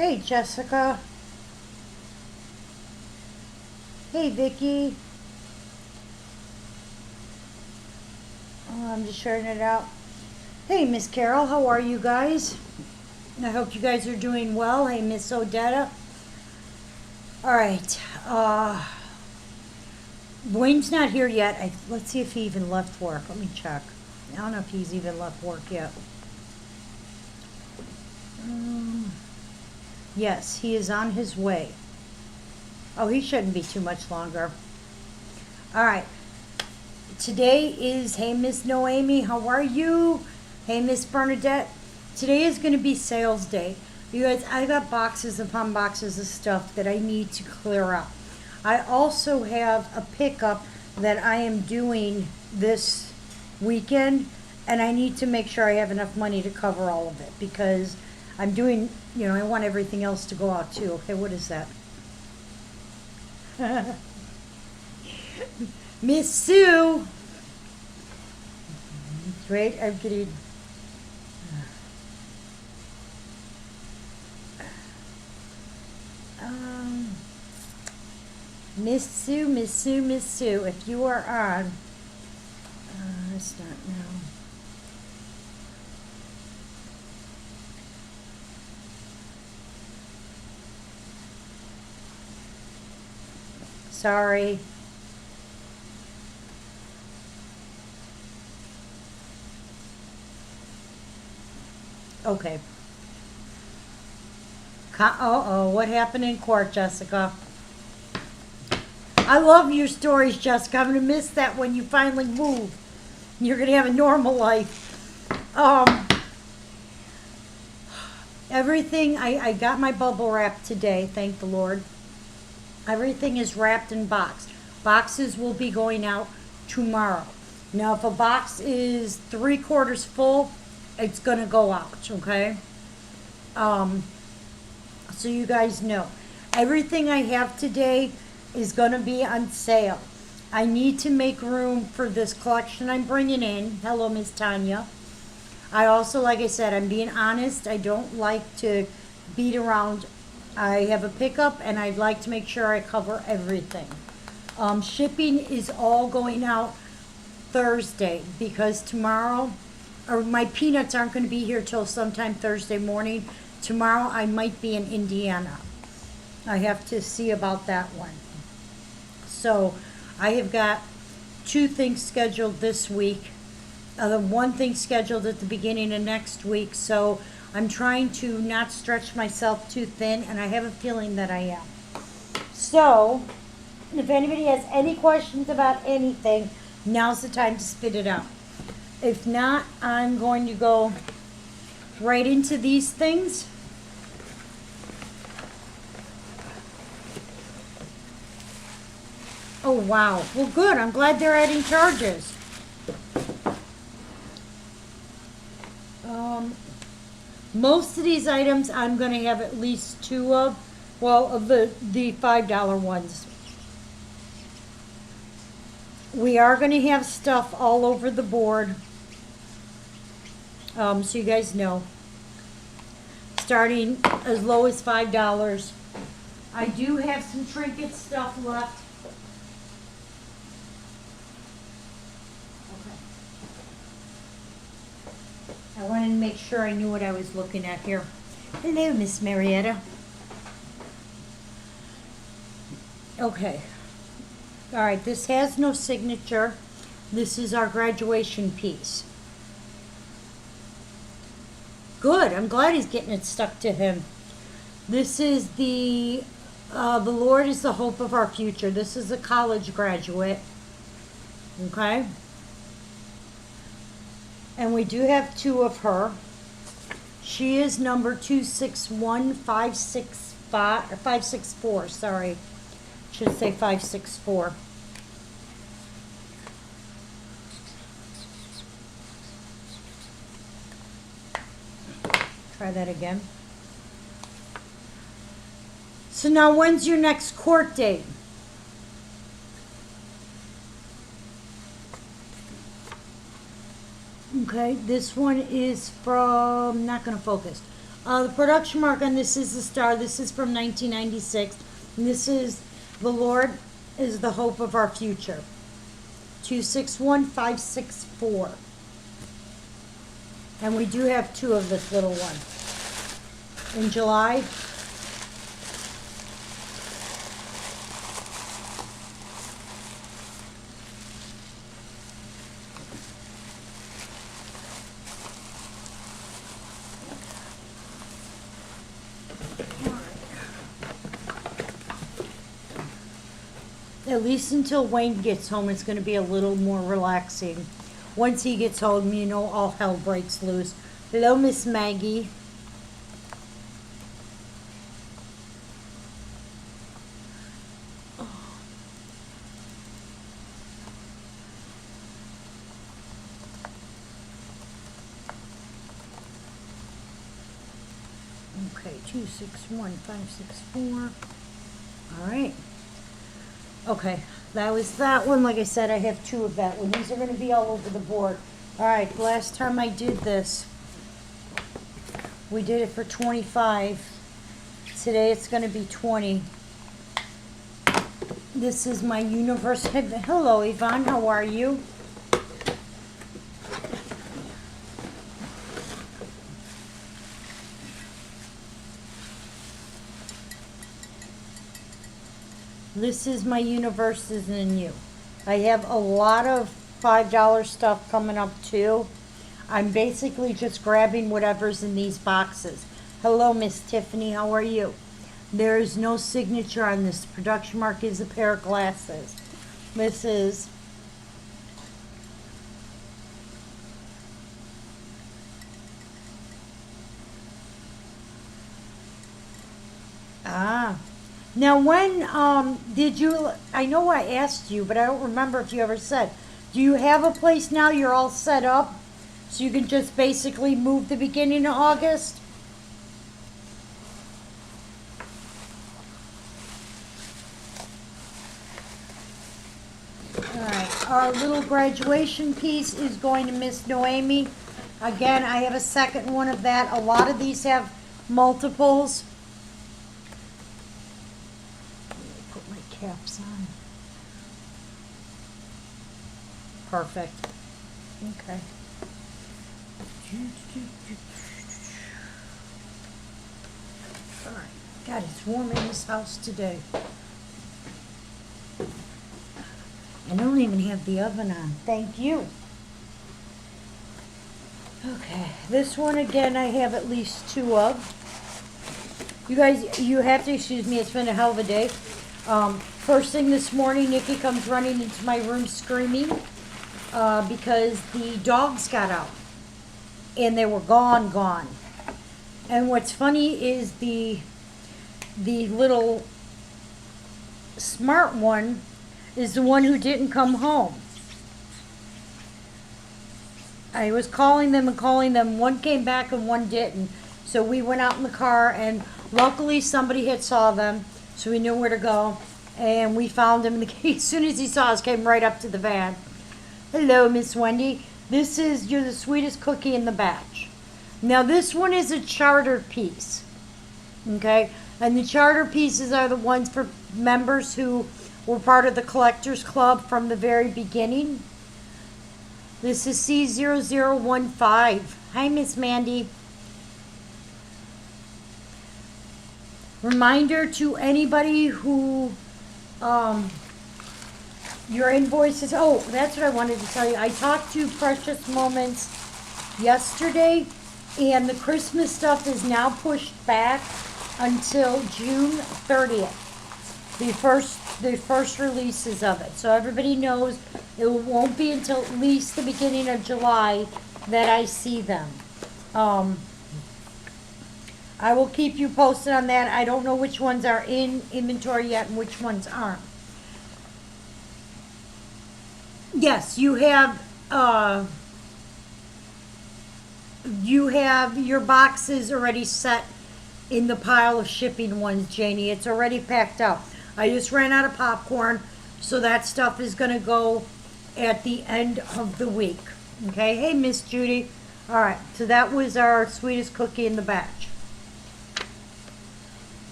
Hey, Jessica. Hey, Vicky. Oh, I'm just sharing it out. Hey, Miss Carole, how are you guys? I hope you guys are doing well. Hey, Miss Odetta. All right. Wayne's not here yet. Let's see if he even left work. Let me check. I don't know if he's even left work yet. Yes, he is on his way. Oh, he shouldn't be too much longer. All right. Today is, hey, Miss Noemi, how are you? Hey, Miss Bernadette. Today is going to be sales day. You guys, I got boxes upon boxes of stuff that I need to clear up. I also have a pickup that I am doing this weekend, and I need to make sure I have enough money to cover all of it because I'm doing, I want everything else to go out too. Okay, what is that? Miss Sue. Wait, I'm getting. Miss Sue, Miss Sue, Miss Sue, if you are on. It's not now. Sorry. Okay. Uh-oh, what happened in court, Jessica? I love your stories, Jessica. I'm going to miss that when you finally move. You're going to have a normal life. Everything, I got my bubble wrap today, thank the Lord. Everything is wrapped and boxed. Boxes will be going out tomorrow. Now, if a box is 3/4 full, it's going to go out, okay? So you guys know. Everything I have today is going to be on sale. I need to make room for this collection I'm bringing in. Hello, Miss Tanya. I also, like I said, I'm being honest. I don't like to beat around. I have a pickup and I'd like to make sure I cover everything. Shipping is all going out Thursday because tomorrow, or my peanuts aren't going to be here till sometime Thursday morning. Tomorrow I might be in Indiana. I have to see about that one. So I have got 2 things scheduled this week. One thing scheduled at the beginning of next week. So I'm trying to not stretch myself too thin, and I have a feeling that I am. So if anybody has any questions about anything, now's the time to spit it out. If not, I'm going to go right into these things. Oh, wow. Well, good. I'm glad they're adding charges. Most of these items I'm going to have at least 2 of. Well, of the $5 ones. We are going to have stuff all over the board. So you guys know. Starting as low as $5. I do have some trinket stuff left. I wanted to make sure I knew what I was looking at here. Hello, Miss Marietta. Okay. All right, this has no signature. This is our graduation piece. Good, I'm glad he's getting it stuck to him. This is the Lord is the hope of our future. This is a college graduate. Okay. And we do have 2 of her. She is number 261565 or 564, sorry. Should say 564. Try that again. So now when's your next court date? Okay, this one is from, not going to focus. The production mark on this is the star. This is from 1996. And this is The Lord is the Hope of Our Future. 261564. And we do have two of this little one. In July. At least until Wayne gets home, it's going to be a little more relaxing. Once he gets home, you know, all hell breaks loose. Hello, Miss Maggie. Okay, 261564. All right. Okay, that was that one. Like I said, I have two of that one. These are going to be all over the board. All right, last time I did this, we did it for 25. Today it's going to be 20. This is my universe. Hello, Yvonne. How are you? This is my universes in you. I have a lot of $5 stuff coming up too. I'm basically just grabbing whatever's in these boxes. Hello, Miss Tiffany. How are you? There is no signature on this. The production mark is a pair of glasses. This is now when did you, I know I asked you, but I don't remember if you ever said, do you have a place now you're all set up so you can just basically move the beginning of August? Alright, our little graduation piece is going to Miss Noemi. Again, I have a second one of that. A lot of these have multiples. Caps on. Perfect. Okay. All right. God, it's warm in this house today. I don't even have the oven on. Thank you. Okay. This one again I have at least two of. You guys, you have to excuse me. It's been a hell of a day. First thing this morning, Nikki comes running into my room screaming because the dogs got out and they were gone. And what's funny is the little smart one is the one who didn't come home. I was calling them and calling them. One came back and one didn't. So we went out in the car and luckily somebody had saw them. So we knew where to go, and we found him. As soon as he saw us, came right up to the van. Hello, Miss Wendy. This is, you're the sweetest cookie in the batch. Now, this one is a charter piece, okay? And the charter pieces are the ones for members who were part of the Collectors Club from the very beginning. This is C0015. Hi, Miss Mandy. Reminder to anybody who, your invoices, oh, that's what I wanted to tell you. I talked to Precious Moments yesterday, and the Christmas stuff is now pushed back until June 30th. The first releases of it. So everybody knows it won't be until at least the beginning of July that I see them. I will keep you posted on that. I don't know which ones are in inventory yet and which ones aren't. Yes, you have your boxes already set in the pile of shipping ones, Janie. It's already packed up. I just ran out of popcorn, so that stuff is going to go at the end of the week. Okay, hey, Miss Judy. All right, so that was our sweetest cookie in the batch.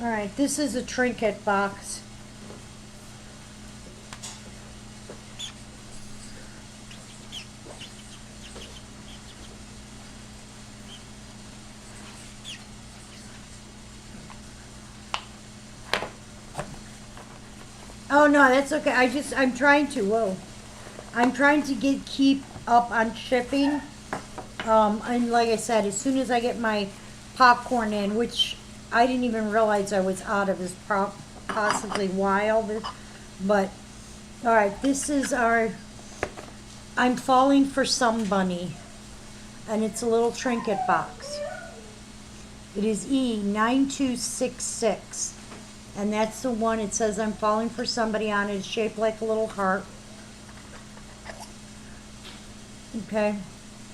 All right, this is a trinket box. Oh no, that's okay. I'm trying to, whoa. I'm trying to keep up on shipping. And like I said, as soon as I get my popcorn in, which I didn't even realize I was out of, is possibly wild. But, all right, this is our I'm Falling for Somebody. And it's a little trinket box. It is E9266. And that's the one, it says I'm falling for somebody on it. It's shaped like a little heart. Okay.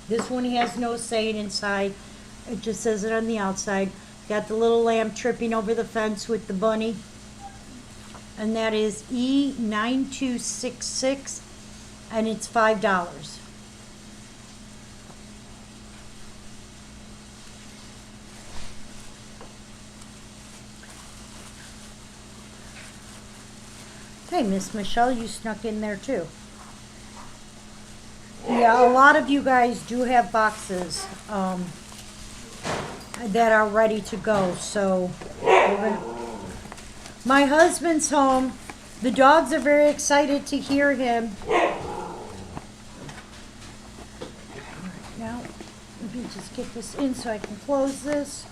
This one has no saying inside. It just says it on the outside. Got the little lamb tripping over the fence with the bunny. And that is E9266. And it's $5. Hey, Miss Michelle, you snuck in there too. Yeah, a lot of you guys do have boxes that are ready to go. So, my husband's home. The dogs are very excited to hear him. Now, let me just get this in so I can close this.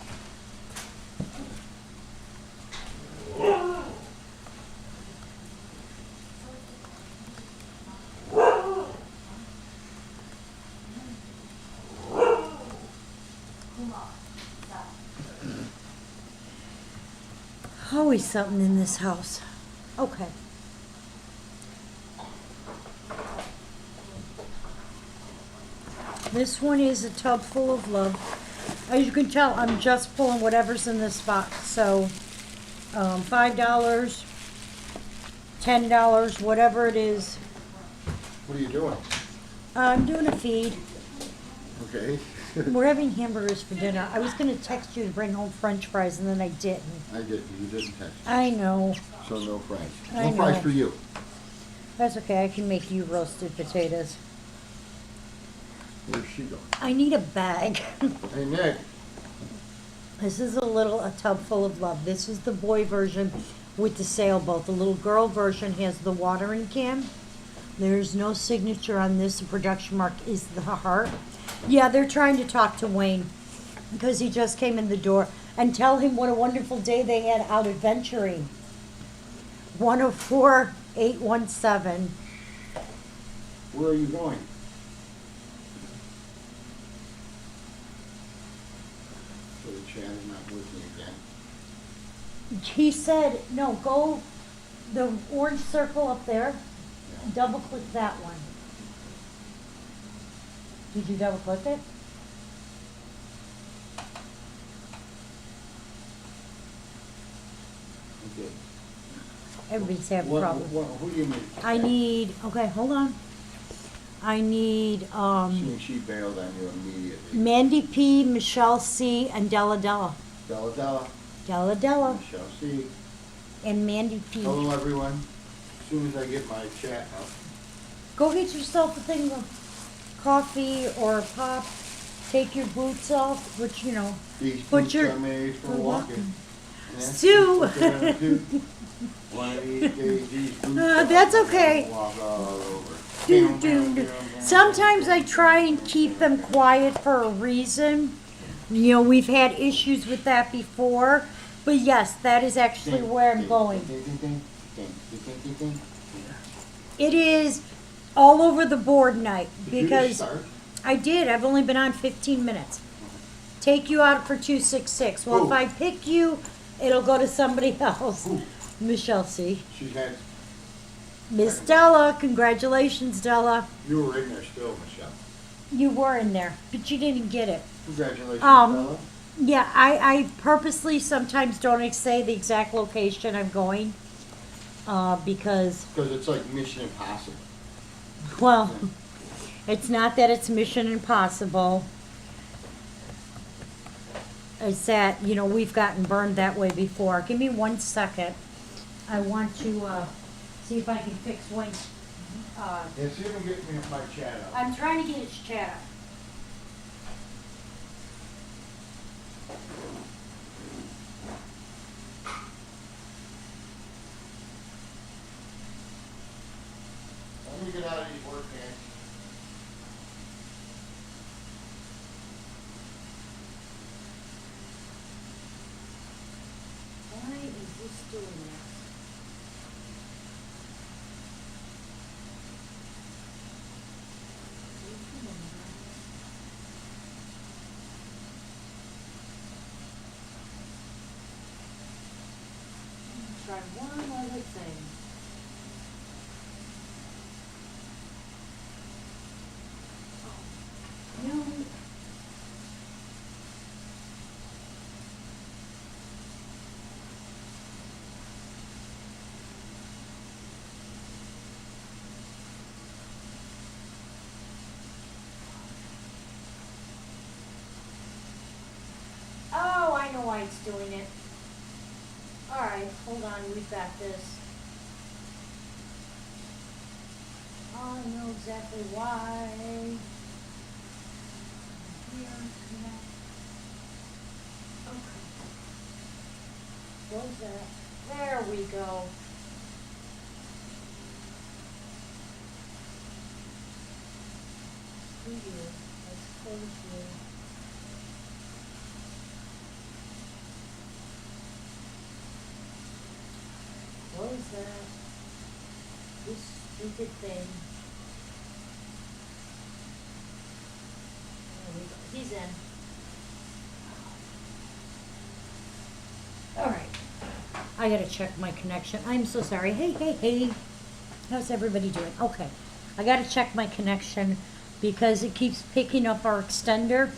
Always something in this house. Okay. This one is a tub full of love. As you can tell, I'm just pulling whatever's in this box. So, $5, $10, whatever it is. What are you doing? I'm doing a feed. Okay. We're having hamburgers for dinner. I was going to text you to bring home French fries, and then I didn't. I didn't. You didn't text. I know. So no fries. I No fries know. for you. That's okay. I can make you roasted potatoes. Where's she going? I need a bag. Hey, Nick. This is a tub full of love. This is the boy version with the sailboat. The little girl version has the watering can. There's no signature on this. The production mark is the heart. Yeah, they're trying to talk to Wayne because he just came in the door, and tell him what a wonderful day they had out adventuring. 104817. Where are you going? So the chat is not with me again. He said, no, go the orange circle up there, double click that one. Did you double click it? Okay. Everybody's having problems. Who do you mean? I need, okay, hold on. I need She bailed on you immediately. Mandy P, Michelle C, and Della Della. Della Della. Della Della Michelle C. and Mandy P. Hello, everyone. As soon as I get my chat up. Go get yourself a thing of coffee or a pop. Take your boots off, which, you know, These put boots your... are made for walking. Sue. One of these days, these boots That's are okay. walk all over. Sometimes I try and keep them quiet for a reason. You know, we've had issues with that before. But yes, that is actually where I'm going. It is all over the board night because I did. I've only been on 15 minutes. Take you out for 266. Well, if I pick you, it'll go to somebody else. Michelle C. She had. Miss Della, congratulations, Della. You were in there still, Michelle. You were in there, but you didn't get it. Congratulations, Bella. Yeah, I purposely sometimes don't say the exact location I'm going, because, Because it's like Mission Impossible. well, it's not that it's Mission Impossible. is that, you know, we've gotten burned that way before. Give me 1 second. I want to, see if I can fix Wayne's, Yeah, see if you can get me my chat up. I'm trying to get his chat. Let me get out of these work pants. Why is this doing that? Try one other thing. No. Oh, I know why it's doing it. All right, hold on, we've got this. Oh, I know exactly why. Here, connect. Okay. Close that. There we go. To you. Let's close you. Close that. This stupid thing. There we go. He's in. All right. I gotta check my connection. I'm so sorry. Hey, hey, hey. How's everybody doing? Okay. I gotta check my connection because it keeps picking up our extender.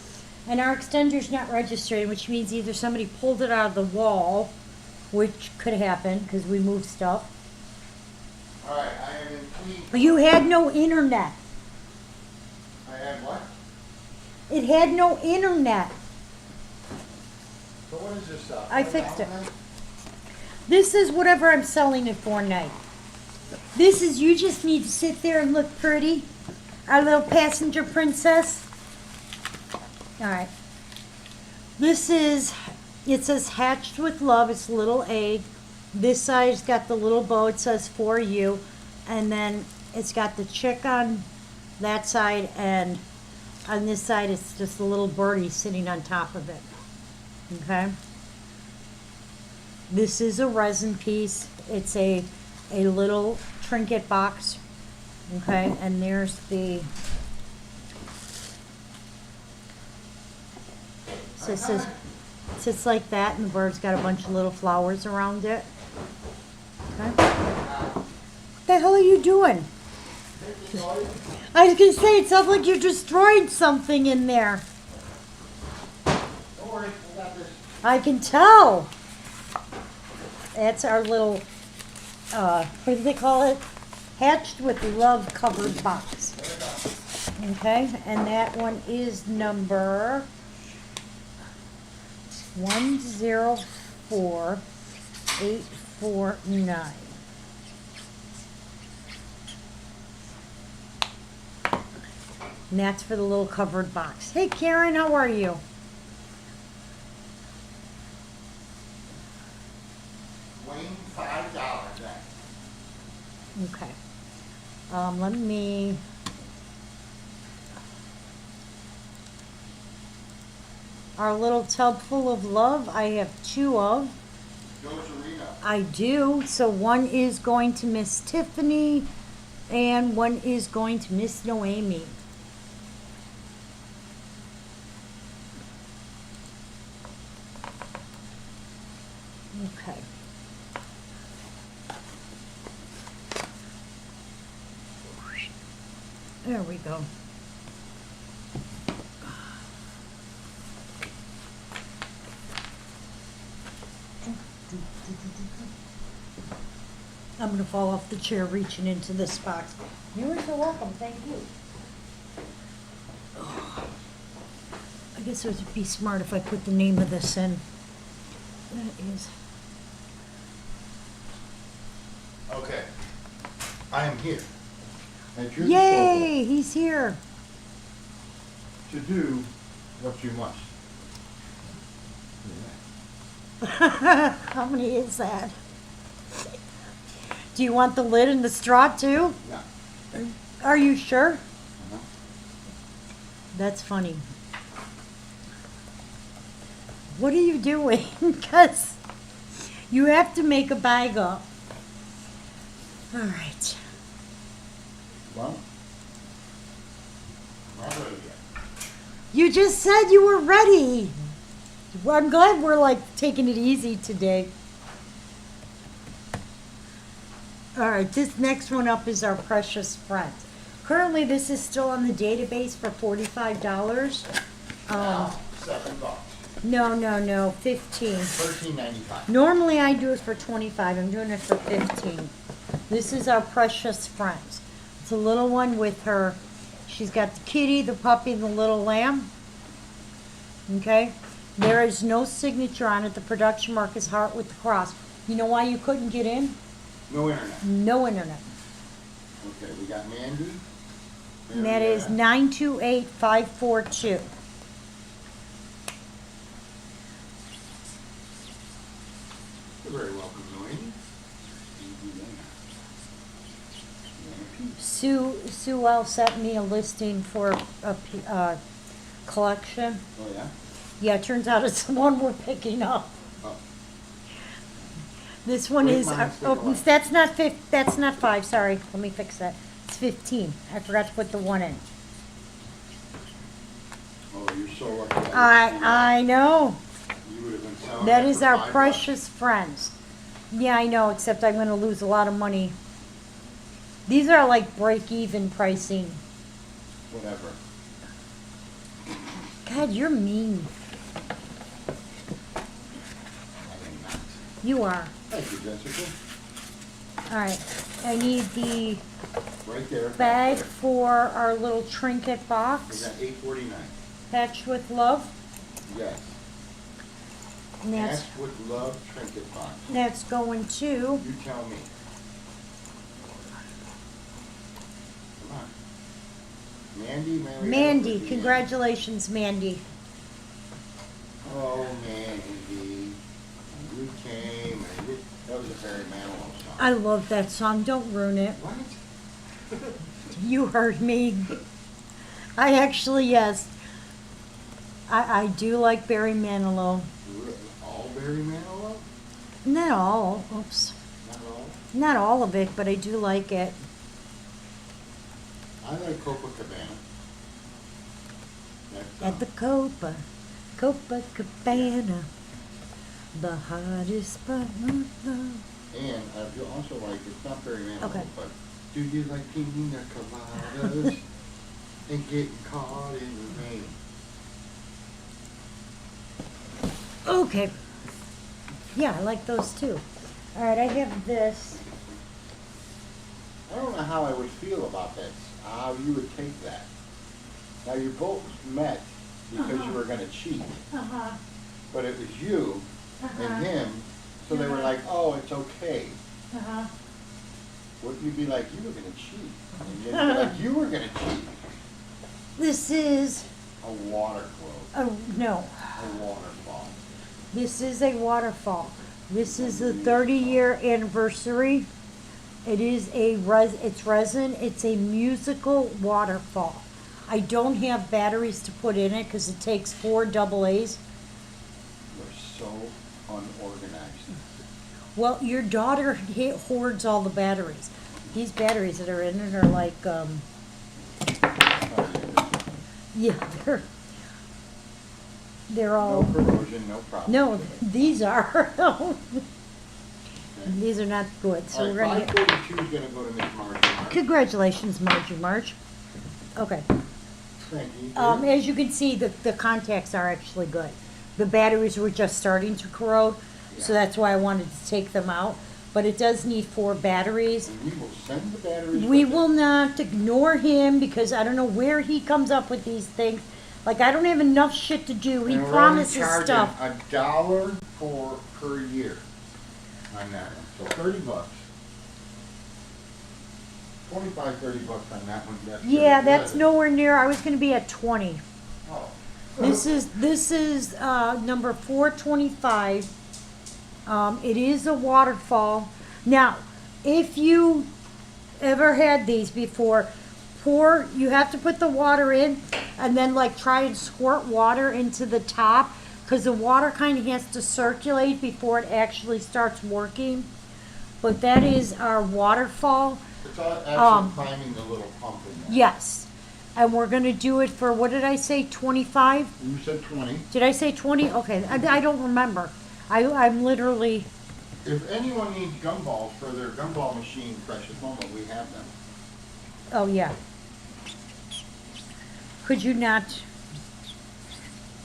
And our extender's not registering, which means either somebody pulled it out of the wall, which could happen because we moved stuff. All right, I am in clean. But you had no internet. I had what? It had no internet. So what is this stuff? I fixed it. This is whatever I'm selling it for now. This is, you just need to sit there and look pretty. Our little passenger princess. All right. This is, it says hatched with love. It's a little egg. This side's got the little bow. It says for you. And then it's got the chick on that side. And on this side, it's just a little birdie sitting on top of it. Okay. This is a resin piece. It's a little trinket box. Okay. And there's the, so it says, sits like that, and the bird's got a bunch of little flowers around it. Okay. What the hell are you doing? I was gonna say, it sounds like you destroyed something in there. Don't worry, I got this. I can tell. That's our little, what do they call it? Hatched with Love covered box. Okay, and that one is number 104849. And that's for the little covered box. Hey Karen, how are you? Wayne, $5 then. Okay. Let me. Our little tub full of love, I have 2 of. Joe Serena. I do. So one is going to Miss Tiffany and one is going to Miss Noemi. Okay. There we go. I'm going to fall off the chair reaching into this box. You are so welcome. Thank you. I guess it would be smart if I put the name of this in. That is. Okay. I am here at your Yay! He's here. disposal to do what you must. How many is that? Do you want the lid and the straw too? Yeah. Are you sure? Uh-huh. That's funny. What are you doing? Because you have to make a bag up. All right. Well, I'm not ready yet. You just said you were ready. Well, I'm glad we're like taking it easy today. All right, this next one up is our precious friend. Currently, this is still on the database for $45. Now, $7. No, 15. $13.95. Normally I do it for 25. I'm doing it for 15. This is our precious friend. It's a little one with her. She's got the kitty, the puppy, and the little lamb. Okay? There is no signature on it. The production mark is heart with the cross. You know why you couldn't get in? No internet. No internet. Okay, we got Mandy. And that is 928542. You're very welcome, Noemi. Sue L sent me a listing for a collection. Oh, yeah? Yeah, it turns out it's the one we're picking up. Oh, This one Wait, is, mine's oh, bigger one. that's not 5, sorry, let me fix that. It's 15, I forgot to put the 1 in. oh, you're so lucky. didn't see that. I know, You would have been selling that that is for our $5. precious friends. Yeah, I know, except I'm gonna lose a lot of money. These are like break-even pricing. Whatever. God, you're mean. I am not. You are. Thank you, Jessica. Alright, I need the Right there. bag There. for our little trinket Is box, that $8.49? Patched with Love. Yes. And that's, Ask with love trinket box. that's going to, You tell me. Come on. Mandy, Marietta, Mandy, Virginia. congratulations, Mandy. Oh, Mandy. You came and you, that was a Barry Manilow song. I love that song. Don't ruin it. What? You heard me. I actually, yes. I do like Barry Manilow. All Barry Manilow? Not all. Oops. Not all? Not all of it, but I do like it. I like Copacabana. That's, At the Copacabana, the hottest spot of love. and I feel also like, it's not Barry Manilow, Okay. but do you like pina coladas and getting caught in the rain? Okay. Yeah, I like those too. All right, I have this. I don't know how I would feel about that, how you would take that. Now, you both met because you were gonna cheat, Uh-huh. but it was you and him, so they were like, oh, it's okay. Uh-huh. Wouldn't you be like, you were gonna cheat? And you'd be like, you were gonna cheat. This is, A water globe, oh, no. a waterfall. This is a waterfall. This is the 30-year anniversary. It is it's resin. It's a musical waterfall. I don't have batteries to put in it because it takes 4 AA's. You're so unorganized. Well, your daughter hoards all the batteries. These batteries that are in it are like, yeah, they're No all, corrosion, no problem. no, these are. These are not good, so All we're right, gonna get, 542 is gonna go to Miss Margie. congratulations, Marge. Okay. Thank you. As you can see, the contacts are actually good. The batteries were just starting to corrode, so Yeah. that's why I wanted to take them out. But it does need 4 batteries. And we will send the batteries. We with will it. not ignore him because I don't know where he comes up with these things. Like, I don't have enough shit to do. He And we're only promises charging stuff. $1 per year on that one, so $30. 25, $30 on that one. That's Yeah, good. that's nowhere near, I was gonna be at 20. Oh. This is, number 425. It is a waterfall. Now, if you ever had these before, you have to put the water in and then like try and squirt water into the top, because the water kind of has to circulate before it actually starts working. But that is our waterfall. It's actually climbing the little pump in there. Yes. And we're gonna do it for, what did I say, 25? You said 20. Did I say 20? Okay, I don't remember. I'm literally, If anyone needs gumballs for their gumball machine, precious moment, we have them. oh yeah. Could you not,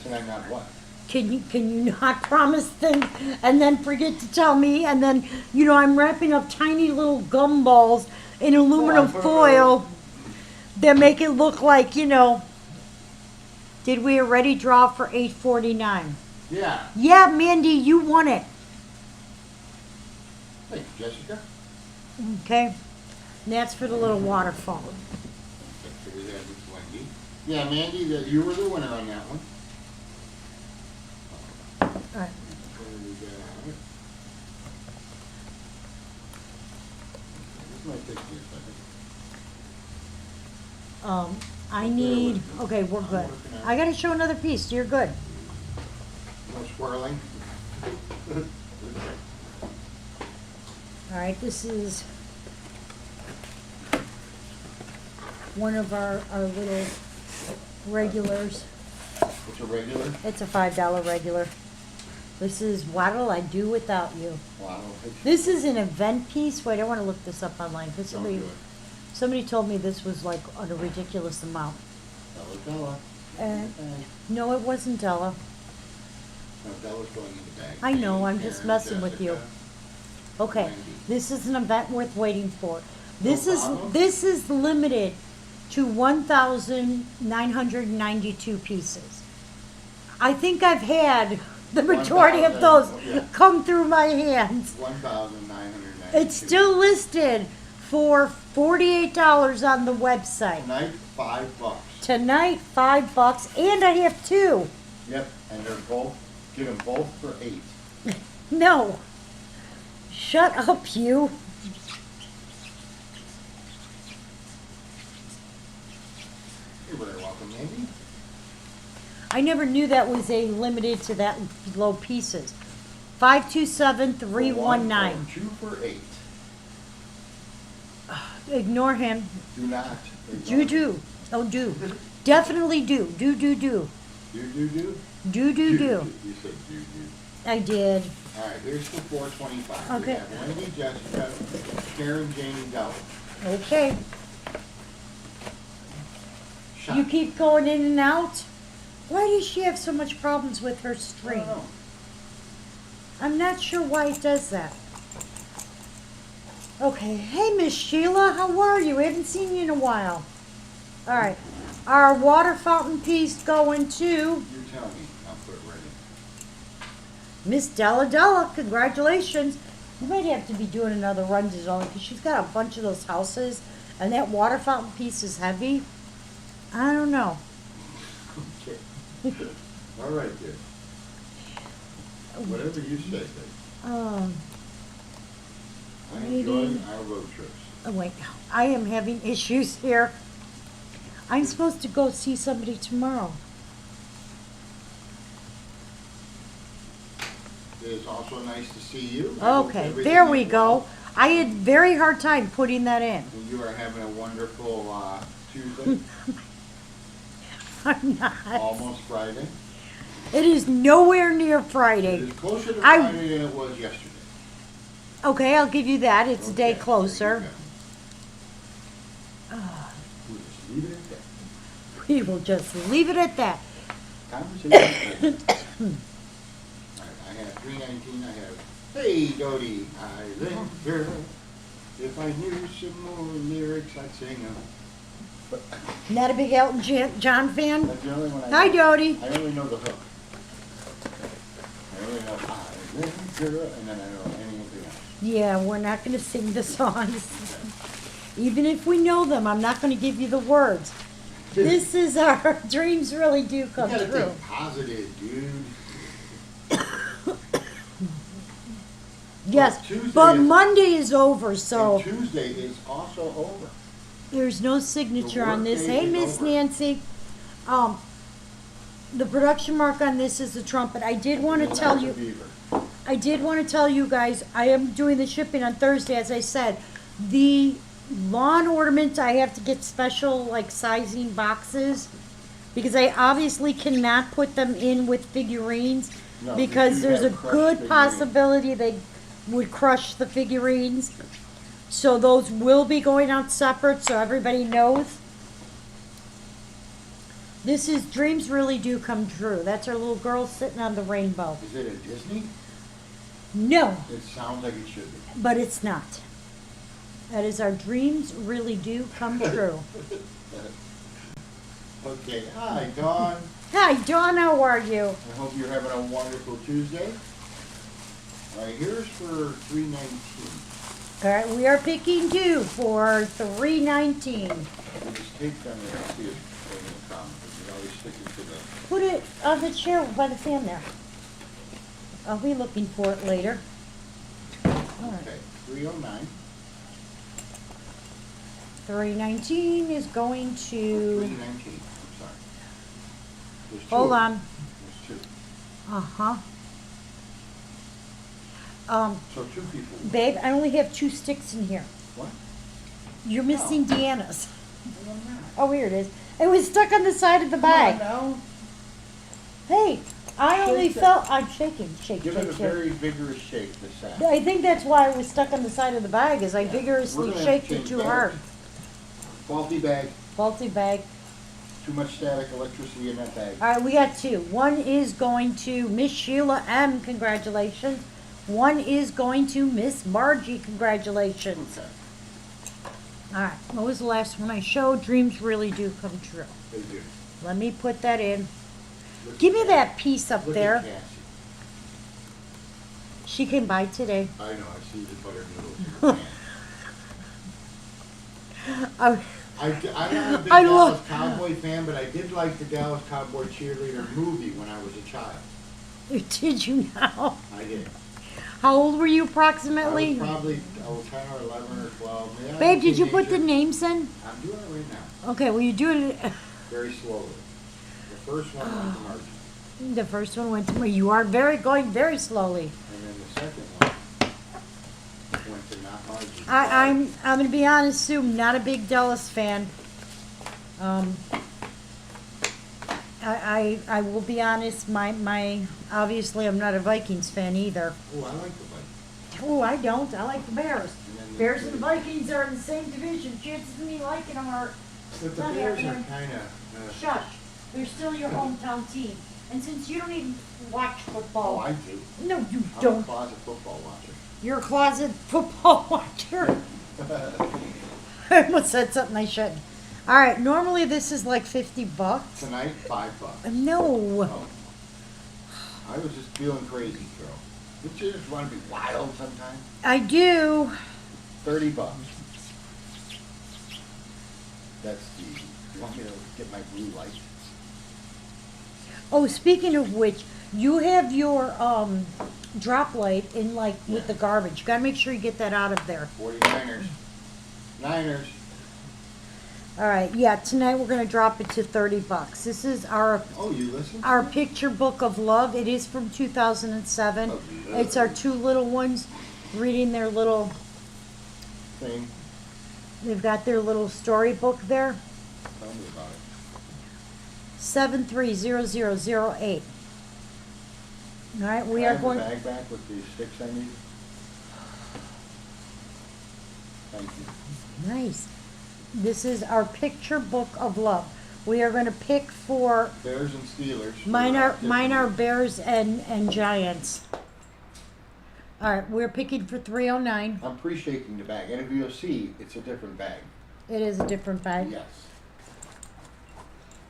Can I not what? can you not promise things and then forget to tell me, and then, I'm wrapping up tiny little gumballs in aluminum put 'em foil that make it look like, did we already draw for 849? Yeah. Yeah, Mandy, you won it. Thank you, Jessica. Okay? And that's for the little waterfall. So we have this Wendy. Yeah, Mandy, you were the winner on that one. All right. What do we got? This might take me a second. I need, okay, we're good. I gotta show another piece. You're good. No swirling. All right, this is one of our little regulars. It's a regular. It's a $5 regular. This is What'll I Do Without You. Wow. This is an event piece. Wait, I want to look this up online, because Don't do it. somebody told me this was like at a ridiculous amount. Della. No, it wasn't Della. No, Della's going in the bag. I know, I'm just Karen, messing with you. Jessica. Okay, Wendy. this is an event worth waiting for. No problem. This is limited to 1,992 pieces. I think I've had the majority of 1,000, those yeah. come through my hands. 1,992. It's still listed for $48 on the website. Tonight, $5. Tonight, $5, and I have two. Yep, and they're both, get them both for $8. No. Shut up, you. You're very welcome, Andy. I never knew that was a limited to that low pieces. 527319. 2 for 8. Ignore him. Do not. Do. Oh, do. Definitely do. Do. Do. Do. You said do. I did. All right, here's the 425. Okay. We have Wendy, Jessica, Karen, Janie, Della. Okay. Shot. You keep going in and out? Why does she have so much problems with her I string? don't know. I'm not sure why it does that. Okay. Hey, Miss Sheila, how are you? I haven't seen you in a while. All right. Our water fountain piece going to You tell me. I'll put it right in. Miss Della. Congratulations. You might have to be doing another run to Zoe, because she's got a bunch of those houses, and that water fountain piece is heavy. I don't know. Okay. All right, dear. Whatever you say, babe. I'm enjoying our road trips. Oh, wait. I am having issues here. I'm supposed to go see somebody tomorrow. It is also nice to see you. I hope Okay, everything there we is go. well. I had very hard time putting that in. And you are having a wonderful Tuesday, I'm not. almost Friday. It is nowhere near It Friday. is closer to I- Friday than it was yesterday. Okay, I'll give you that. It's a day Okay, closer. there you go. We'll just leave it at that. We will just leave it at that. Conversation. All right, I have 319. I have, hey, Dodie, Island girl. If I knew some more lyrics, I'd sing them. But Not a big Elton John fan? that's the only one I know. Hi, Dodie. I only know the hook. I only know and then I know anything else. Yeah, we're not gonna sing the songs. Even if we know them, I'm not gonna give you the words. This is our dreams really do You come gotta true. think positive, dude. Yes, Tuesday but is- Monday is over, so And Tuesday is also over. there's no signature on this. workday Hey, is Miss over. Nancy. The production mark on this is the trumpet. I did want to And tell that's a you. beaver. I did want to tell you guys, I am doing the shipping on Thursday, as I said. The lawn ornaments, I have to get special, like, sizing boxes, because I obviously cannot put them in with figurines, No, because you there's a have crushed good figurines. possibility they would crush the figurines. So those will be going out separate, so everybody knows. This is Dreams Really Do Come True. That's our little girl sitting on the rainbow. Is it a Disney? No, It sounds like it should be. but it's not. That is our dreams really do come true. Okay, hi, Dawn. Hi, Dawn, how are you? I hope you're having a wonderful Tuesday. All right, here's for 319. All right, we are picking two for 319. We'll just take them and see if they're gonna come, because you always stick it to the, Put it on the chair by the fan there. I'll be looking for it later. All right. okay, 309, 319 is going to, 319, I'm sorry. There's two. hold on. There's two. Uh-huh. So two people. Babe, I only have two sticks in here. What? You're missing Deanna's. No, I'm not. Oh, here it is. It was stuck on the side of the Come on bag. now. Hey, I only Shake it. felt, I'm shaking, shake, Give it a shake, shake. very vigorous shake, the sack. I think that's why it was stuck on the side of the bag, is I vigorously We're gonna have to shaked it change too bags. hard. Faulty bag, Faulty bag. too much static electricity in that bag. All right, we got two. One is going to Miss Sheila M. Congratulations. One is going to Miss Margie. Congratulations. Okay, All right, what was the last one I showed? Dreams really do come true. they do. Let me put that in. Look Give at me that piece up Look there. at Cassie. She came by today. I know, I see the butter noodles in her pan. Oh, I'm not a big I Dallas love- Cowboy fan, but I did like the Dallas Cowboy cheerleader movie when I was a child. did you know? I did. How old were you I was approximately? probably 10 or 11 or 12. Maybe I was Babe, a did you put the teenager. names in? I'm doing it right now, Okay, well, you do it. very slowly. The first one went to Margie, The first one went to me. You are going very slowly. and then the second one went to not Margie. I'm gonna be honest, Sue. I'm not a big Dallas fan. I will be honest. My obviously I'm not a Vikings fan either. Oh, I like the bike. Oh, I don't. I like the Bears. And then Bears and the Vikings are in the same division. Chances of me liking them are But the not Bears are happening. kind of. Shush. They're still your hometown team. And since you don't even watch football, Oh, I do. no, you I'm a don't. closet football watcher. You're a closet football watcher. I almost said something I shouldn't. All right, normally this is like $50. Tonight, $5. No. Oh. I was just feeling crazy, girl. Don't you just want to be wild sometimes? I do. $30. That's the. You want me to get my blue light? Oh, speaking of which, you have your drop light in like with the garbage. You gotta make sure you get that out of there. 49ers. Niners. All right, yeah, tonight we're gonna drop it to $30. This is our Oh, you listen? picture book of love. It is from 2007. Oh, It's our two little ones reading their little, Thing. they've got their little storybook there. Tell me about it. 730008. All right, we Can I are have going. the bag back with the sticks I need? Thank you. Nice. This is our picture book of love. We are going to pick for Bears and Steelers. mine are Bears and Giants. All right, we're picking for 309. I'm pre-shaking the bag, and if you'll see, it's a different bag. It is a different bag. Yes.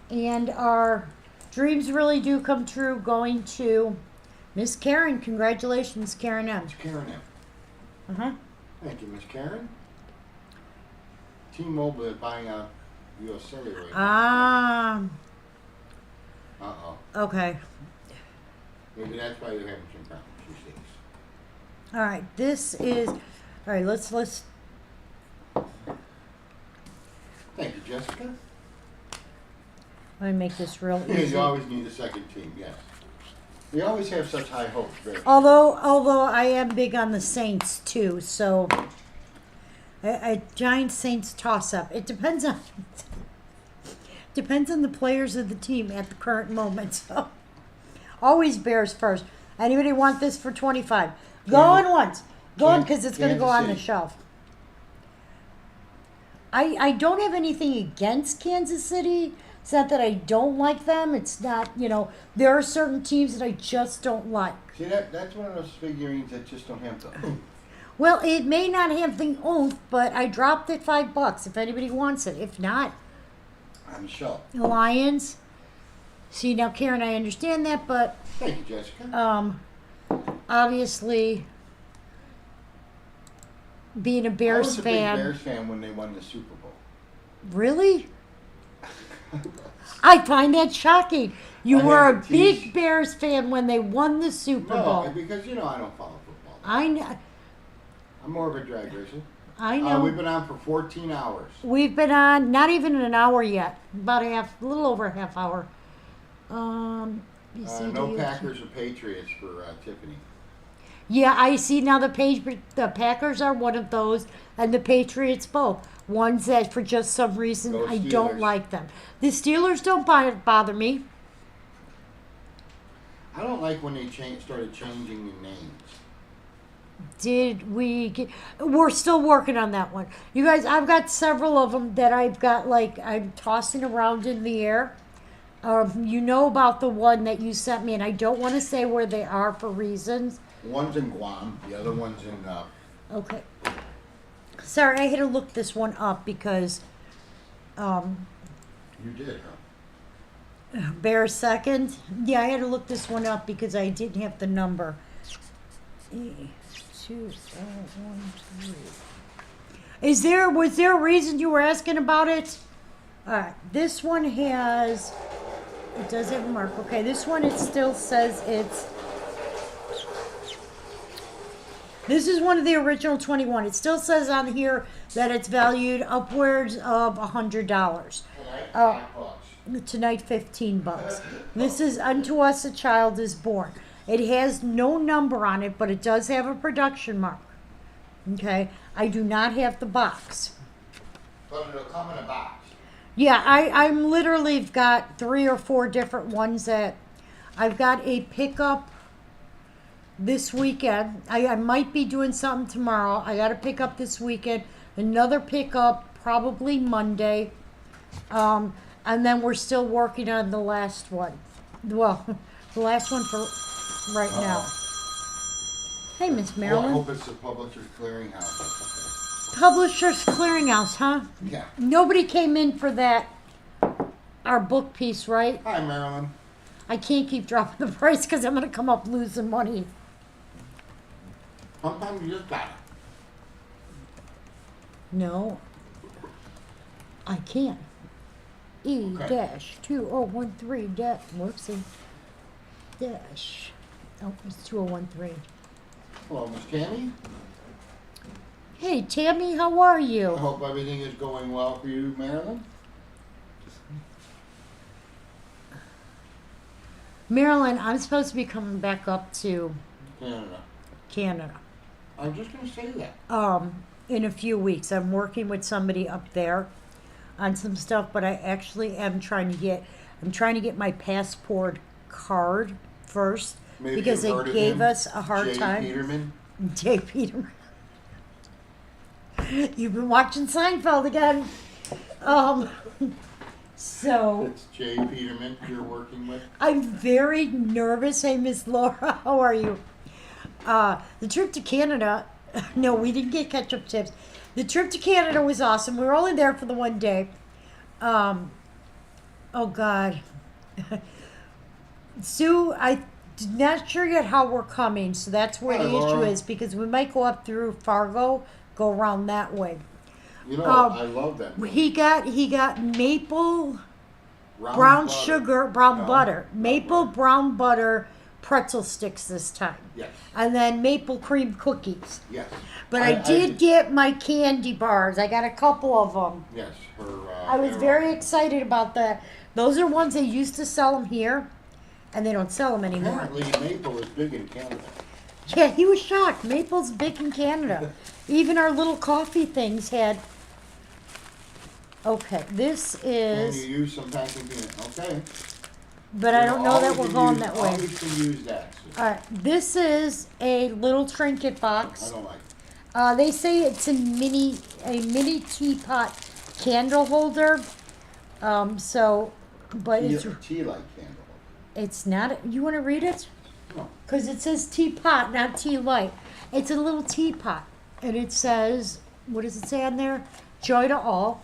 And our dreams really do come true going to Miss Karen. Congratulations, Karen M. It's Karen M. Uh-huh. Thank you, Miss Karen. T-Mobile is buying out USA right now. Ah, Uh-oh. okay. Maybe that's why you're having some problems, she thinks. All right, this is, all right, let's, Thank you, Jessica. let me make this real Yeah, easy. you always need a second team, yes. We always have such high hopes, Barry. Although I am big on the Saints too, so a giant Saints toss up. It depends on the players of the team at the current moment. So always Bears first. Anybody want this for 25? Going once. Going because it's going to go on the Kansas City. shelf. I don't have anything against Kansas City. It's not that I don't like them. It's not, there are certain teams that I just don't like. See, that's one of those figurines that just don't have the oomph. Well, it may not have the oomph, but I dropped it $5 if anybody wants it. If not, On the shelf. the Lions. See, now, Karen, I understand that, but Thank you, Jessica. obviously, being a I Bears was a fan. big Bears fan when they won the Super Bowl. Really? I find that shocking. You I were a had to tease- big Bears fan when they won the Super Bowl. No, because I don't follow football. I know. I'm more of a drag racer. I know. We've been on for 14 hours. We've been on not even an hour yet. About a little over a half hour. No Packers or Patriots for Tiffany. Yeah, I see now the Packers are one of those, and the Patriots both. Ones that for just some reason Go I don't Steelers. like them. The Steelers don't bother me. I don't like when they started changing the names. Did we get? We're still working on that one. You guys, I've got several of them that I've got I'm tossing around in the air. You know about the one that you sent me, and I don't want to say where they are for reasons. One's in Guam, the other one's in. Okay. Sorry, I had to look this one up because You did, huh? Bear second. Yeah, I had to look this one up because I didn't have the number. 20113. Was there a reason you were asking about it? Alright, this one has, it does have a mark. Okay, this one it still says this is one of the original 21. It still says on here that it's valued upwards of $100. $5. Tonight, $15. This is Unto Us a Child is Born. It has no number on it, but it does have a production mark. Okay, I do not have the box. But it'll come in a box. Yeah, I'm literally got 3 or 4 different ones that I've got a pickup this weekend. I might be doing something tomorrow. I got to pick up this weekend. Another pickup probably Monday. And then we're still working on the last one. Well, the last one for right now. Hey, Miss Well, I Marilyn. hope it's the Publishers Clearinghouse. Publishers Clearinghouse, huh? Yeah. Nobody came in for that, our book piece, right? Hi, Marilyn. I can't keep dropping the price because I'm going to come up losing money. Sometimes you just got it. No, I can't. E-2013 dash, whoopsie, dash, oh, it's 2013. Hello, Miss Tammy. Hey, Tammy, how are I you? hope everything is going well for you, Marilyn. Marilyn, I'm supposed to be coming back up to Canada. Canada. I'm just going to say that. In a few weeks. I'm working with somebody up there on some stuff, but I actually am trying to get my passport card first Maybe because you've they heard of gave him, us a hard Jay time. Peterman. Jay Peterman. You've been watching Seinfeld again. So It's Jay Peterman you're working with. I'm very nervous. Hey, Miss Laura, how are you? The trip to Canada, no, we didn't get ketchup chips. The trip to Canada was awesome. We were only there for the one day. Oh God. Sue, I'm not sure yet how we're coming, so that's where Hi, the issue Laura. is because we might go up through Fargo, go around that way. You know, Um, I love that. he got maple brown Butter. sugar, brown No, butter, brown maple butter. brown butter pretzel sticks this time, Yes, and then maple cream cookies. yes. But I did get my candy bars. I got a couple of them. Yes, her. I was very excited about that. Those are ones they used to sell them here, and they don't sell them anymore. Apparently, maple is big in Canada. Yeah, he was shocked. Maple's big in Canada. Even our little coffee things had. Okay, this Can you is, use some packing peanut? Okay. but I don't know that we're going that way. Always can use that. So All right, this is a little trinket I box. don't like. They say it's a mini teapot candle holder. But Tea, it's tea light candle. it's not. You want to read it? No. Because it says teapot, not tea light. It's a little teapot, and it says, what does it say on there? Joy to all.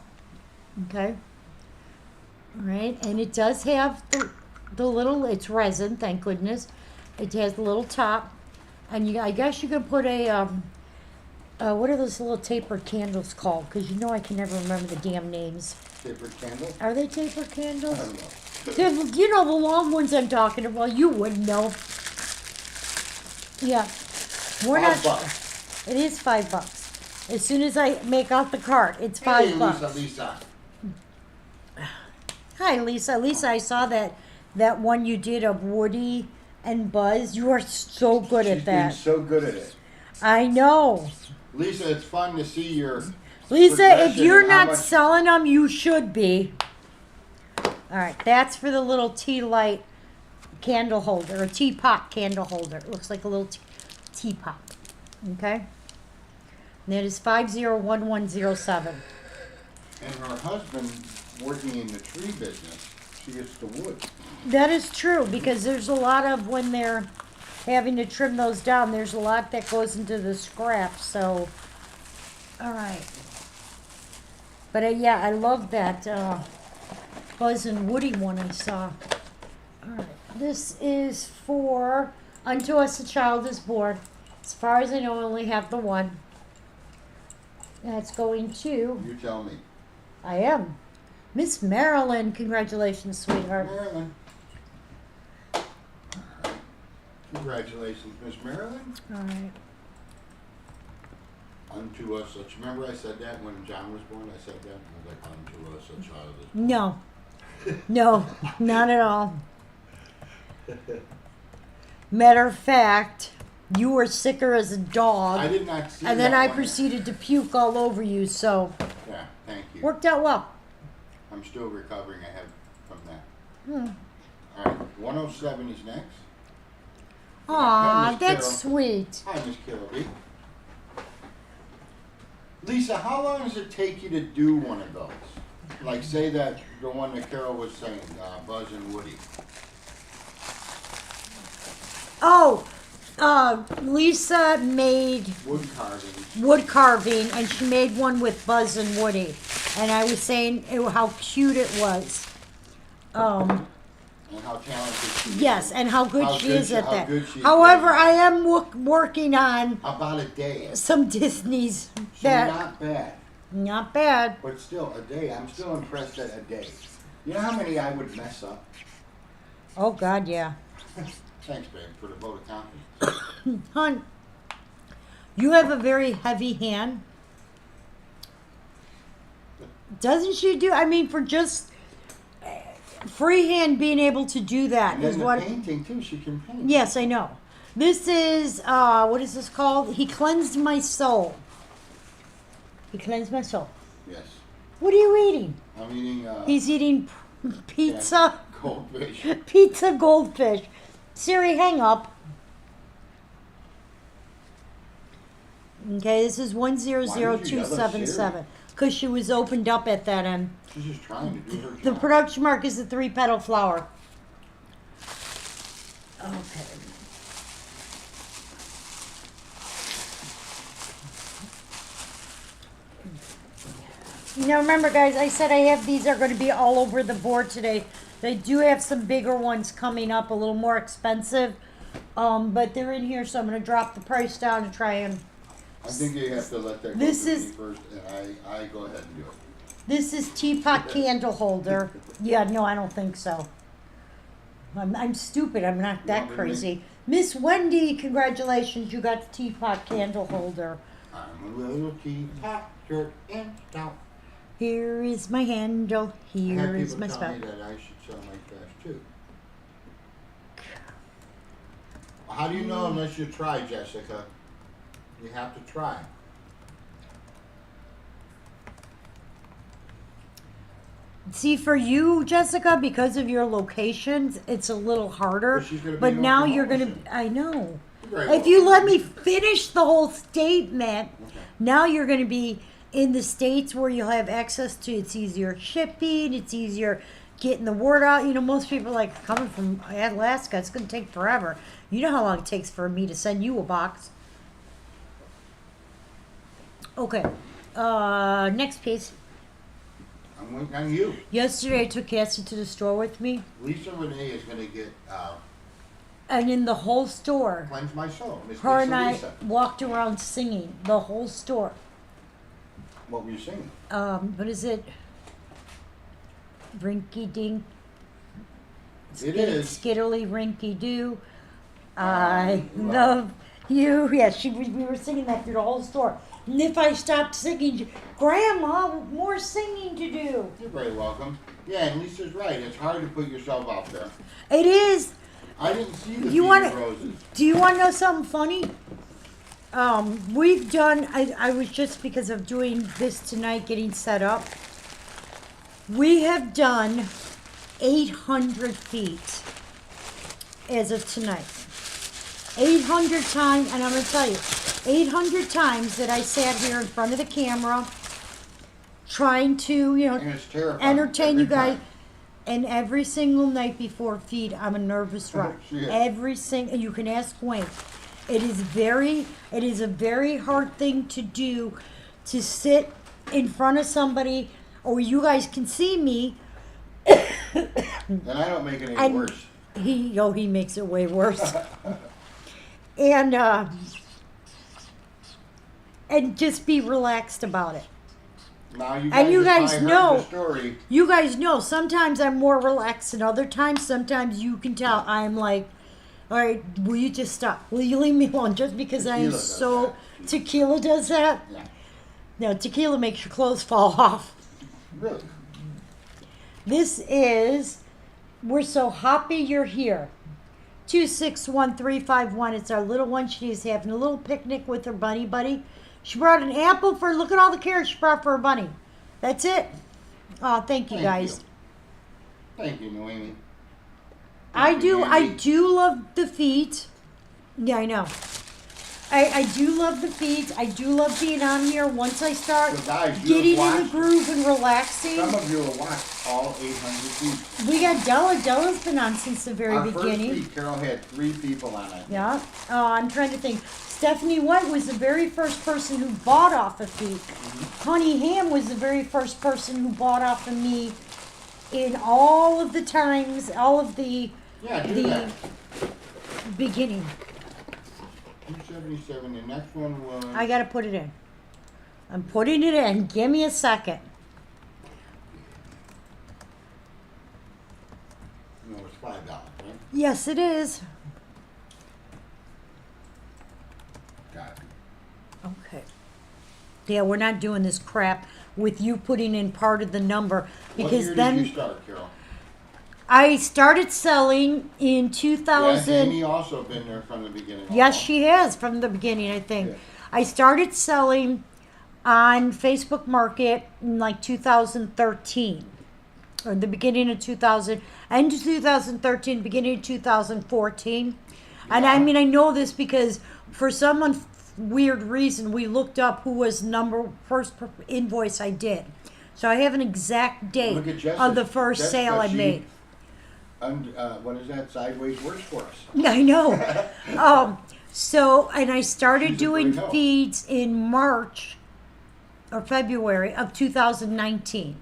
Okay. All right, and it does have the little. It's resin, thank goodness. It has the little top, and I guess you can put a what are those little tapered candles called? Because you know I can never remember the damn names. Tapered candle? Are they tapered I candles? don't know. You know the long ones I'm talking about. You wouldn't know. Yeah, we're not. $5. It is $5. As soon as I make out the cart, it's $5. Hey, Lisa. Hi, Lisa. Lisa, I saw that one you did of Woody and Buzz. You are so good She's at that. been so good at it. I know. Lisa, it's fun to see your. Lisa, if progression you're and how not much- selling them, you should be. All right, that's for the little tea light candle holder, or teapot candle holder. It looks like a little teapot. Okay? And that is 501107. And her husband, working in the tree business, she gets the wood. That is true, because there's a lot of, when they're having to trim those down, there's a lot that goes into the scrap, so, all right. But yeah, I love that Buzz and Woody one I saw. All right, this is for Unto Us a Child is Born. As far as I know, I only have the one. That's going to, You tell me. I am, Miss Marilyn. Congratulations, sweetheart. Marilyn. Congratulations, Miss Marilyn. All right. Unto us such. Remember I said that when John was born? I said that. I was like, unto us a child is born. No. No, not at all. Matter of fact, you were sicker as a I dog, did not see and then that I one. proceeded to puke all over you, so Yeah, thank you. worked out well. I'm still recovering. I have from that. Hmm. All right, 107 is next. Aw, Miss that's Carole. sweet. Hi, Miss Carole. Lisa, how long does it take you to do one of those? Like, say that the one that Carol was saying, Buzz and Woody. Oh, Lisa made Wood carving. wood carving, and she made one with Buzz and Woody, and I was saying how cute it was. And how talented she is. Yes, and how good How she good is she- at how that. good she is However, doing it. I am working on About a day. some Disney's So that not bad. not bad. But still, a day. I'm still impressed at a day. You know how many I would mess up? Oh God, yeah. Thanks, babe, for the vote of confidence. Hun, you have a very heavy hand. Doesn't she do? I mean, for just freehand being able to do that And is then the what. painting, too. She can paint. Yes, I know. This is what is this called? He cleansed my soul. He cleansed my soul. Yes. What are you eating? I'm eating He's eating pizza. goldfish. Pizza goldfish. Siri, hang up. Okay, this is 100277. Because she was opened up at that end. She's just trying to do her The job. production mark is the 3-petal flower. Okay. Now remember, guys, I said these are going to be all over the board today. They do have some bigger ones coming up, a little more expensive. But they're in here, so I'm gonna drop the price down and try and. I think you have to let that go This through is- me first, and I go ahead and do it. This is teapot candle holder. Yeah, no, I don't think so. I'm stupid. I'm not that Want me to crazy. Miss Wendy, congratulations! You got the teapot candle holder. I'm a little teapot, short and stout. Here is my handle. I have Here is people my tell spout. me that I should sell my trash too. How do you know unless you try, Jessica? You have to try. See, for you, Jessica, because of your locations, it's a little harder. But she's gonna be But doing now you're gonna. promotion. I know. Very If you well. let me finish the whole statement, Okay. now you're gonna be in the states where you'll have access to. It's easier shipping. It's easier getting the word out. You know, most people are like coming from Alaska. It's gonna take forever. You know how long it takes for me to send you a box. Okay. Next piece. I'm waiting on you. Yesterday, I took Cassie to the store with me, Lisa Renee is gonna get, and in the whole store, cleanse my soul. Miss her Lisa and I Lisa. walked around singing the whole store. What were you singing? What is it? Rinky dink. It is. Skiddly rinky doo. I I love you. Yeah, we were singing that through the whole store. And if I stopped singing, Grandma, more singing to do. You're very welcome. Yeah, and Lisa's right. It's hard to put yourself out there. It is. I didn't see the You Feed wanna- roses. Do you want to know something funny? We've done, I was just because of doing this tonight, getting set up. We have done 800 feet as of tonight. 800 times, and I'm going to tell you, 800 times that I sat here in front of the camera trying to, And it's terrifying. entertain you every guys. time. And every single night before feed, I'm a nervous wreck. She is. Every single, you can ask Wayne. It is a very hard thing to do, to sit in front of somebody, or you guys can see me. And I don't make it any And worse. he makes it way worse. and just be relaxed about it. Now you guys, And you if guys I heard know- the story. You guys know sometimes I'm more relaxed than other times. Sometimes you can tell I'm like, all right, will you just stop? Will you leave me alone? Just because I am Tequila does so. that. Tequila does that? Yeah. No, tequila makes your clothes fall off. Really? This is, we're so happy you're here. 261351. It's our little one. She's having a little picnic with her bunny buddy. She brought an apple for, look at all the carrots she brought for her bunny. That's it. Oh, thank you guys. Thank you, Noemi. I Thank you, do Andy. love the feet. Yeah, I know. I do love the feet. I do love being on here once I start So guys, you getting in have the watched, groove and relaxing. some of you will watch all 800 feet. We got Della. Della's been on since the very Our beginning. first feet, Carol had 3 people on it. Yeah. I'm trying to think. Stephanie White was the very first person who bought off of me. Honey Ham was the very first person who bought off of me in all of the times, all of the Yeah, do the that. beginning. 277. The next one was. I gotta put it in. I'm putting it in. Give me a second. No, it's $5, right? Yes, it is. Got it. Okay. Yeah, we're not doing this crap with you putting in part of the number What because year then did you start, Carol? I started selling in Has 2000. Amy also been there from the beginning? Yes, also? she has from the beginning, I think. Yeah. I started selling on Facebook Market in like 2013, or the beginning of 2000, end of 2013, beginning of 2014. And I Yeah. mean, I know this because for some weird reason, we looked up who was first invoice I did. So I have an exact date Look at Jessica. of the first sale I Jessica, made. What is that? Sideways works for us. I know. So, and I started She's a doing great help. feeds in March or February of 2019.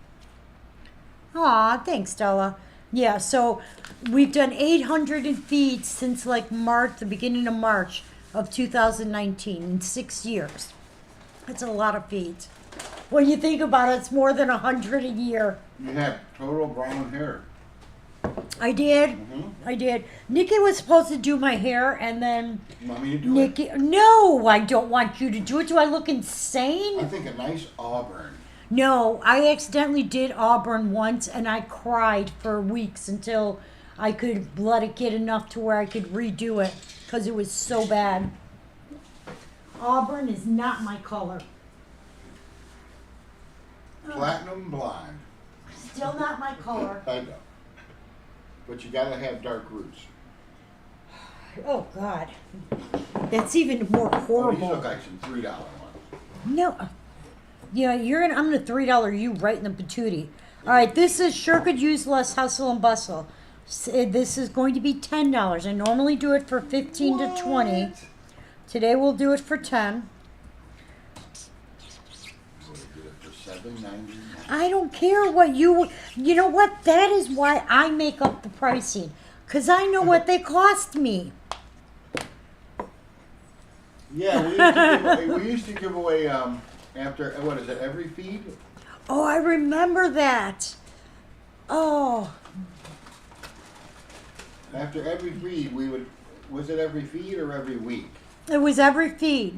Aw, thanks, Stella. Yeah, so we've done 800 in feeds since like March, the beginning of March of 2019, in 6 years. That's a lot of feeds. When you think about it, it's more than 100 a year. You have total brown hair. I did. Mm-hmm. I did. Nikki was supposed to do my hair, and then You want me to do Nikki. No, I don't want you to do it. Do I look insane? it? I think a nice auburn. No, I accidentally did auburn once, and I cried for weeks until I could let it get enough to where I could redo it because it was so bad. Auburn is not my color. Platinum blonde. Still not my color. I know. But you gotta have dark roots. Oh God, that's even more Oh, these horrible. look like some $3 ones. No, yeah, I'm gonna $3 you right in the patootie. All right, this is sure could use less hustle and bustle. This is going to be $10. I normally do it for 15 to 20. What? Today we'll do it for 10. We'll do it for $7.99. I don't care what you know what? That is why I make up the pricing. Cause I know what they cost me. Yeah, we used to give away after, what is it, every feed? Oh, I remember that. Oh, After every feed, was it every feed or every week? it was every feed.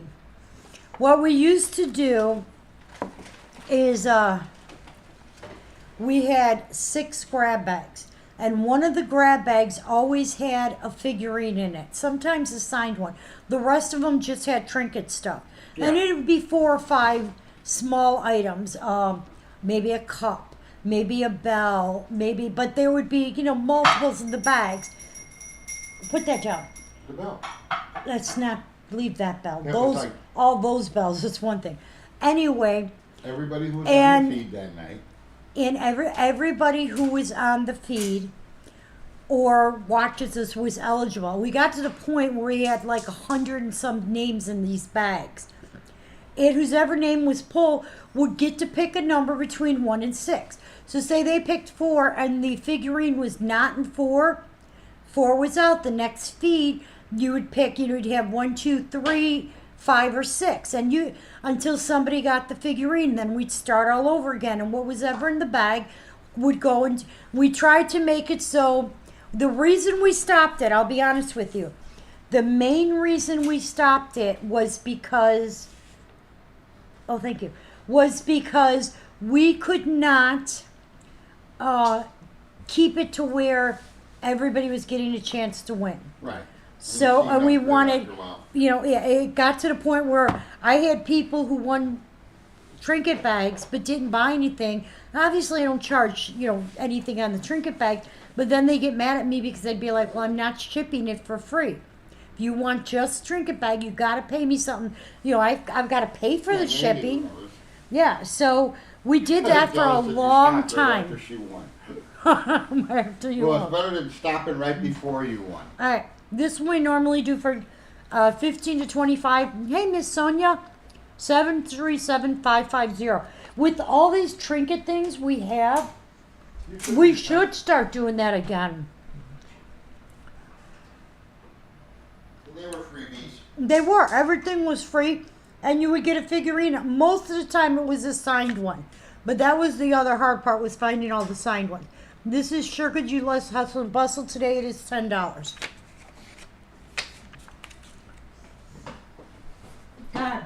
What we used to do is we had 6 grab bags. And one of the grab bags always had a figurine in it, sometimes a signed one. The rest of them just had trinket stuff. And Yeah. it would be 4 or 5 small items, maybe a cup, maybe a bell, but there would be, multiples in the bags. Put that down. The bell. Let's not leave that bell. That was Those, like- all those bells, that's one thing. Anyway, Everybody who was And- on the feed that night. in everybody who was on the feed or watches us was eligible. We got to the point where we had like 100 and some names in these bags. And whoever name was pulled would get to pick a number between 1 and 6. So say they picked 4 and the figurine was not in 4, 4 was out. The next feed you would pick, you'd have 1, 2, 3, 5 or 6, and you until somebody got the figurine. Then we'd start all over again, and what was ever in the bag would go. And we tried to make it so. The reason we stopped it, I'll be honest with you, the main reason we stopped it was because. Oh, thank you. Was because we could not keep it to where everybody was getting a chance to win. Right. So, and we After a wanted, while. yeah, it got to the point where I had people who won trinket bags but didn't buy anything. Obviously, I don't charge, anything on the trinket bag, but then they get mad at me because they'd be like, well, I'm not shipping it for free. If you want just trinket bag, you got to pay me something. I've got to pay for the Randy shipping. knows. Yeah, so we did that for a Jealous that you long stopped right time. After she won. After you Well, won. it's better than stopping right before you won. All right, this one we normally do for 15 to 25. Hey, Miss Sonia, 737-550. With all these trinket things we have, we should start doing that again. They were freebies. They were. Everything was free, and you would get a figurine. Most of the time, it was a signed one. But that was the other hard part, was finding all the signed ones. This is Sure Could You Less Hustle and Bustle. Today it is $10. God.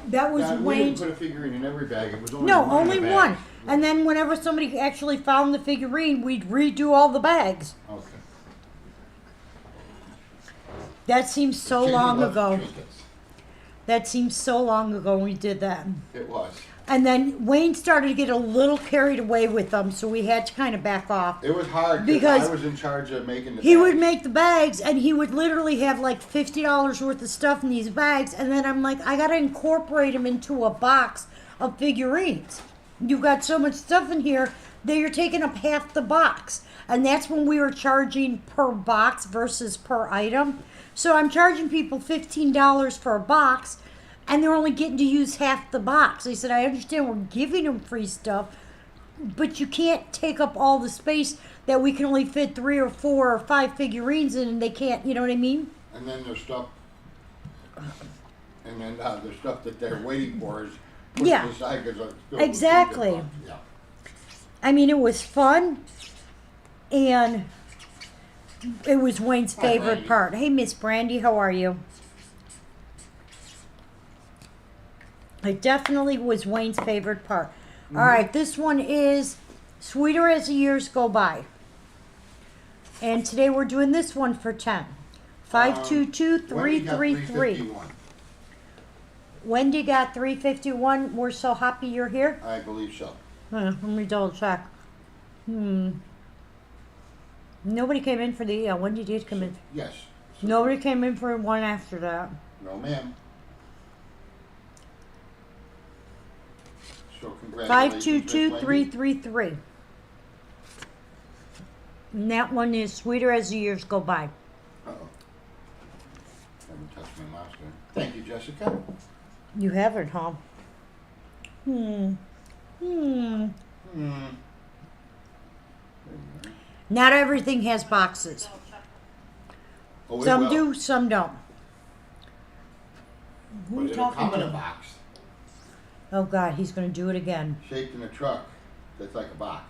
That was Now, we Wayne. didn't put a figurine in every bag. It was only No, one only in the one. bag. And then whenever somebody actually found the figurine, we'd redo all the bags. Okay. That seems so Katie long loves ago. trinkets. That seems so long ago we did that. It was. And then Wayne started to get a little carried away with them, so we had to kind of back off. It was hard Because because I was in charge of making the He bags. would make the bags, and he would literally have like $50 worth of stuff in these bags, and then I'm like, I gotta incorporate them into a box of figurines. You've got so much stuff in here that you're taking up half the box. And that's when we were charging per box versus per item. So I'm charging people $15 for a box, and they're only getting to use half the box. I said, I understand we're giving them free stuff, but you can't take up all the space that we can only fit 3 or 4 or 5 figurines in, and they can't, you know what I mean? And then there's stuff, the stuff that they're waiting for is pushed Yeah. aside because it's still. Exactly. Yeah. I mean, it was fun, and it was Wayne's Hi, favorite Brandy. part. Hey, Miss Brandy, how are you? It definitely was Wayne's favorite part. All right, this one is Sweeter as the Years Go By. And today we're doing this one for 10. 522333. 351. Wendy got 351. We're so happy you're here. I believe so. Let me double check. Nobody came in for the, Wendy did come in. Yes. Nobody came in for one after that. No, ma'am. So congratulations, Miss Wendy. 522333. And that one is Sweeter as the Years Go By. Uh-oh. Haven't touched my mouse there. Thank you, Jessica. You haven't, huh? Hmm. Not everything has boxes. Oh, it Some will. do, some don't. Who But are you it'll talking come in a to? box, Oh God, he's gonna do it again. shaped in a truck that's like a box.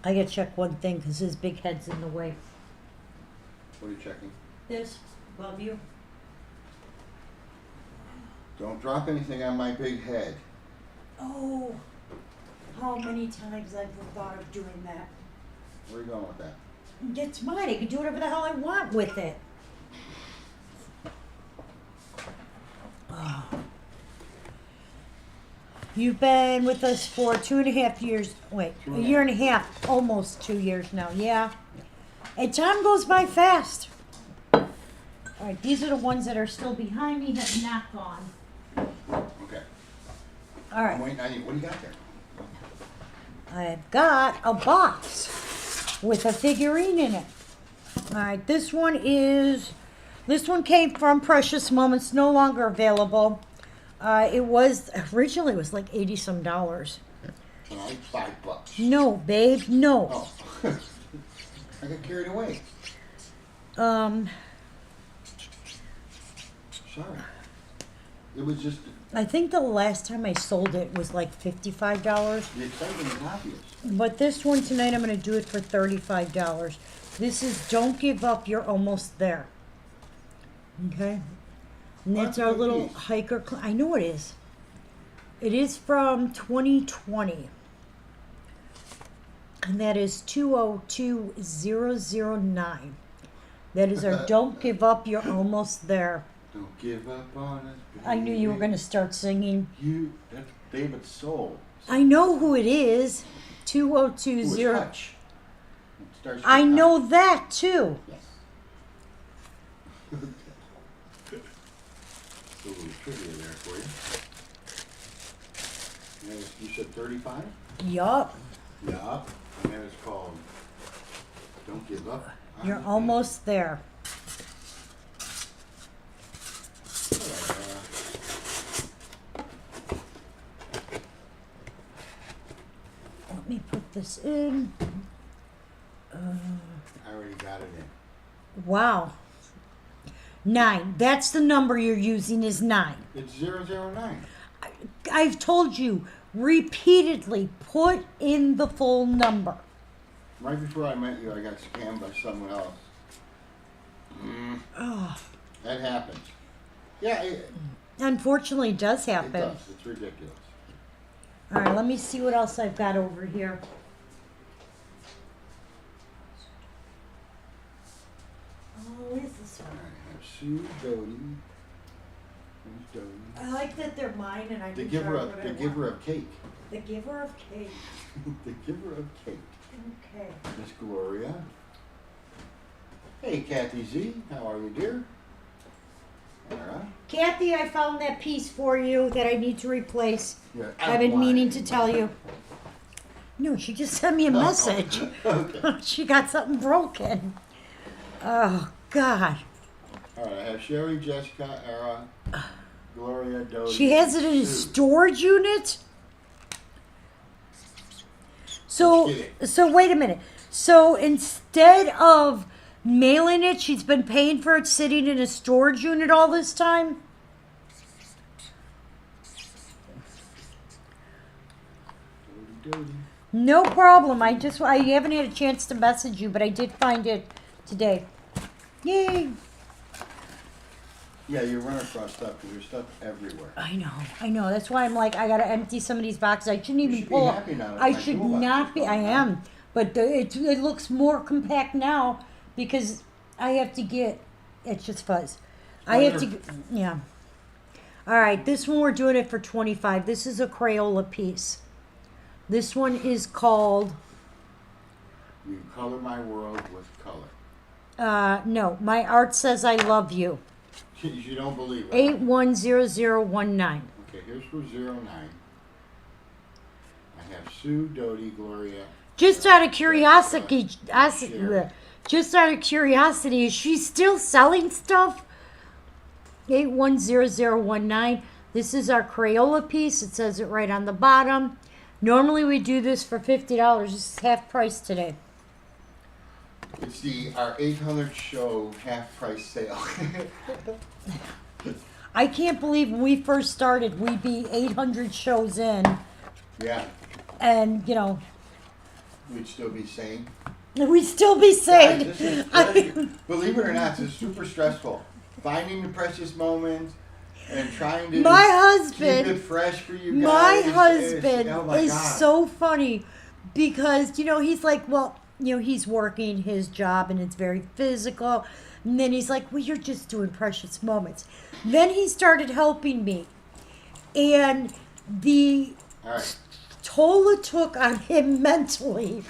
I gotta check one thing because his big head's in the way. What are you checking? This, above you. Don't drop anything on my big head. Oh, how many times I've thought of doing that. Where are you going with that? It's mine. I can do whatever the hell I want with it. Oh. You've been with us for 2.5 years. Wait, a year and a half. Almost 2 years now. Yeah. And time goes by fast. All right, these are the ones that are still behind me, have not gone. Okay. All I'm right. waiting on you. What do you got there? I've got a box with a figurine in it. All right, this one came from Precious Moments, no longer available. It was originally like $80 some. $5. No, babe, no. Oh. I got carried away. Um, Sorry. It was just I think the last time I sold it was like $55. the excitement is obvious. But this one tonight, I'm going to do it for $35. This is Don't Give Up, You're Almost There. Okay? And that's our little Cooties. hiker. I know it is. It is from 2020. And that is 202009. That is our Don't Give Up, You're Almost There. Don't give up on us. I knew you were going to start singing. That's David Soul. I know who it is. Who is 2020. Hutch? It starts with I Hutch. know that too. Yes. A little trivia there for you. And you said 35? Yup. Yup. And then it's called Don't Give Up. on You're Us. almost there. Let me put this in. I already got it in. Wow. 9. That's the number you're using is 9. It's 009. I've told you repeatedly, put in the full number. Right before I met you, I got scammed by someone else. Oh, That happens. Yeah, it unfortunately, it does happen. does. It's ridiculous. All right, let me see what else I've got over here. Oh, what is this I one? have Sue Doty. Who's Doty? I like that they're mine and I The can giver try of what I the want. giver of cake. The giver of cake. The giver of cake. Okay. Miss Gloria. Hey, Kathy Z. How are you, dear? All right. Kathy, I found that piece for you that I need to replace. Yeah, I've been meaning to tell you. No, she just sent me a message. Okay. She got something broken. Oh, God. All right, I have Sherry, Jessica, Era, Gloria, Dodie. She has it in a Sue. storage unit? So, Let's get it. so wait a minute. So instead of mailing it, she's been paying for it sitting in a storage unit all this time? Dodie. No problem. I haven't had a chance to message you, but I did find it today. Yay! Yeah, you run across stuff because there's stuff everywhere. I know. That's why I'm like, I gotta empty some of these boxes. I shouldn't even should be pull up. happy now that I my should toolbox not is be. I gone, am, but it looks more compact now because I have to get. It's just fuzz. I have to. Yeah. All right, this one we're doing it for 25. This is a Crayola piece. This one is called. You color my world with color. No, my art says I love you. You don't believe it. 810019. Okay, here's for 09. I have Sue, Dodie, Gloria. Just out of curiosity, Sherry. just out of curiosity, is she still selling stuff? 810019. This is our Crayola piece. It says it right on the bottom. Normally we do this for $50. This is half price today. It's our 800 show half price sale. I can't believe when we first started, we'd be 800 shows in, Yeah, and we'd still be sane. we'd still be Guys, saying. this is very, believe it or not, this is super stressful. Finding the precious moments and trying to My keep husband, it fresh for you my guys. husband Oh my is God. so funny because he's like, well, he's working his job and it's very physical, and then he's like, well, you're just doing precious moments. Then he started helping me, and the All right. toll it took on him mentally.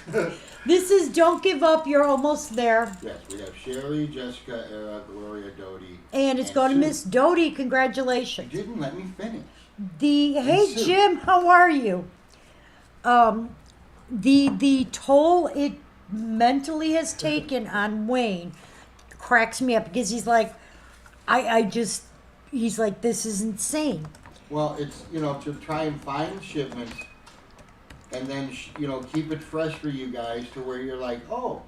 This is Don't Give Up, You're Almost There. Yes, we have Sherry, Jessica, Era, Gloria, Dodie. And it's going to Sue. Miss Dodie. You Congratulations. didn't let me finish. Hey Sue. Jim, how are you? The toll it mentally has taken on Wayne cracks me up because he's like, he's like, this is insane. Well, it's, to try and find shipments and then, keep it fresh for you guys to where you're like, oh,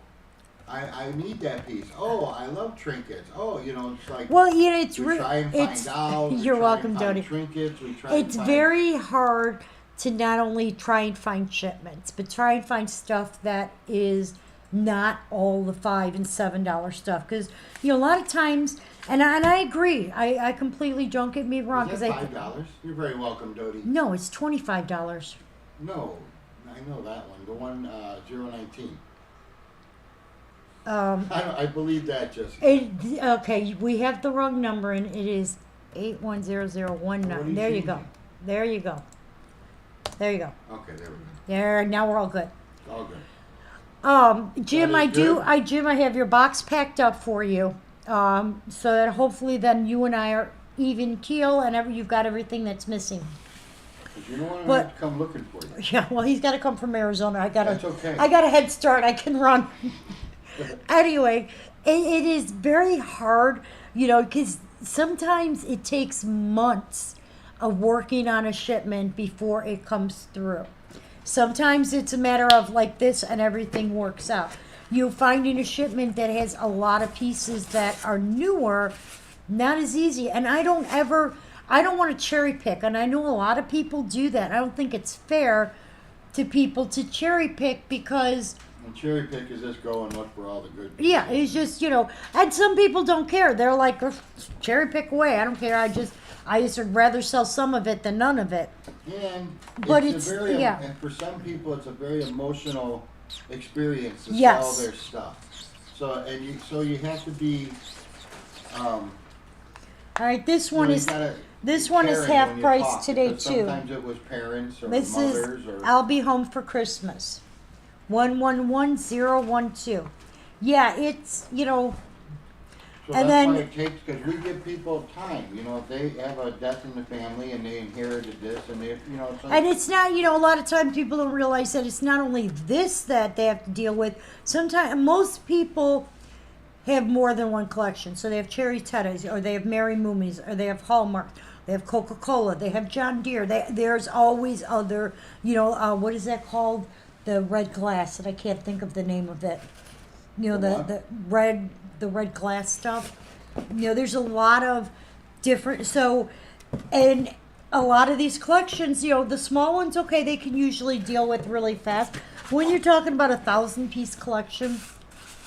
I need that piece. Oh, I love trinkets. Oh, it's like, Well, it's we try and find out. we You're try welcome, and find Dodie. Trinkets. We try and It's find, very hard to not only try and find shipments, but try and find stuff that is not all the $5 and $7 stuff. Because a lot of times, and I agree. I completely, don't get me wrong. Is Because that $5? You're very welcome, Dodie. no, it's $25. No, I know that one. The one 019. I believe that, Jessica. Okay, we have the wrong number, and it is 810019. There you go. There you go. There you go. Okay, there we go. There. Now we're all good. All good. Jim, That is good. Jim, I have your box packed up for you. So that hopefully then you and I are even keel and you've got everything that's missing. But you know what? I'm But- going to come looking for you. Yeah, well, he's got to come from Arizona. That's okay. I got a head start. I can run. Anyway, it is very hard, because sometimes it takes months of working on a shipment before it comes through. Sometimes it's a matter of like this and everything works out. You finding a shipment that has a lot of pieces that are newer, not as easy. And I don't want to cherry pick. And I know a lot of people do that. I don't think it's fair to people to cherry pick because, And cherry pick is just go and look for all the good. yeah, it's just, and some people don't care. They're like, cherry pick away. I don't care. I just would rather sell some of it than none of it. And But it's it's- a very, yeah. and for some people, it's a very emotional experience to Yes. sell their stuff. So you have to be. All right, this one is this be one is caring half when you price talk, today because too. Sometimes it was parents or This mothers is or. I'll Be Home for Christmas. 111012. Yeah, it's So and that's then- why it takes, because we give people time, if they have a death in the family and they inherited this and they, it's like, and it's not, a lot of times people don't realize that it's not only this that they have to deal with. Sometimes most people have more than one collection. So they have Cherry Teddies, or they have Mary Moomies, or they have Hallmark, they have Coca-Cola, they have John Deere. There's always other, what is that called? The red glass, and I can't think of the name of it. The The red glass stuff. There's a lot of different, and a lot of these collections, the small ones, okay, they can usually deal with really fast. When you're talking about 1,000-piece collection,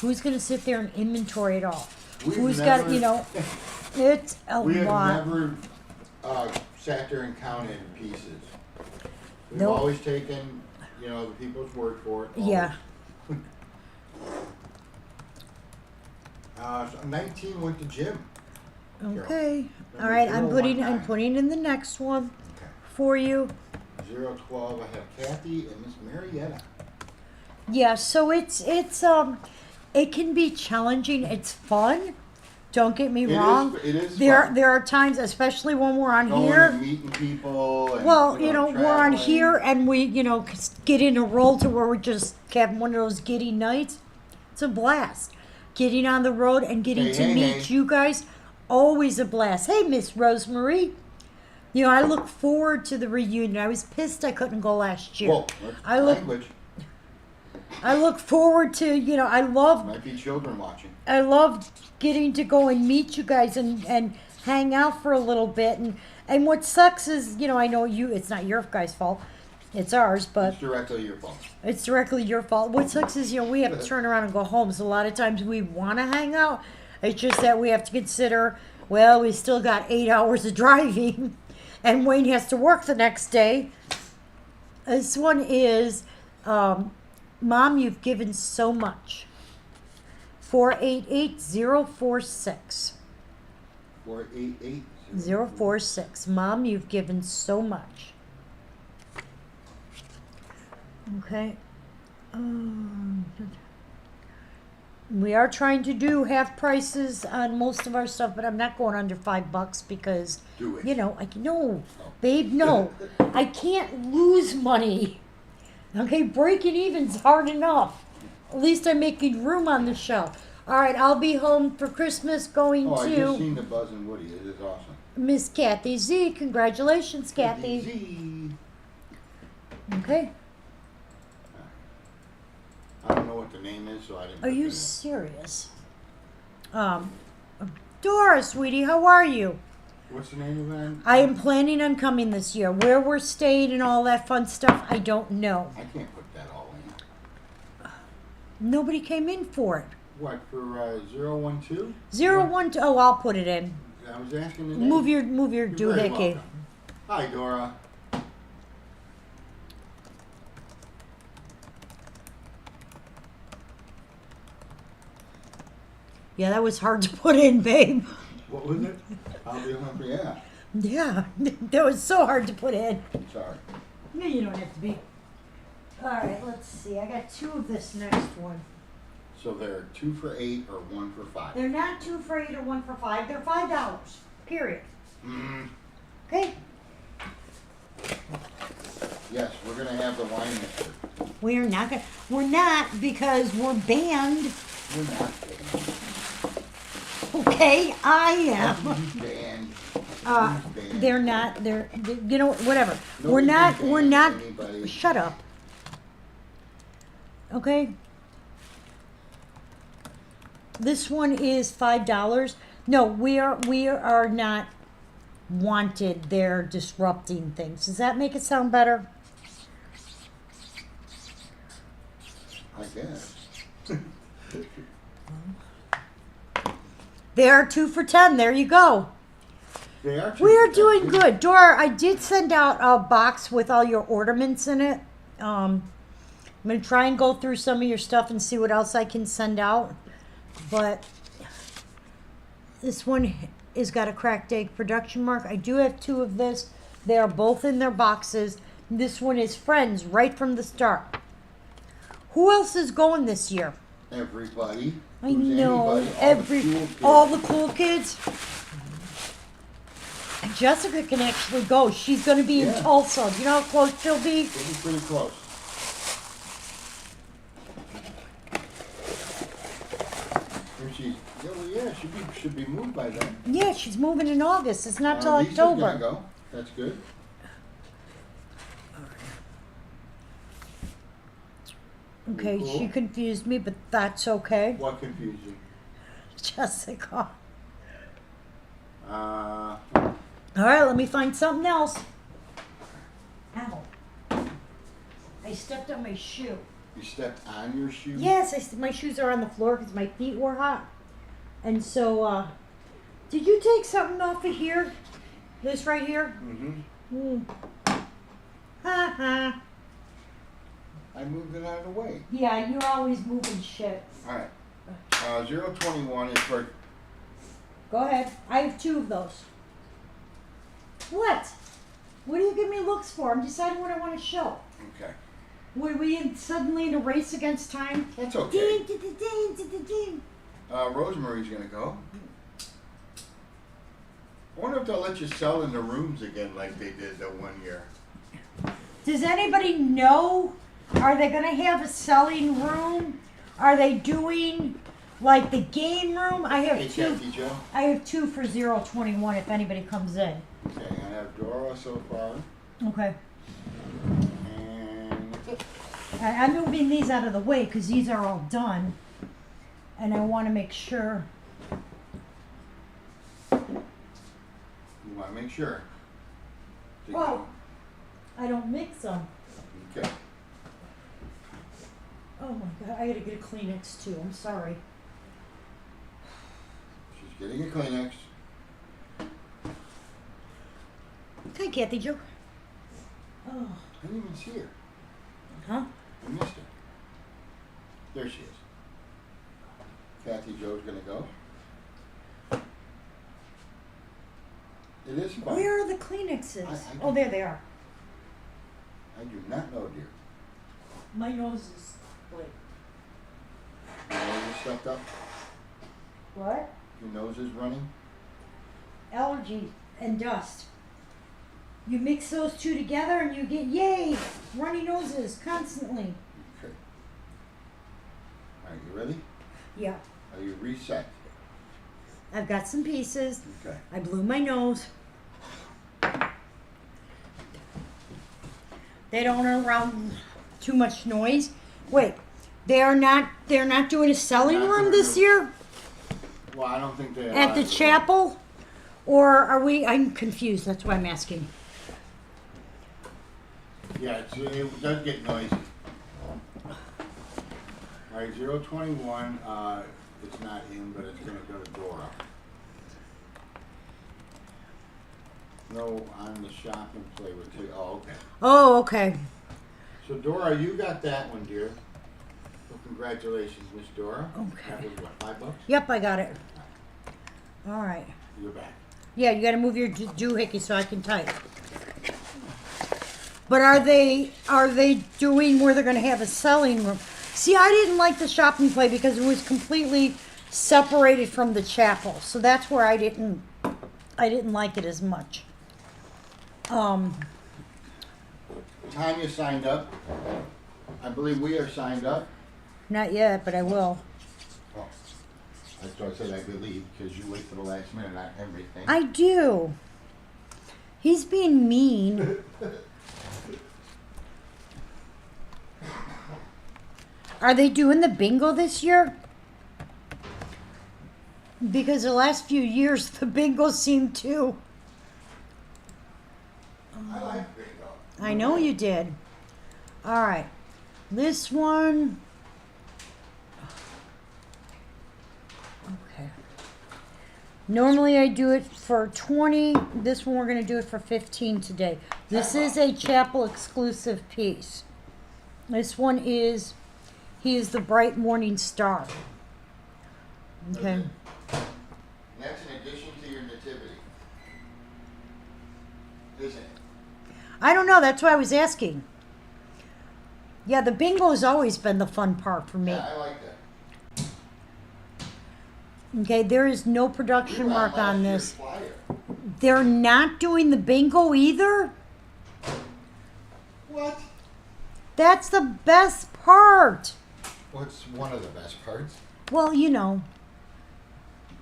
who's going to sit there and inventory it all? Who's got, it's a We have lot. never sat there and counted pieces. We've Nope. always taken, the people's word for it. Yeah. So 19 went to Jim. Okay. Number All right, I'm 019. putting in the next one Okay. for you. 012, I have Kathy and Miss Marietta. Yeah, so it can be challenging. It's fun. Don't get me wrong. It is There fun. are times, especially when we're on Going here. and meeting people. And, Well, we're on traveling. here and we, get in a roll to where we just have one of those giddy nights. It's a blast. Getting on the road and getting Hey, to hey, meet hey. you guys, always a blast. Hey, Miss Rosemary. I look forward to the reunion. I was pissed I couldn't go last year. Whoa, that's I look language. I look forward to, Might be children watching. I love getting to go and meet you guys and hang out for a little bit. And what sucks is, I know it's not your guys' fault. It's ours, but It's directly your fault. it's directly your fault. What sucks is, we have to turn around and go home. So a lot of times we want to hang out. It's just that we have to consider, well, we still got 8 hours of driving and Wayne has to work the next day. This one is, Mom, you've given so much. 488046. 488. 046. Mom, you've given so much. Okay. We are trying to do half prices on most of our stuff, but I'm not going under $5 because, Do it. no, babe, no. I can't lose money. Okay, breaking even's hard enough. At least I'm making room on the shelf. All right, I'll be home for Christmas going Oh, I just to seen the Buzz and Woody. It is awesome. Miss Kathy Z. Congratulations, Kathy. Z. Okay. I don't know what the name is, so I didn't. Are put you it in. serious? Dora, sweetie, how are you? What's the name of that? I am planning on coming this year. Where we're staying and all that fun stuff, I don't know. I can't put that all in. Nobody came in for it. What, for 012? 012. Oh, I'll put it in. I was asking the name. Move your You're very doohickey. welcome. Hi, Dora. Yeah, that was hard to put in, babe. What was it? I'll be home for yeah. Yeah, that was so hard to put in. Sorry. No, you don't have to be. All right, let's see. I got 2 of this next one. So they're 2 for $8 or 1 for $5. They're not 2 for $8 or 1 for $5. They're $5. Period. Okay. Yes, we're gonna have the wine mixer. We're not gonna. We're not because we're banned. We're not. Okay, I am. Who's banned? Uh, Who's banned? they're not. Whatever. We're Nobody's not. banned We're not. anybody. Shut up. Okay. This one is $5. No, we are not wanted. They're disrupting things. Does that make it sound better? I guess. They are 2 for $10. There you go. They are. We are 2 for doing $10. good. Dora, I did send out a box with all your ornaments in it. I'm going to try and go through some of your stuff and see what else I can send out. But this one has got a cracked egg production mark. I do have 2 of this. They are both in their boxes. This one is Friends right from the start. Who else is going this year? Everybody. I Who's know. anybody? All the cool kids. And Jessica can actually go. She's going to be in Yeah. Tulsa. You know how close she'll be? It'll be pretty close. Here's she's, should be moved by then. Yeah, she's moving in August. It's not till Lisa's gonna October. go. That's good. Okay, Cool. she confused me, but that's okay. What confused you? Jessica. Uh, All right, let me find something else. Ow. I stepped on my shoe. you stepped on your shoe? Yes, my shoes are on the floor because my feet were hot. And so, did you take something off of here? This right here? Mm-hmm. Ha ha. I moved it out of the way. Yeah, you're always moving shit. Alright. 021 is for, Go ahead. I have 2 of those. What? What do you give me looks for? I'm deciding what I want to show. okay. Were we suddenly in a race against time? That's okay. Ding, ding, ding, ding, ding, ding. Rosemary's gonna go. I wonder if they'll let you sell in the rooms again like they did that one year. Does anybody know? Are they going to have a selling room? Are they doing like the game room? I Hey, have 2. Kathy Jo. I have 2 for 021 if anybody comes in. Okay, I have Dora so far. Okay. And that's it. I'm moving these out of the way because these are all done. And I want to make sure. You want to make sure. Well, I don't mix them. Okay. Oh my God, I gotta get a Kleenex too. I'm sorry. She's getting a Kleenex. Hi, Kathy Jo. Oh, I didn't even see her. huh? I missed her. There she is. Kathy Jo's gonna go. It is fun. Where are the Kleenexes? I- Oh, there they are. I do not know, dear. My nose is like. Your nose is stuffed up. What? Your nose is running. Allergy and dust. You mix those 2 together and you get, yay, runny noses constantly. Okay. All right, you ready? Yeah, Are you reset? I've got some pieces. Okay. I blew my nose. They don't around too much noise. Wait, they're not doing a selling Not room doing this a- year Well, I don't think they at the chapel? Or are we, I'm confused, that's why I'm asking. Yeah, it does get noisy. All right, 021, it's not in, but it's gonna go to Dora. No, on the shop and play with you. Oh, okay. Oh, okay. So Dora, you got that one, dear. Well, congratulations, Miss Dora. Okay. That was what, $5? Yep, I got it. All right. You're back. Yeah, you gotta move your doohickey so I can type. But are they doing where they're gonna have a selling room? See, I didn't like the shop and play because it was completely separated from the chapel. So that's where I didn't like it as much. Tanya signed up. I believe we are signed up. Not yet, but I will. Oh, that's what I said I believe, because you wait for the last minute on everything. I do. He's being mean. Are they doing the bingo this year? Because the last few years, the bingo seemed to. I like bingo. I know you did. All right. This one. Okay. Normally I do it for 20. This one we're going to do it for 15 today. This is a chapel exclusive piece. This one is He is the bright morning star. Okay. That's in addition to your nativity. Isn't it? I don't know. That's why I was asking. Yeah, the bingo has always been the fun part for me. Yeah, I like that. Okay, there is no production You mark got on last this. year's flyer. They're not doing the bingo either? What? That's the best part. What's one of the best parts? Well, you know,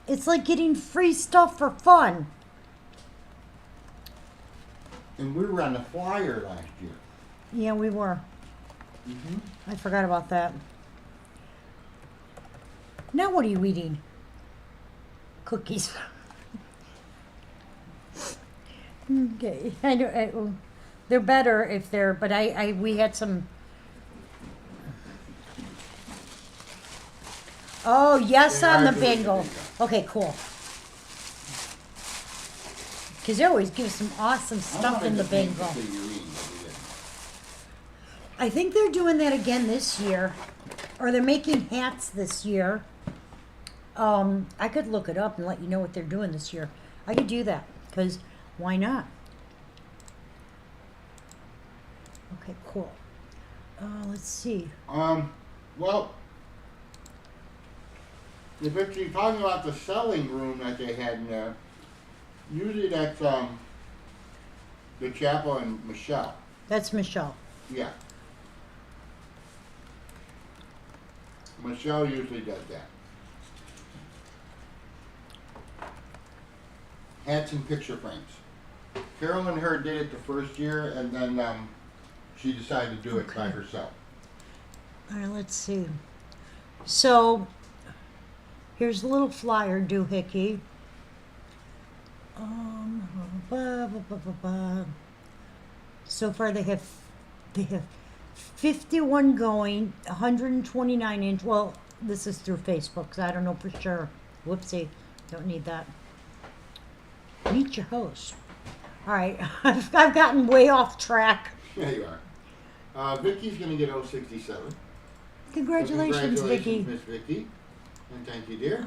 It's like getting free stuff for fun. And we were on the flyer last year. Yeah, we were. Mm-hmm. I forgot about that. Now what are you eating? Cookies. Okay. I know, they're better if they're, but we had some. Oh, yes, They on are the doing the bingo. bingo. Okay, cool. Because they always give some awesome I stuff wanted in the to paint bingo. figurine, but we didn't. I think they're doing that again this year. Or they're making hats this year. I could look it up and let you know what they're doing this year. I could do that. Because why not? Okay, cool. Let's see. Well, if you're talking about the selling room that they had in there, usually that's the chapel and Michelle. That's Michelle. Yeah. Michelle usually does that. Hats and picture frames. Carole and her did it the first year, and then she decided to do it by herself. All right, let's see. So, here's a little flyer doohickey. Ba, ba, ba, ba, ba. So far they have 51 going, 129 inch. Well, this is through Facebook, so I don't know for sure. Whoopsie, don't need that. Meet your host. All right, I've gotten way off track. Yeah, you are. Vicky's gonna get 067. Congratulations, Vicky. Miss Vicky. And thank you, dear.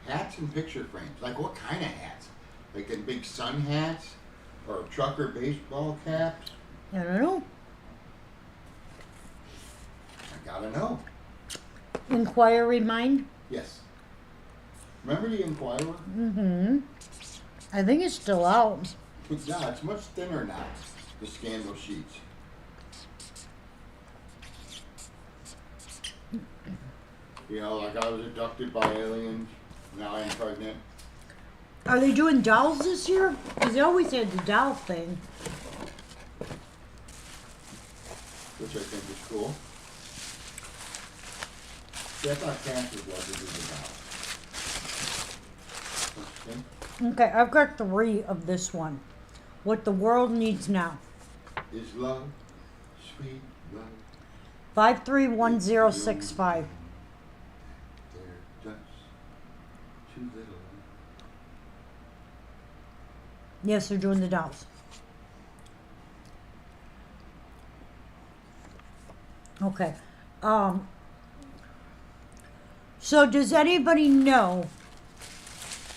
Hats and picture frames. Like what kind of hats? Like the big sun hats? Or trucker baseball caps? I don't know. I gotta know. Inquiry mind? Yes. Remember the Inquirer? Mm-hmm. I think it's still out. Yeah, it's much thinner now. The scandal sheets. You know, like I was abducted by aliens. Now I'm pregnant. Are they doing dolls this year? Because they always had the doll thing. Which I think is cool. See, I thought Cancers was to do the doll. Interesting. Okay, I've got 3 of this one. What the world needs now. Is love, sweet love. 531065. They're just too little. Yes, they're doing the dolls. Okay. So does anybody know,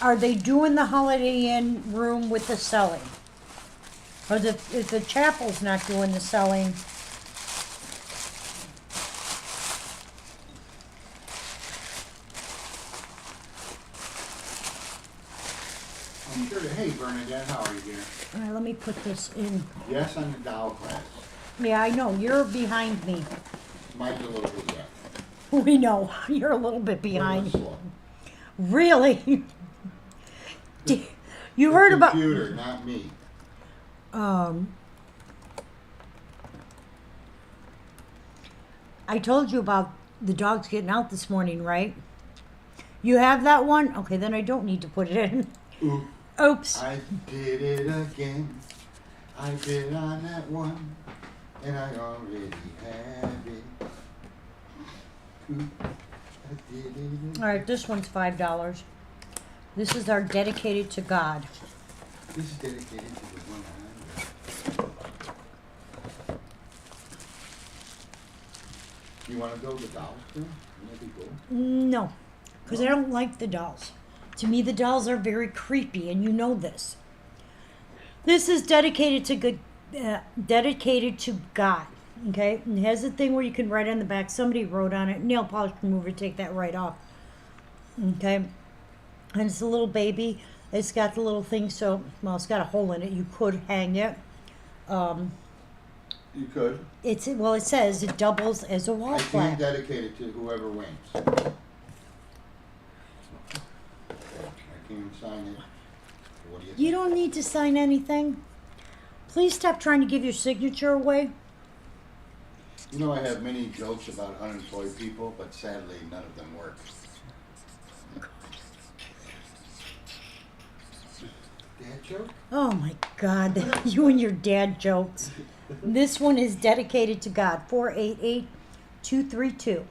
are they doing the Holiday Inn room with the selling? Or if the chapel's not doing the selling? I'm sure. Hey, Bernadette, how are you, dear? All right, let me put this in. Yes, I'm the doll class. Yeah, I know, you're behind me. Mine's a little bit left. We know, you're a little bit behind. Slow. Really? You The heard about... computer, not me. I told you about the dogs getting out this morning, right? You have that one? Okay, then I don't need to put it in. Ooh, Oops. I did it again. I bid on that one, and I already had it. Ooh, I did it again. All right, this one's $5. This is our dedicated to God. This is dedicated to the one I love. You want to go to the dolls too? That'd be cool. No, because I don't like the dolls. To me, the dolls are very creepy, and you know this. This is dedicated to good, dedicated to God. Okay, and it has a thing where you can write on the back. Somebody wrote on it. Nail polish remover, take that right off. Okay, and it's a little baby. It's got the little thing, so well, it's got a hole in it. You could hang it. You could. It says it doubles as a wall I can plaque. dedicate it to whoever wins. can sign it. What do you You think? don't need to sign anything. Please stop trying to give your signature away. You know, I have many jokes about unemployed people, but sadly, none of them work. Dad joke? Oh my God, you and your dad jokes. This one is dedicated to God. 488232.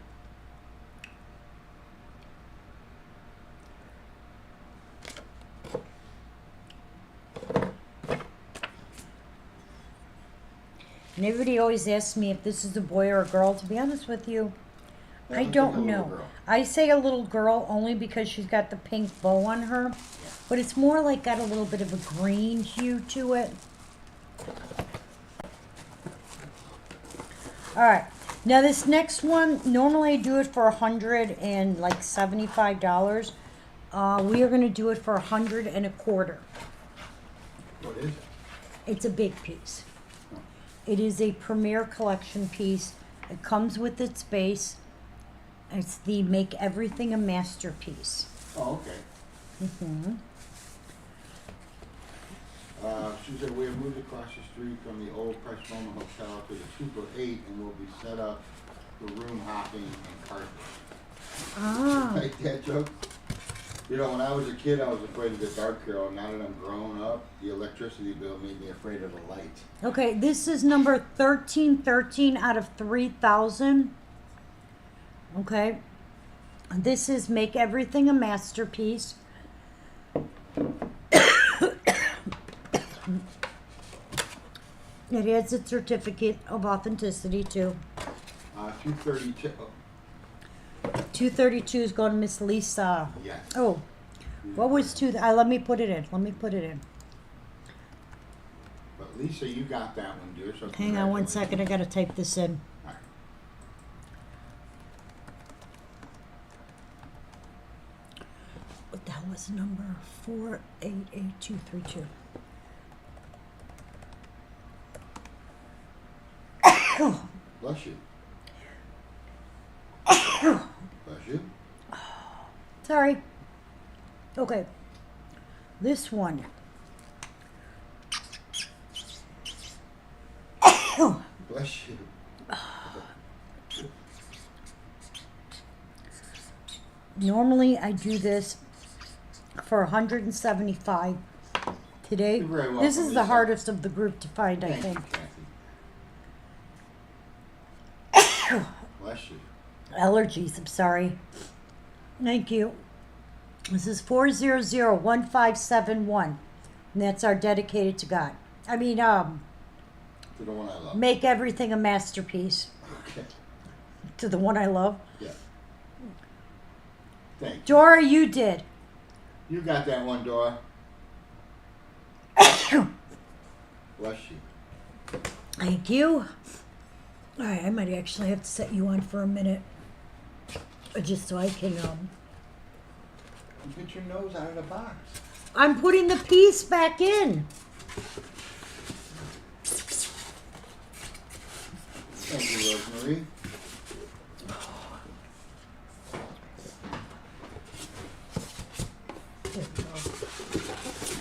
And everybody always asks me if this is a boy or a girl. To be honest with you, That I looks like a don't little know. girl. I say a little girl only because she's got the pink bow on her, but it's more like got a little bit of a green hue to it. All right. Now this next one, normally I do it for $175. We are going to do it for $125. What is it? It's a big piece. It is a premier collection piece. It comes with its base. It's the Make Everything a Masterpiece. Oh, okay. She said, we have moved across the street from the old Press Roma Hotel to the Super 8 and will be set up for room hopping and carpet. Ah. Like that joke? You know, when I was a kid, I was afraid of the dark, Carol. Now that I'm grown up, the electricity bill made me afraid of the light. Okay, this is number 1313 out of 3,000. Okay. This is Make Everything a Masterpiece. It has its certificate of authenticity too. 232. 232 is going to Miss Lisa. Yes. Oh, what was two? Let me put it in. Let me put it in. But Lisa, you got that one, dear. So Hang on one second. I got to type this in. All right. What the hell was the number? 488232. Bless you. Bless you. Sorry. Okay. This one. Bless you. Normally I do this for 175. Today, You're very welcome, this is the Lisa. hardest of the group to find, I Thank think. you, Kathy. Bless you. Allergies, I'm sorry. Thank you. This is 4001571. And that's our dedicated to God. To the one I love. Make Everything a Masterpiece. Okay. To the one I love. Yeah. Thank you. Dora, you did. You got that one, Dora. Bless you. Thank you. All right, I might actually have to set you on for a minute. Just so I can, You get your nose out of the box. I'm putting the piece back in. Thank you, Rosemary. There we go.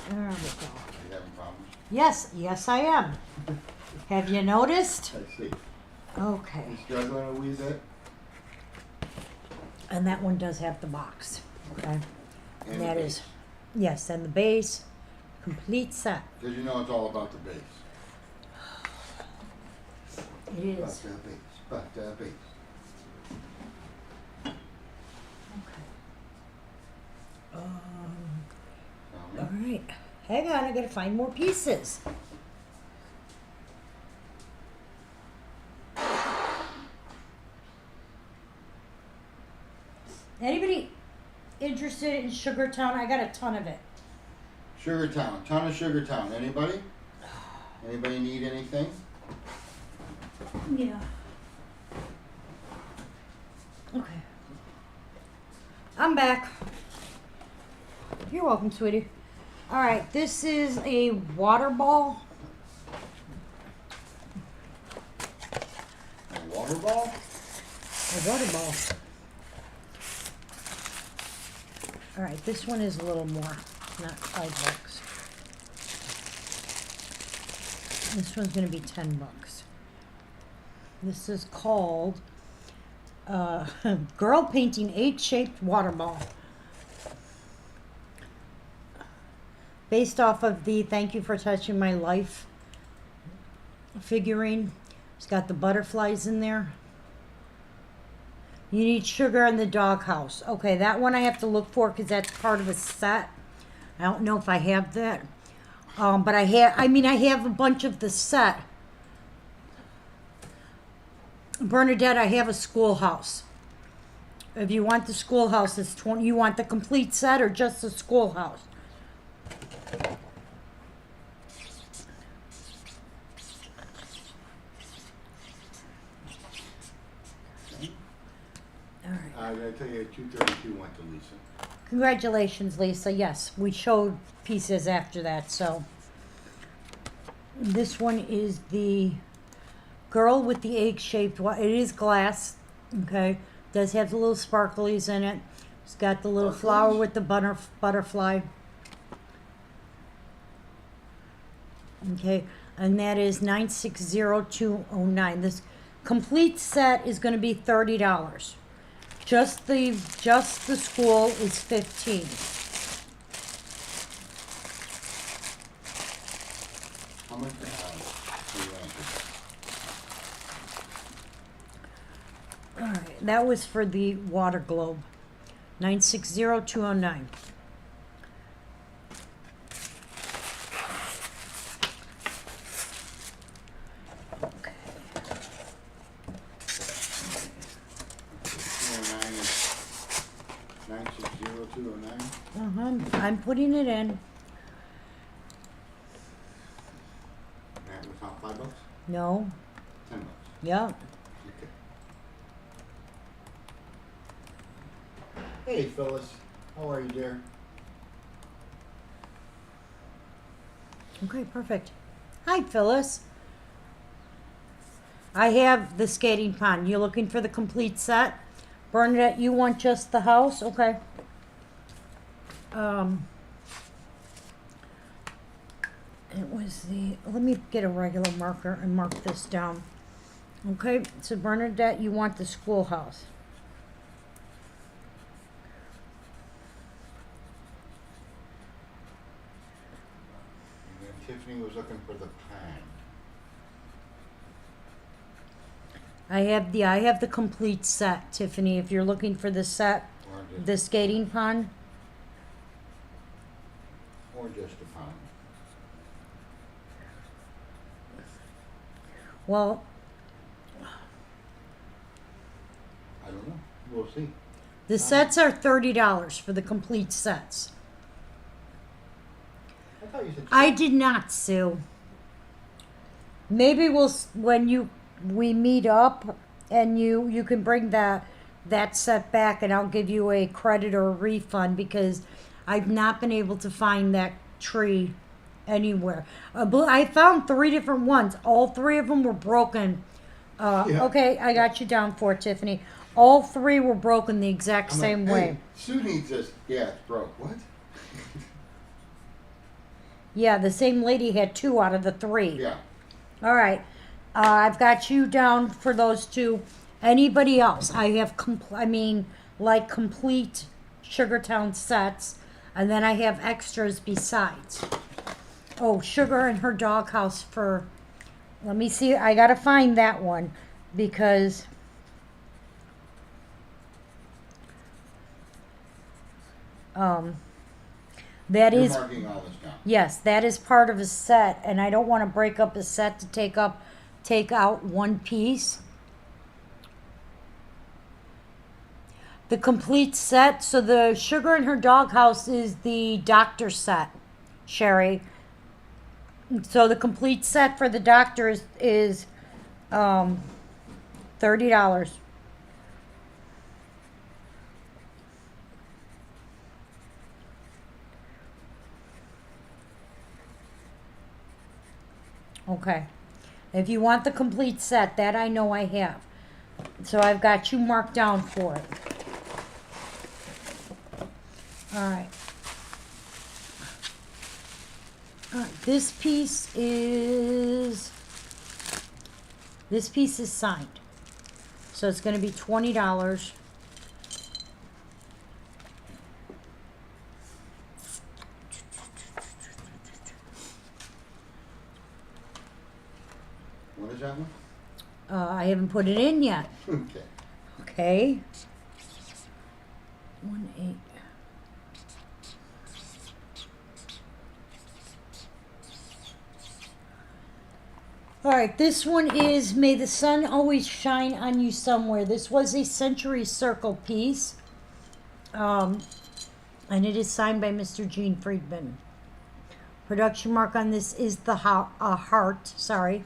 There we go. Are you having problems? Yes, I am. Have you noticed? I see. Okay. You struggling a wee bit? And that one does have the box. Okay. And And the that base. is, yes, and the base, complete set. Because you know it's all about the base. It But is. the base. But the base. Okay. Tell me. All right. Hang on, I gotta find more pieces. Anybody interested in Sugartown? I got a ton of it. Sugartown. Ton of Sugartown. Anybody? Anybody need anything? Yeah. Okay. I'm back. You're welcome, sweetie. All right, this is a water ball. A water ball? A water ball. All right, this one is a little more, not $5. This one's gonna be $10. This is called Girl Painting Egg-Shaped Water Ball. Based off of the Thank You for Touching My Life figurine. It's got the butterflies in there. You need sugar in the doghouse. Okay, that one I have to look for because that's part of a set. I don't know if I have that. But I have a bunch of the set. Bernadette, I have a schoolhouse. If you want the schoolhouse, it's 20. You want the complete set or just the schoolhouse? All right. I gotta tell you, 232 went to Lisa. Congratulations, Lisa. Yes, we showed pieces after that. So this one is the girl with the egg-shaped. It is glass. Okay, does have the little sparklies in it. It's got the little flower with the butterfly. Okay, and that is 960209. This complete set is going to be $30. Just the school is $15. How much? All right, that was for the water globe. 960209. Okay. 960209. I'm putting it in. That was how, $5? No. $10. Yeah. Okay. Hey Phyllis, how are you, dear? Okay, perfect. Hi, Phyllis. I have the skating pond. You looking for the complete set? Bernadette, you want just the house? Okay. It was the, let me get a regular marker and mark this down. Okay, so Bernadette, you want the schoolhouse. And then Tiffany was looking for the pond. I have the complete set, Tiffany. If you're looking for the set, the skating pond. Or just a pond. Well, I don't know. We'll see. the sets are $30 for the complete sets. I thought you said I did not, Sue. Maybe we meet up and you can bring that set back and I'll give you a credit or a refund because I've not been able to find that tree anywhere. I found 3 different ones. All 3 of them were broken. Yeah. Okay, I got you down for it, Tiffany. All 3 were broken the exact I'm same like, way. hey, Sue needs this. Yeah, it's broke. What? Yeah, the same lady had 2 out of the 3. Yeah. All right. I've got you down for those 2. Anybody else? I have complete Sugartown sets, and then I have extras besides. Oh, Sugar and her doghouse for. Let me see. I gotta find that one because. That You're is. marking all this down. Yes, that is part of a set, and I don't want to break up a set to take out one piece. The complete set, so the Sugar in her doghouse is the doctor set, Sherry. So the complete set for the doctor is $30. Okay. If you want the complete set, that I know I have. So I've got you marked down for it. All right. All right, this piece is signed. So it's going to be $20. What is that one? I haven't put it in yet. Okay. Okay. 1-8. All right, this one is May the Sun Always Shine on You Somewhere. This was a Century Circle piece. And it is signed by Mr. Gene Friedman. Production mark on this is the heart. Sorry.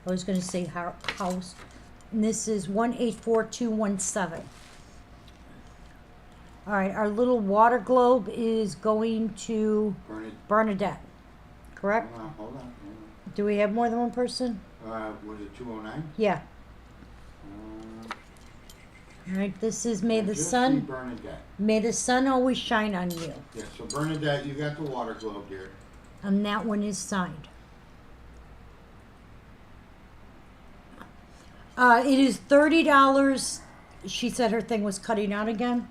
I was going to say house. And this is 184217. All right, our little water globe is going to Bernadette. Correct? Hold on. Do we have more than one person? Was it 209? Yeah. All right, this is May the Sun. Bernadette. May the Sun Always Shine on You. Yeah, so Bernadette, you got the water globe there. And that one is signed. It is $30. She said her thing was cutting out again.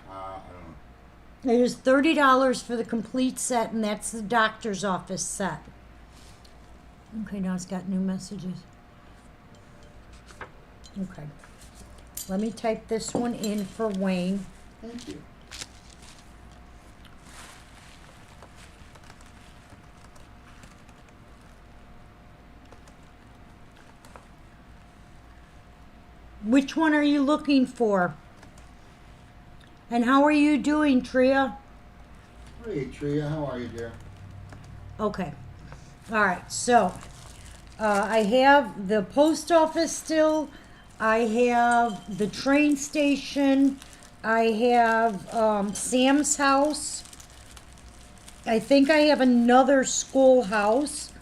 I don't know. It is $30 for the complete set, and that's the doctor's office set. Okay, now it's got new messages. Okay. Let me type this one in for Wayne. Thank you. Which one are you looking for? And how are you doing, Tria? Hey, Tria, how are you, dear? Okay. All right. So I have the post office still. I have the train station. I have Sam's house. I think I have another schoolhouse.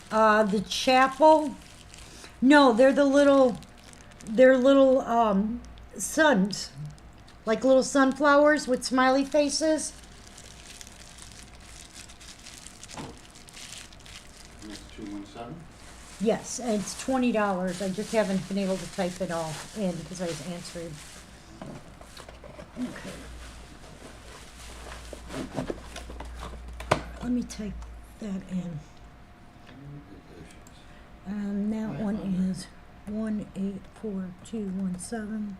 The chapel. No, they're little suns. Like little sunflowers with smiley faces. That's 217. Yes, and it's $20. I just haven't been able to type it all in because I was answering. Okay. Let me type that in. And that one is 184217.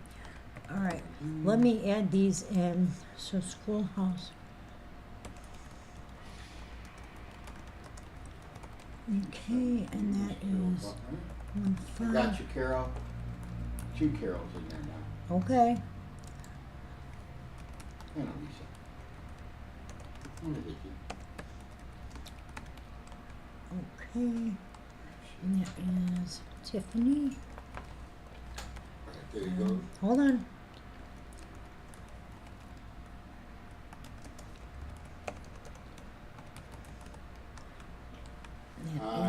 All right, let me add these in. So schoolhouse. Okay, and that is I got you, Carol. 2 Carols in there now. okay. And Lisa. And Vicky. Okay, and that is Tiffany. Right, there you go. Hold on.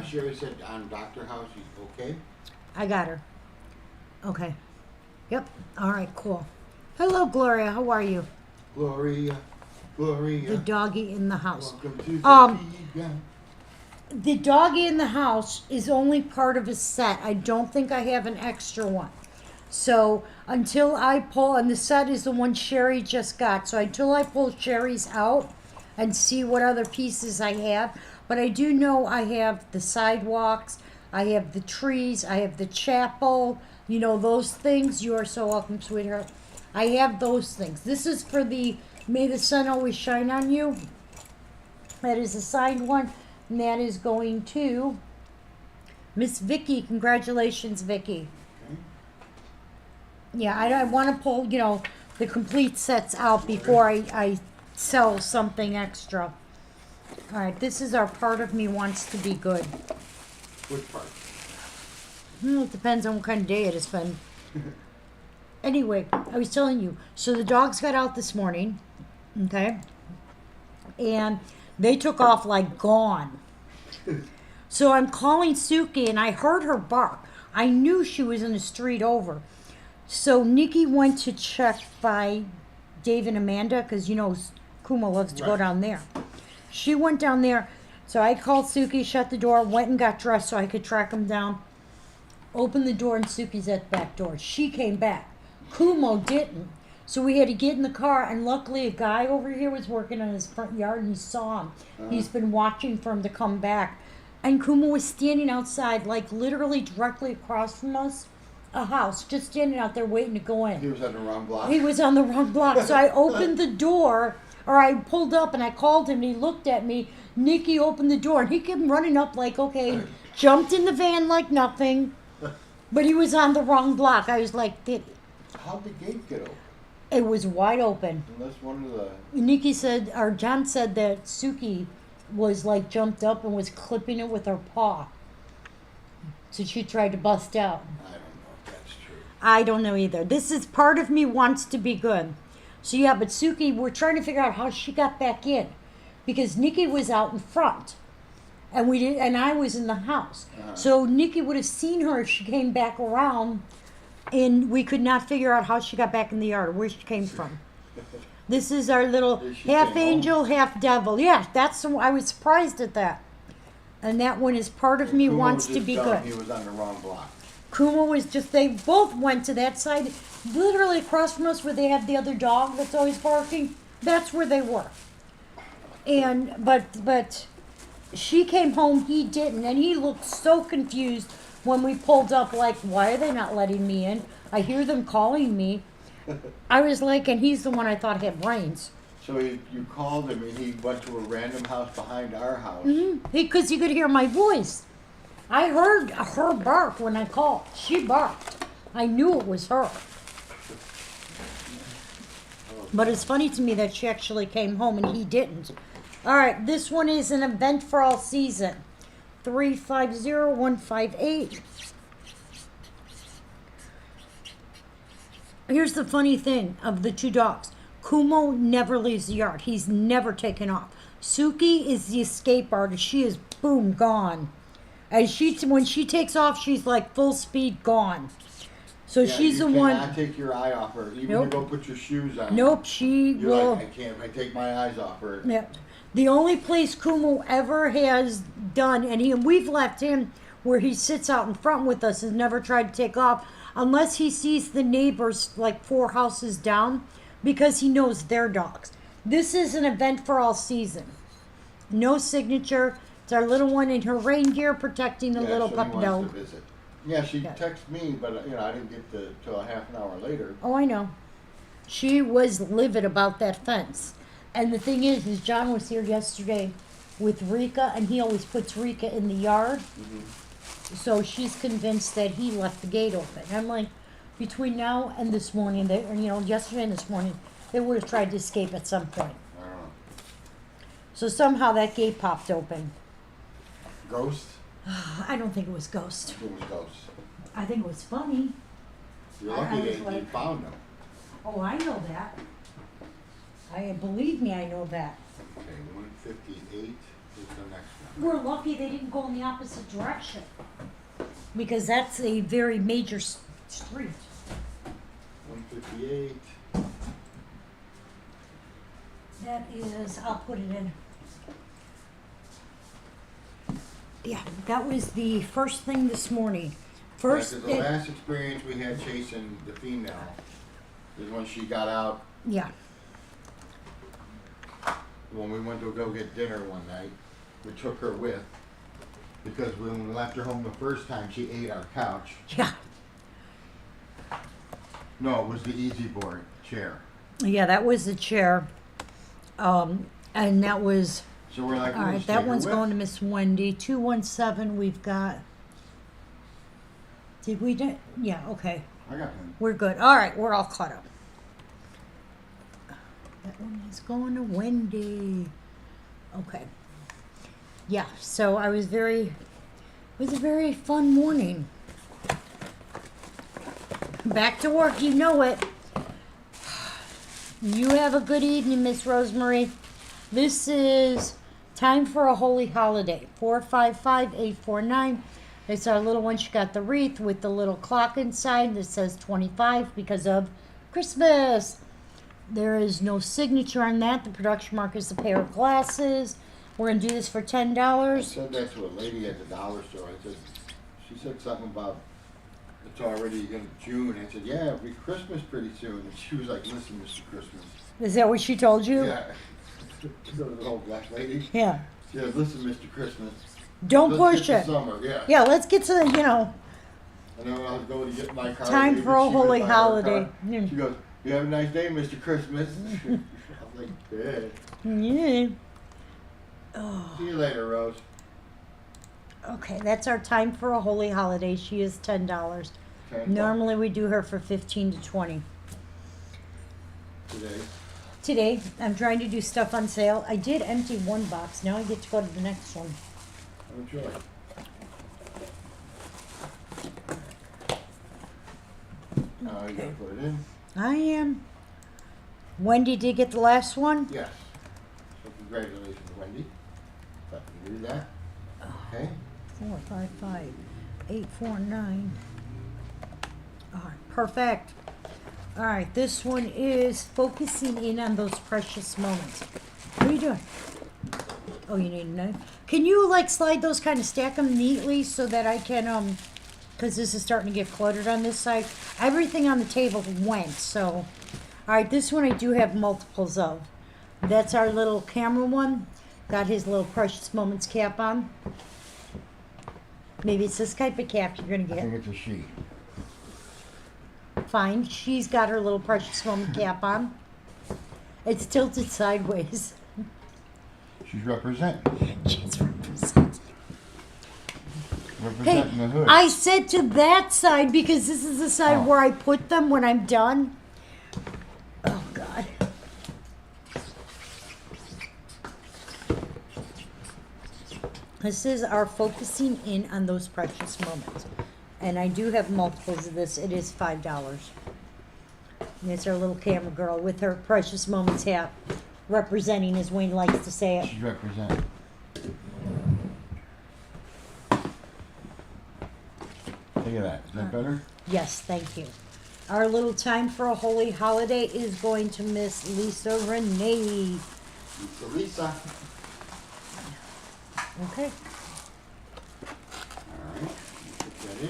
Sherry said on Dr. House, you okay? I got her. Okay. Yep. All right, cool. Hello, Gloria. How are you? Gloria, Gloria. The doggy in the house. Welcome to the playground. The doggy in the house is only part of a set. I don't think I have an extra one. So until I pull, and the set is the one Sherry just got. So until I pull Sherry's out and see what other pieces I have. But I do know I have the sidewalks, I have the trees, I have the chapel, you know, those things. You are so welcome, sweetheart. I have those things. This is for the May the Sun Always Shine on You. That is a signed one, and that is going to Miss Vicky. Congratulations, Vicky. Okay. Yeah, I want to pull, you know, the complete sets out before I sell something extra. All right, this is our part of me wants to be good. Which part? Well, it depends on what kind of day it has been. Anyway, I was telling you, so the dogs got out this morning, okay? And they took off like gone. So I'm calling Suki, and I heard her bark. I knew she was in the street over. So Nikki went to check by Dave and Amanda, because Kuma loves to go Right. down there. She went down there, so I called Suki, shut the door, went and got dressed so I could track him down. Opened the door and Suki's at the back door. She came back. Kumo didn't. So we had to get in the car, and luckily a guy over here was working on his front yard and he saw him. He's been watching for him to come back. And Kumo was standing outside, like literally directly across from us, a house, just standing out there waiting to go in. He was on the wrong block. He was on the wrong block. So I opened the door, or I pulled up and I called him and he looked at me. Nikki opened the door and he came running up like, okay, jumped in the van like nothing. But he was on the wrong block. I was like, How'd the gate get open? it was wide open. Unless one of the. Nikki said, or John said that Suki was like jumped up and was clipping it with her paw. So she tried to bust out. I don't know if that's true. I don't know either. This is part of me wants to be good. So yeah, but Suki, we're trying to figure out how she got back in, because Nikki was out in front, and we did, and I was in the house. So Nikki would have seen her if she came back around, and we could not figure out how she got back in the yard or where she came from. This is our little She half came angel, half devil. Yeah, I was surprised at that. And that one is part of me Kumo wants was to just be dumb. good. He was on the wrong block. Kuma was just, they both went to that side, literally across from us where they have the other dog that's always barking. That's where they were. And, but she came home, he didn't, and he looked so confused when we pulled up, like, why are they not letting me in? I hear them calling me. I was like, and he's the one I thought had brains. So you called him and he went to a random house behind our house. Because you could hear my voice. I heard her bark when I called. She barked. I knew it was her. But it's funny to me that she actually came home and he didn't. All right, this one is an event for all season. 350158. Here's the funny thing of the two dogs. Kumo never leaves the yard. He's never taken off. Suki is the escape artist. She is boom gone. And when she takes off, she's like full speed gone. So Yeah, she's the you one. cannot take your eye off her, even Nope. to go put your shoes on. Nope, she You're will. like, I can't. I take my eyes off her. Yeah. The only place Kumo ever has done, and we've left him where he sits out in front with us and never tried to take off, unless he sees the neighbors like 4 houses down, because he knows their dogs. This is an event for all season. No signature. It's our little one in her rain gear protecting the Yeah, little so he puppy wants dog. to visit. Yeah, she Yeah. texted me, but I didn't get till a half an hour later. Oh, I know. She was livid about that fence. And the thing is John was here yesterday with Rika, and he always puts Rika in the yard. So she's convinced that he left the gate open. I'm like, between now and this morning, yesterday and this morning, they would have tried to escape at some point. I don't know. So somehow that gate popped open. Ghost? I don't think it was ghost. It was ghost. I think it was funny. You're I lucky was that you like- found them. Oh, I know that. Believe me, I know that. Okay, 158 is the next one. We're lucky they didn't go in the opposite direction, because that's a very major street. 158. That is, I'll put it in. Yeah, that was the first thing this morning. First, Yeah, 'cause the last experience we had chasing the female is when she got out yeah, when we went to go get dinner one night. We took her with because when we left her home the first time, she ate our couch. yeah, No, it was the easy board chair. yeah, that was the chair. And that was, So we're like, all we'll right, just that take her one's with. going to Miss Wendy. 217, we've got, did we do, yeah, okay. I got him. We're good. All right, we're all caught up. That one is going to Wendy. Okay. Yeah, so it was a very fun morning. Back to work, you know it. You have a good evening, Miss Rosemary. This is time for a holy holiday. 455-849. It's our little one. She got the wreath with the little clock inside that says 25 because of Christmas. There is no signature on that. The production mark is a pair of glasses. We're gonna do this for I $10. said that to a lady at the dollar store. I said, she said something about it's already in June. I said, yeah, it'll be Christmas pretty soon. And she was like, listen, Mr. Christmas. Is that what she told you? Yeah. The old black lady. Yeah. She said, listen, Mr. Christmas. Don't Let's push get it. to summer, yeah. Yeah, let's get to, And then when I was going to get my car, Time maybe for a she was holy by her holiday. car. Yeah. She goes, you have a nice day, Mr. Christmas. I was like, yeah. Yeah. Oh. See you later, Rose. Okay, that's our time for a holy holiday. She is $10. $10 Normally we do her for 15 to 20. today. Today, I'm trying to do stuff on sale. I did empty one box. Now I get to go to the next one. Enjoy. Now you gotta put it in. I am. Wendy did get the last one. Yes. So congratulations, Wendy. Let me do that. Okay. 4, 5, 5, 8, 4, 9. All right, perfect. All right, this one is focusing in on those precious moments. What are you doing? Oh, you need a knife. Can you like slide those, kind of stack them neatly so that I can because this is starting to get cluttered on this side. Everything on the table went, so. All right, this one I do have multiples of. That's our little camera one. Got his little precious moments cap on. Maybe it's this type of cap you're gonna I get. think it's a she. Fine. She's got her little precious moment cap on. It's tilted sideways. She's representing. She's representing. Hey, Representing the hood. I said to that side because this is the side Oh. where I put them when I'm done. Oh, God. This is our focusing in on those precious moments. And I do have multiples of this. It is $5. And it's our little camera girl with her precious moments hat, representing, as Wayne likes to say it. She's representing. Look at that. Is that better? Yes, thank you. Our little time for a holy holiday is going to Miss Lisa Renee. Lisa. Okay. Alright. Put that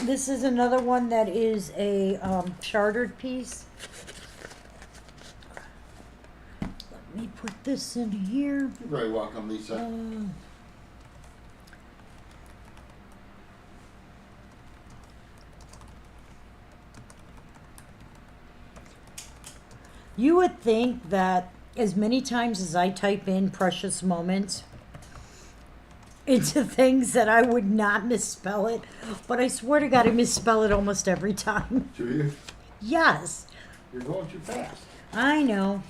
in. This is another one that is a chartered piece. Let me put this in here. You're very welcome, Lisa. You would think that as many times as I type in precious moments into things that I would not misspell it, but I swear to God I misspell it almost every time. Do you? Yes, You're going too fast. I know.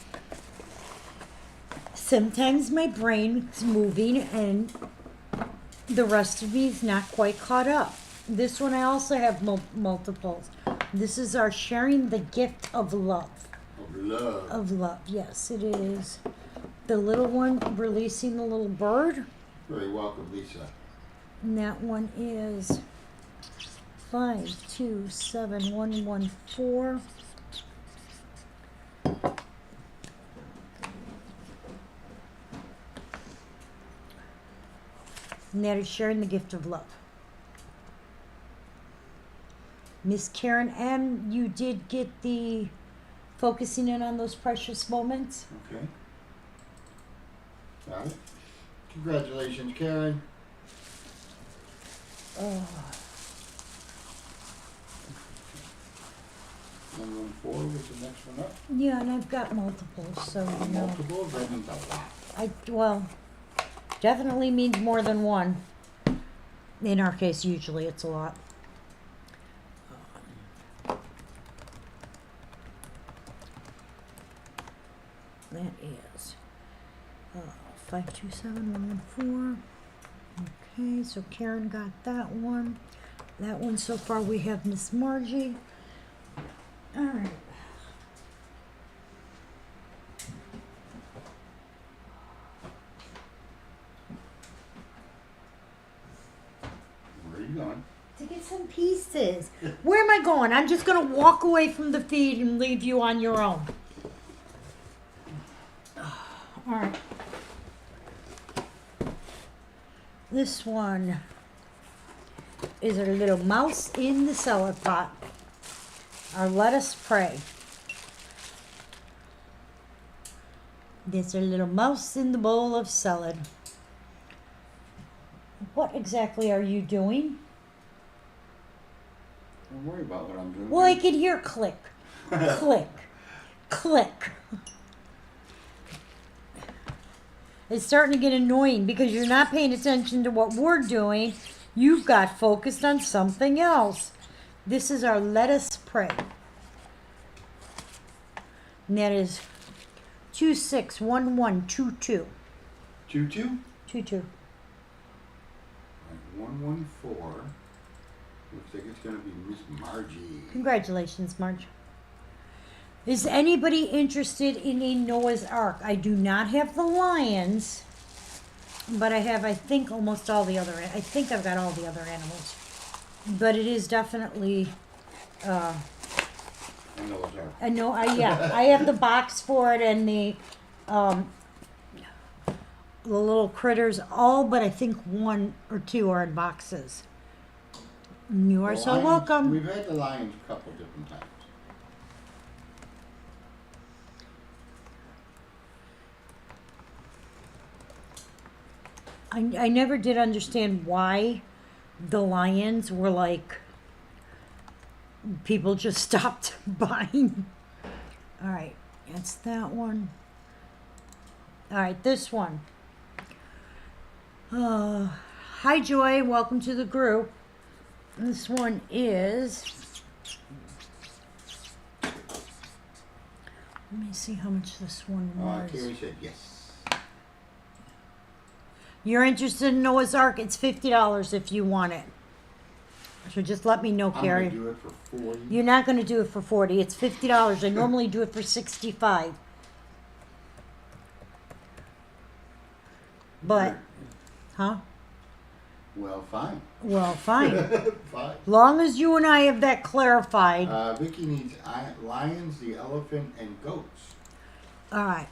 Sometimes my brain's moving and the rest of me is not quite caught up. This one I also have multiples. This is our sharing the gift of love. Of love. Of love, yes, it is. The little one releasing the little bird. Very welcome, Lisa. And that one is 527114. And that is sharing the gift of love. Miss Karen M., you did get the focusing in on those precious moments. Okay. Got it. Congratulations, Karen. Oh, 114 was the next one up. yeah, and I've got multiples, so you know. Multiple, that means a lot. Well, definitely means more than one. In our case, usually it's a lot. That is 527114. Okay, so Karen got that one. That one so far we have Miss Margie. All right. Where are you going? to get some pieces. Where am I going? I'm just gonna walk away from the feed and leave you on your own. All right. This one is a little mouse in the cellar pot. Our Let Us Pray. There's a little mouse in the bowl of salad. What exactly are you doing? Don't worry about what I'm doing. Well, I can hear click, click, click. It's starting to get annoying because you're not paying attention to what we're doing. You've got focused on something else. This is our Let Us Pray. And that is 261122. 22? 22. 114. Looks like it's gonna be Miss Margie. Congratulations, Marge. Is anybody interested in a Noah's Ark? I do not have the lions, but I have, I think, almost all the other, I think I've got all the other animals. But it is definitely, I know it's her. I know, I have the box for it and the little critters, all but I think one or two are in boxes. You are The so lions- welcome. We've had the lions a couple different times. I never did understand why the lions were like, people just stopped buying. All right, that's that one. All right, this one. Hi, Joy. Welcome to the group. This one is. Let me see how much this one was. Carrie said yes. You're interested in Noah's Ark? It's $50 if you want it. So just let me know, I'm Carrie. gonna do it for 40. You're not going to do it for 40. It's $50. I normally do it for 65. But, huh? Well, fine. Well, fine. Fine. Long as you and I have that clarified. Vicky needs lions, the elephant, and goats. All right.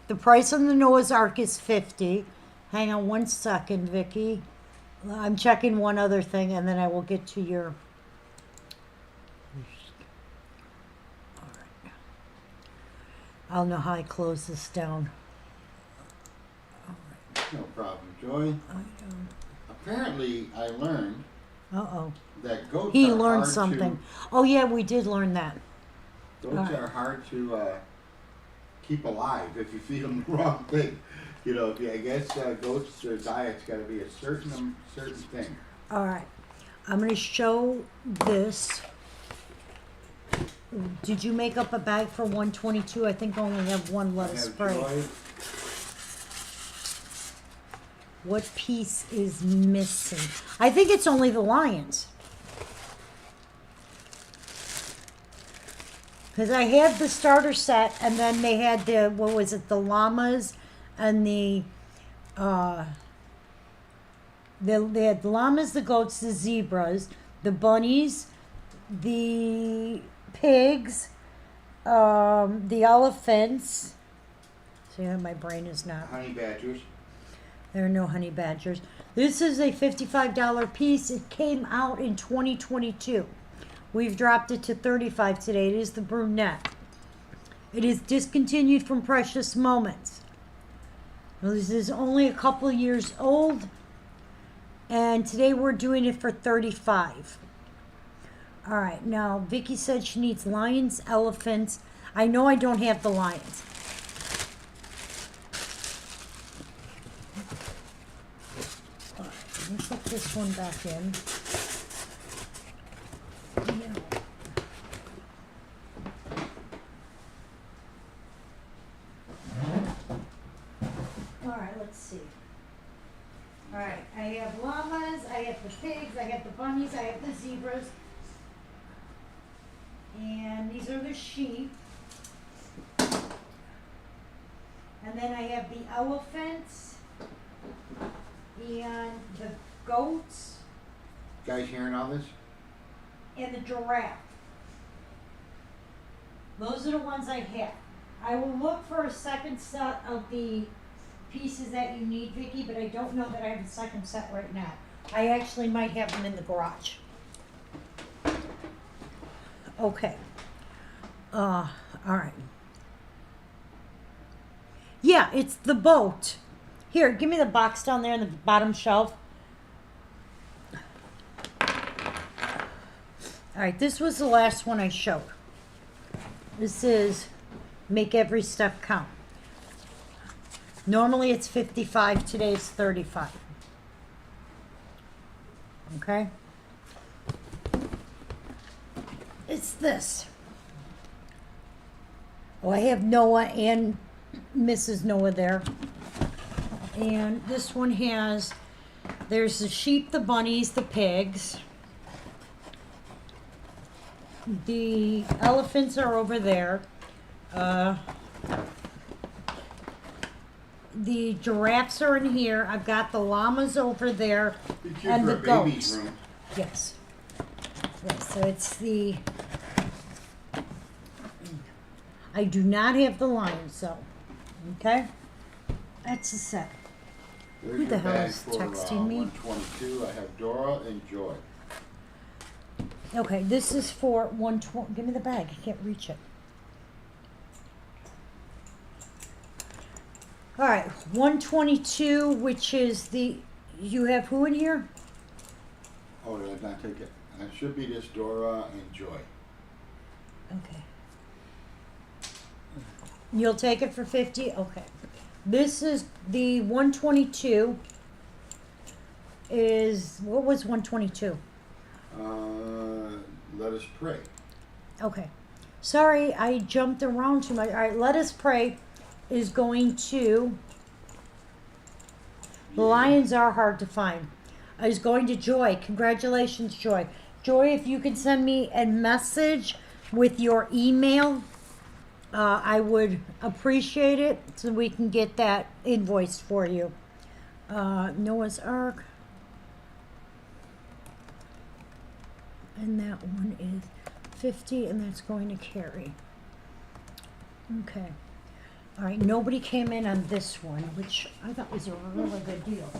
The price on the Noah's Ark is $50. Hang on one second, Vicky. I'm checking one other thing, and then I will get to your. All right. I'll know how I close this down. No problem, Joy. Apparently, I learned Uh-oh. that goats He are learned hard something. Oh, yeah, we did learn that. Goats Alright. are hard to keep alive if you feed them the wrong thing. You know, I guess goats, their diet's got to be a certain thing. All right. I'm going to show this. Did you make up a bag for 122? I think I only have one I lettuce have spray. Joy. What piece is missing? I think it's only the lions. Because I had the starter set, and then they had the, what was it, the llamas and they had the llamas, the goats, the zebras, the bunnies, the pigs, the elephants. See how my brain is not. Honey badgers. There are no honey badgers. This is a $55 piece. It came out in 2022. We've dropped it to $35 today. It is the brunette. It is discontinued from Precious Moments. Now, this is only a couple of years old. And today we're doing it for $35. All right. Now, Vicky said she needs lions, elephants. I know I don't have the lions. Let me put this one back in. Yeah. All right, let's see. All right, I have llamas, I have the pigs, I have the bunnies, I have the zebras. And these are the sheep. And then I have the elephants and the goats Guys hearing all this? and the giraffe. Those are the ones I have. I will look for a second set of the pieces that you need, Vicky, but I don't know that I have a second set right now. I actually might have them in the garage. Okay. All right. Yeah, it's the boat. Here, give me the box down there in the bottom shelf. All right, this was the last one I showed. This is Make Every Step Count. Normally it's 55, today it's 35. Okay? It's this. Oh, I have Noah and Mrs. Noah there. And this one has, there's the sheep, the bunnies, the pigs. The elephants are over there. The giraffes are in here. I've got the llamas over there. Be cute And for the a baby's goats. room. Yes. Yes, so it's the... I do not have the lions, though. Okay? That's a set. There's Who the your hell bag is for, texting me? 122. I have Dora and Joy. Okay, this is for 120. Give me the bag. I can't reach it. All right, 122, which is the... You have who in here? Oh, did I not take it? It should be just Dora and Joy. Okay. You'll take it for 50? Okay. This is the 122 is, what was 122? Let us pray. Okay. Sorry, I jumped around too much. All right, Let Us Pray is going to, the lions are hard to find. Is going to Joy. Congratulations, Joy. Joy, if you could send me a message with your email, I would appreciate it so we can get that invoice for you. Noah's Ark. And that one is 50, and that's going to Carrie. Okay. All right, nobody came in on this one, which I thought was a really good deal.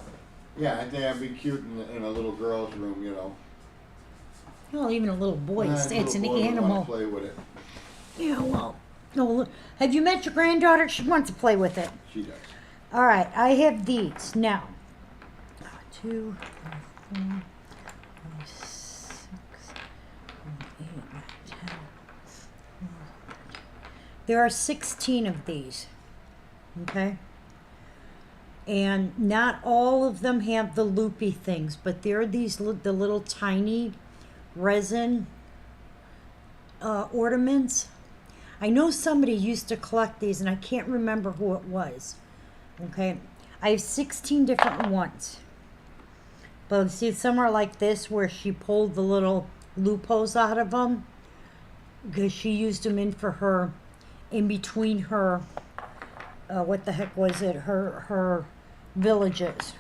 Yeah, I think that'd be cute in a little girl's room, you know. Well, even a little boy, it's an Little boy would wanna animal. play with it. Yeah, well, no, look, have you met your granddaughter? She wants to play with it. She does. All right, I have these now. 2, 3, 4, 5, 6, 8, 9, 10. There are 16 of these. Okay? And not all of them have the loopy things, but there are these the little tiny resin ornaments. I know somebody used to collect these, and I can't remember who it was. Okay, I have 16 different ones. But see, some are like this, where she pulled the little loopholes out of them, because she used them in between her, what the heck was it? Her villages.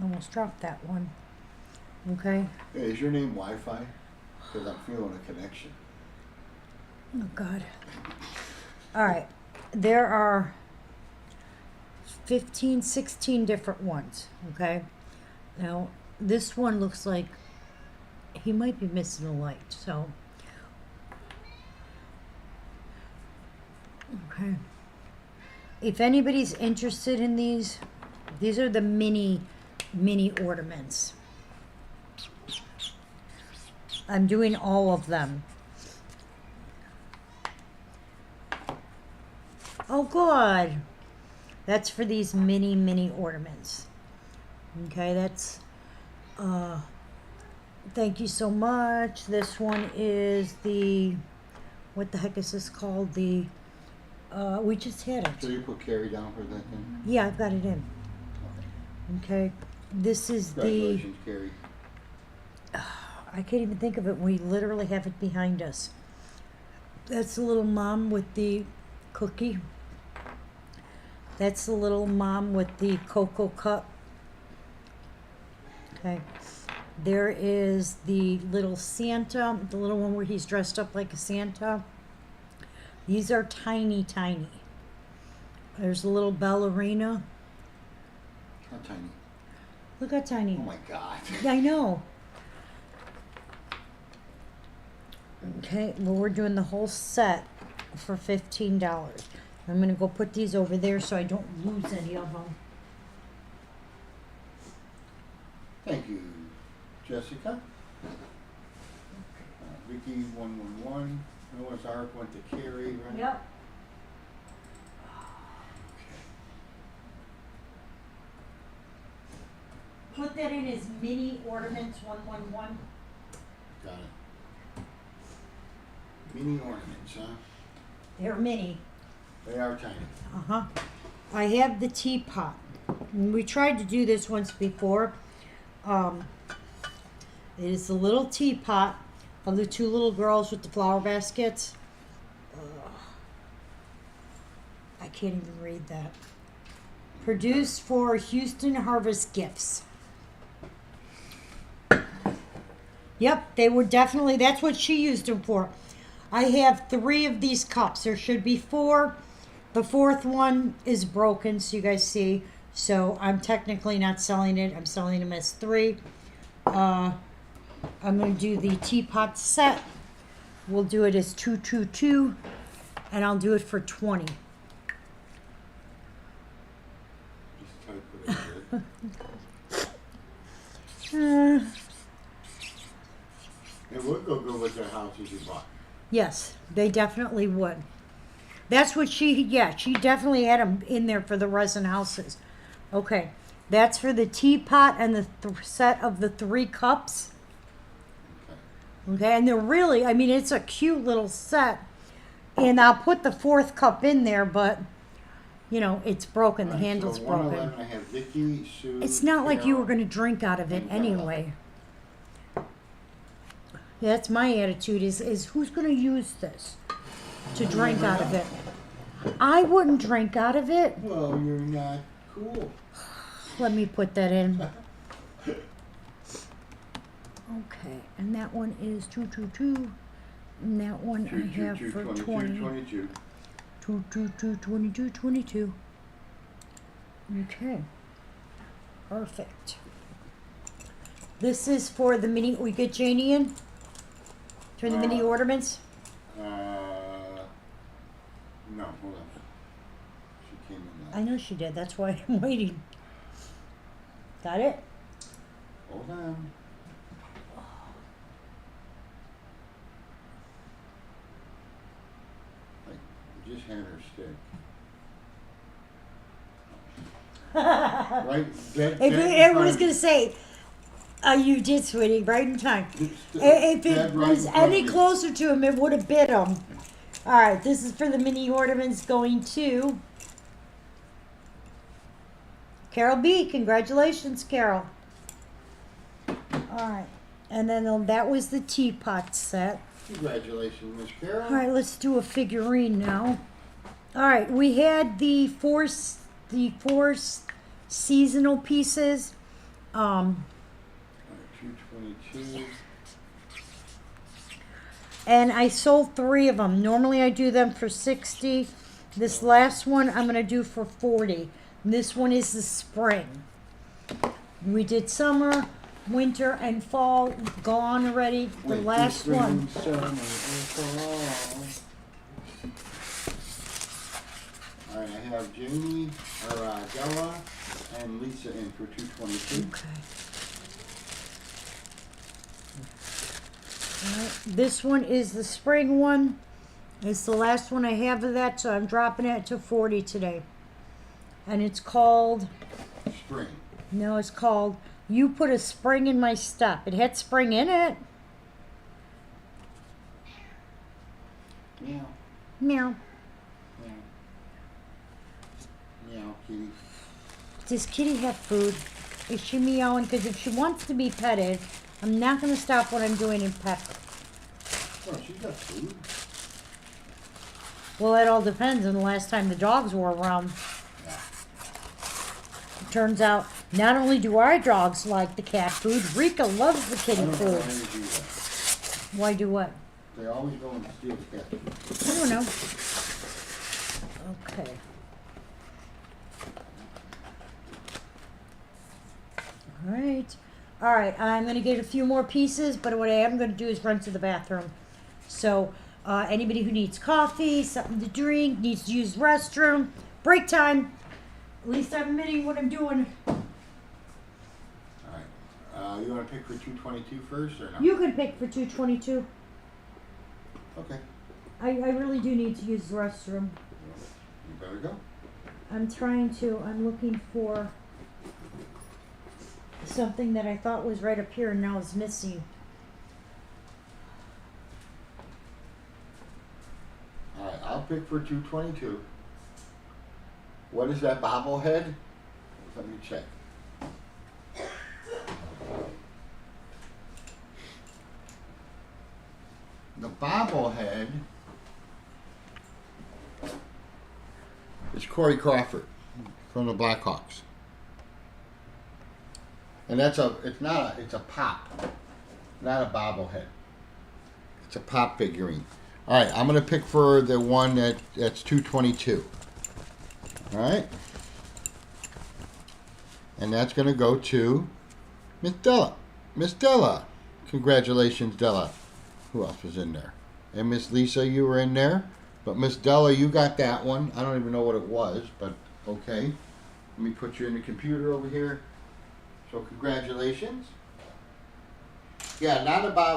Almost dropped that one. Okay. Hey, is your name Wi-Fi? Because I'm feeling a connection. Oh, God. All right. There are 15, 16 different ones. Okay. Now, this one looks like he might be missing a light. So, okay. If anybody's interested in these are the mini ornaments. I'm doing all of them. Oh, good. That's for these mini ornaments. Okay, that's, thank you so much. This one is the, what the heck is this called? The, we just had So it. you put Carrie down for that thing? Yeah, I've got it in. Okay, this is the, Congratulations, Carrie. I can't even think of it. We literally have it behind us. That's the little mom with the cookie. That's the little mom with the cocoa cup. Okay. There is the little Santa, the little one where he's dressed up like a Santa. These are tiny, tiny. There's a little ballerina. How tiny? Look how tiny. Oh my God. Yeah, I know. Okay, well, we're doing the whole set for $15. I'm gonna go put these over there so I don't lose any of them. Thank you, Jessica. Vicky 111. Noah's Ark went to Carrie, right? Yep. Put that in as mini ornaments 111. Got it. Mini ornaments, huh? They're mini. They are tiny. Uh-huh. I have the teapot. And we tried to do this once before. It is the little teapot of the two little girls with the flower baskets. I can't even read that. Produced for Houston Harvest Gifts. Yep, they were definitely, that's what she used them for. I have 3 of these cups. There should be 4. The 4th one is broken, so you guys see. So I'm technically not selling it. I'm selling them as 3. I'm going to do the teapot set. We'll do it as 222, and I'll do it for 20. Just type it in. It would go good with the houses you bought. Yes, they definitely would. That's what she definitely had them in there for the resin houses. Okay, that's for the teapot and the set of the 3 cups. Okay, and they're really, I mean, it's a cute little set. And I'll put the 4th cup in there, but, you know, it's broken. The handle's so broken. 111, I have Vicky, Sue, It's not like you were Carol. going to drink out of it and Carole. anyway. Yeah, that's my attitude is who's going to use this to drink out of it? I wouldn't drink out of it. Well, you're not cool. Let me put that in. Okay, and that one is 222. And that one I have for 20. 22. 222, 22, 22. Okay. Perfect. This is for the mini, we get Janie in? For the mini ornaments? No, hold on. She came in I last. know she did, that's why I'm waiting. Got it? Hold on. I just had her stick. Right? Dead If in I was front. gonna say, you did, sweetie, right in time. If it Dead right was in front any of me. closer to him, it would have bit him. All right, this is for the mini ornaments going to Carol B. Congratulations, Carol. All right, and then that was the teapot set. Congratulations, Miss Carol. All right, let's do a figurine now. All right, we had the four seasonal pieces. 222. And I sold 3 of them. Normally I do them for 60. This last one I'm going to do for 40. And this one is the spring. We did summer, winter, and fall. Gone already. The Wait, last spring, one. summer, and fall. All right, I have Jamie, or Della, and Lisa in for 222. Okay. All right, this one is the spring one. It's the last one I have of that, so I'm dropping it to 40 today. And it's called, Spring. no, it's called You Put a Spring in My Step. It had spring in it. Meow, Meow. meow. Meow, kitty. Does Kitty have food? Is she meowing? Because if she wants to be petted, I'm not going to stop what I'm doing and pet her. Oh, she's got food. Well, it all depends on the last time the dogs were around. Yeah. Turns out Not only do our dogs like the cat food, Rika loves the I kitty don't know why food. they do that. Why do what? They always go and steal the cat food. I don't know. Okay. All right, I'm going to get a few more pieces, but what I am going to do is run to the bathroom. So, anybody who needs coffee, something to drink, needs to use the restroom, break time. At least I'm admitting what I'm doing. Alright. You want to pick for 222 first or no? You can pick for 222. Okay. I really do need to use the restroom. You better go. I'm looking for something that I thought was right up here and now is missing. Alright, I'll pick for 222. What is that bobblehead? Let me check. The bobblehead is Corey Crawford from the Blackhawks. And it's a pop, not a bobblehead. It's a pop figurine. All right, I'm gonna pick for the one that's 222. All right, and that's gonna go to Miss Della. Miss Della, congratulations, Della. Who else was in there? And Miss Lisa, you were in there. But Miss Della, you got that one. I don't even know what it was, but okay. Let me put you in the computer over here. So congratulations. Yeah,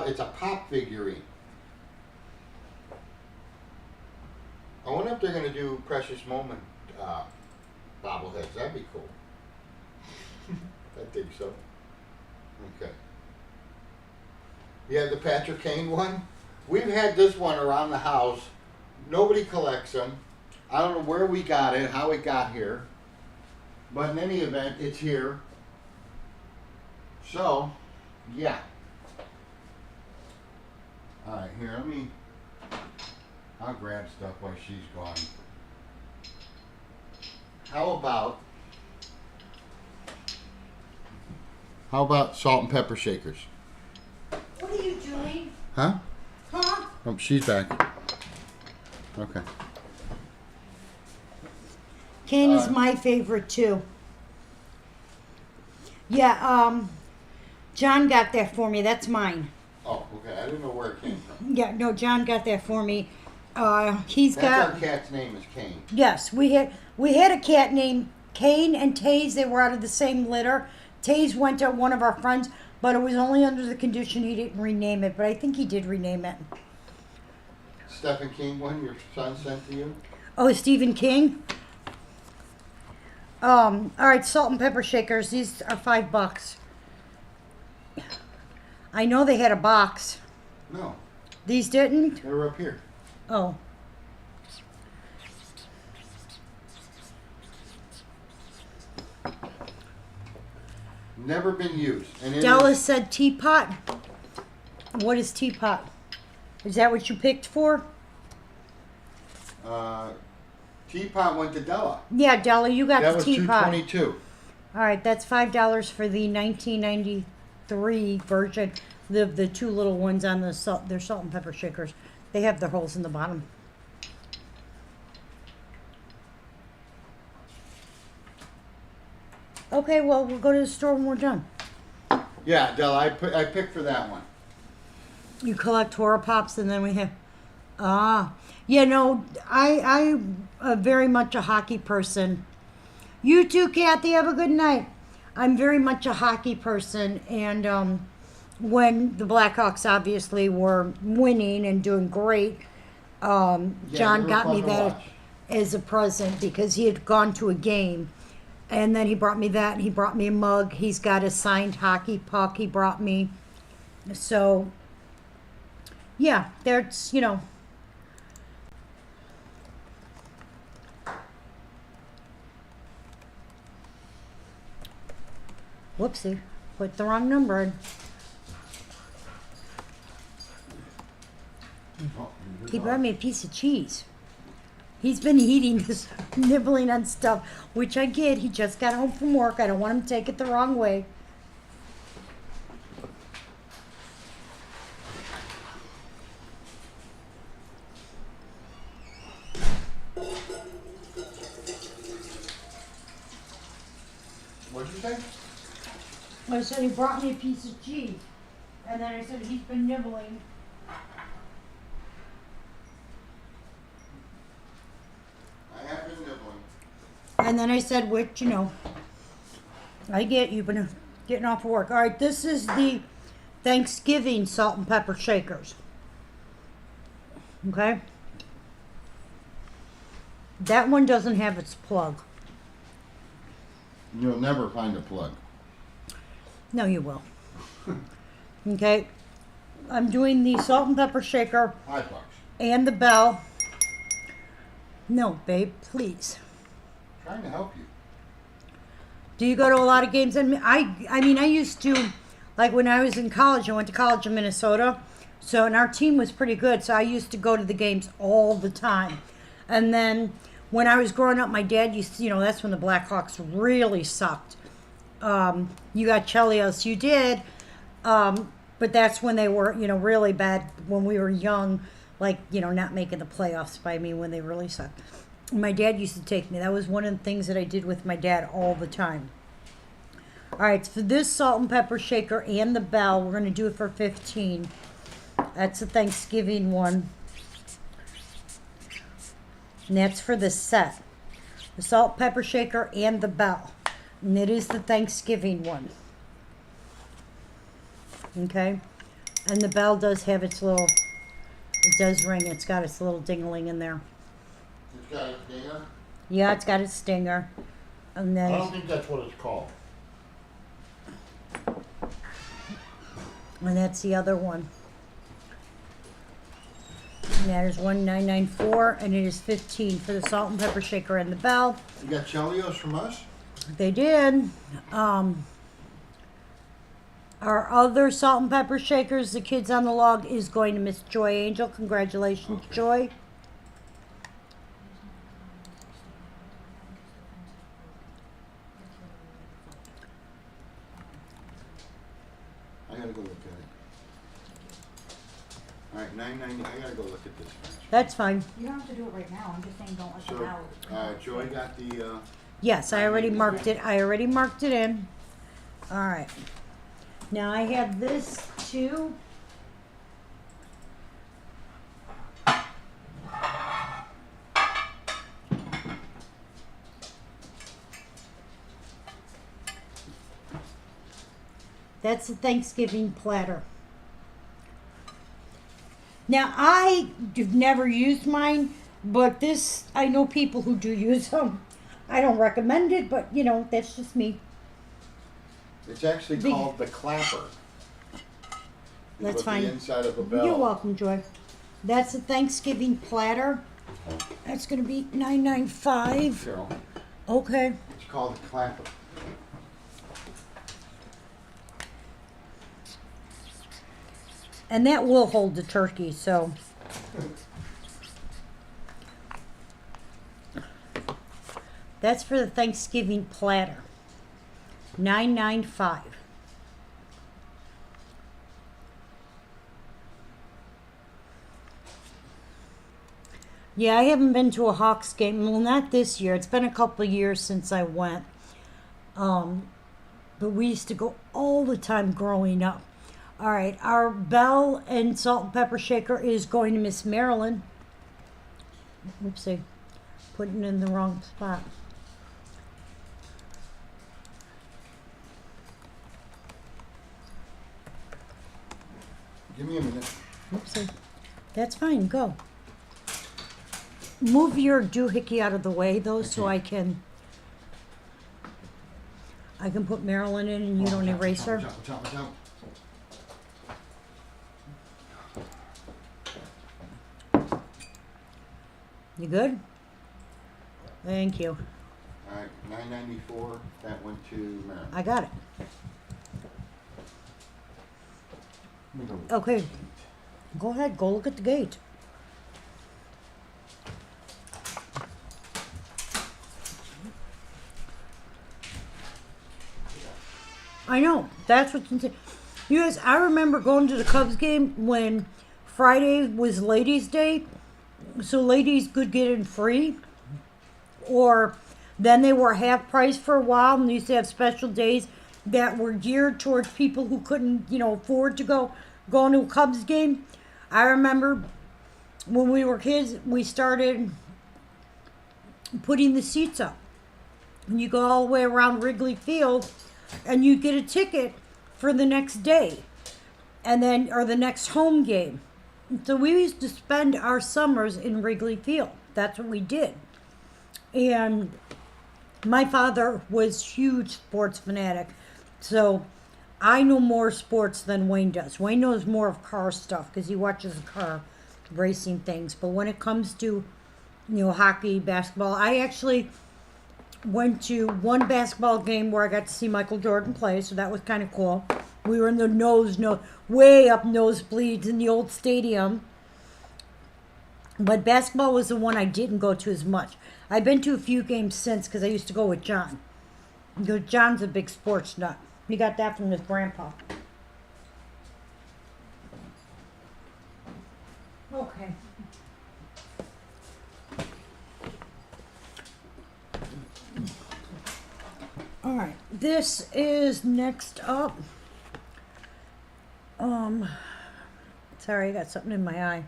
it's a pop figurine. I wonder if they're going to do Precious Moment bobbleheads. That'd be cool. I think so. Okay. You have the Patrick Kane one? We've had this one around the house. Nobody collects them. I don't know where we got it, how it got here. But in any event, it's here. So, yeah. Alright, here, I'll grab stuff while she's gone. How about salt and pepper shakers? What are you doing? Huh? Huh? Oh, she's back. Okay. Kane is my favorite too. Yeah, John got that for me. That's mine. Oh, okay. I didn't know where it came from. Yeah, no, John got that for me. Our cat's name is Kane. Yes, we had a cat named Kane and Taze. They were out of the same litter. Taze went to one of our friends, but it was only under the condition he didn't rename it. But I think he did rename it. Stephen King one your son sent to you? Oh, Stephen King. All right, salt and pepper shakers. These are $5. I know they had a box. No, These didn't? they were up here. Oh. Never been used. And Della said teapot. What is teapot? Is that what you picked for? Teapot went to Della. Yeah, Della, you got That the was teapot. $222. All right, that's $5 for the 1993 version. The two little ones on the salt, they're salt and pepper shakers. They have the holes in the bottom. Okay, well, we'll go to the store when we're done. Yeah, Della, I picked for that one. You collect horror pops, and then we have. Yeah, no, I'm very much a hockey person. You too, Kathy. Have a good night. I'm very much a hockey person, and when the Blackhawks obviously were winning and doing great, John they were got me fun to that watch. as a present because he had gone to a game. And then he brought me that, and he brought me a mug. He's got a signed hockey puck he brought me. So, yeah, there's, Whoopsie, put the wrong number in. Oh, you're He brought me a piece of cheese. 'cause He's been eating this, nibbling on stuff, which I get. He just got home from work. I don't want him to take it the wrong way. What'd you say? I said he brought me a piece of cheese. And then I said he's been nibbling. I have been nibbling. And then I said, which, you know, I get you've been getting off of work. All right, this is the Thanksgiving salt and pepper shakers. Okay? That one doesn't have its plug. You'll never find a plug. No, you will. Okay? I'm doing the salt and pepper shaker $5. and the bell. No, babe, please. Trying to help you. Do you go to a lot of games? I mean, I used to, like when I was in college, I went to college in Minnesota. So, and our team was pretty good. So I used to go to the games all the time. And then when I was growing up, my dad used to, you know, that's when the Blackhawks really sucked. You got Chelios, you did. But that's when they were, you know, really bad when we were young, like, you know, not making the playoffs by me when they really sucked. My dad used to take me. That was one of the things that I did with my dad all the time. All right, for this salt and pepper shaker and the bell, we're going to do it for 15. That's the Thanksgiving one. And that's for the set. The salt, pepper shaker, and the bell. And it is the Thanksgiving one. Okay? And the bell does have its little, it does ring. It's got its little ding-a-ling in there. It's got a stinger? Yeah, it's got its stinger. And then, I don't think that's what it's called. and that's the other one. And that is 1994, and it is 15 for the salt and pepper shaker and the bell. You got Chelios from us? They did. Our other salt and pepper shakers, the kids on the log, is going to Miss Joy Angel. Congratulations, Joy. I gotta go look at it. Alright, $9.90. I gotta go look at this. That's fine. You don't have to do it right now, I'm just saying don't let them So, out. Joy got the, Yes, I already marked it. I already marked it in. All right. Now I have this too. That's a Thanksgiving platter. Now I've never used mine, but this, I know people who do use them. I don't recommend it, but you know, that's just me. it's actually The- called the clapper. That's With fine. the inside of a bell. You're welcome, Joy. That's a Thanksgiving platter. That's gonna be $9.95. Carole, Okay. it's called the clapper. And that will hold the turkey, so. That's for the Thanksgiving platter. $9.95. Yeah, I haven't been to a Hawks game. Well, not this year. It's been a couple of years since I went. But we used to go all the time growing up. All right, our bell and salt and pepper shaker is going to Miss Marilyn. Oopsie, putting it in the wrong spot. Give me a minute. Oopsie, that's fine. Go. Move your doohickey out of the way, though, so I can put Marilyn in, and you don't erase her. Watch out, watch out. You good? Thank you. Alright, $9.94. That went to Marilyn. I got it. Let me go. Okay. Go ahead. Go look at the gate. I know. That's what's insane. You guys, I remember going to the Cubs game when Friday was Ladies' Day, so ladies could get in free. Or then they were half price for a while, and they used to have special days that were geared towards people who couldn't, afford to go to a Cubs game. I remember when we were kids, we started putting the seats up. And you go all the way around Wrigley Field, and you get a ticket for the next day, or the next home game. So we used to spend our summers in Wrigley Field. That's what we did. And my father was huge sports fanatic. So I know more sports than Wayne does. Wayne knows more of car stuff because he watches car racing things. But when it comes to, hockey, basketball, I actually went to one basketball game where I got to see Michael Jordan play. So that was kind of cool. We were in the way up nosebleeds in the old stadium. But basketball was the one I didn't go to as much. I've been to a few games since because I used to go with John. Because John's a big sports nut. He got that from his grandpa. Okay. All right. This is next up. Sorry, I got something in my eye.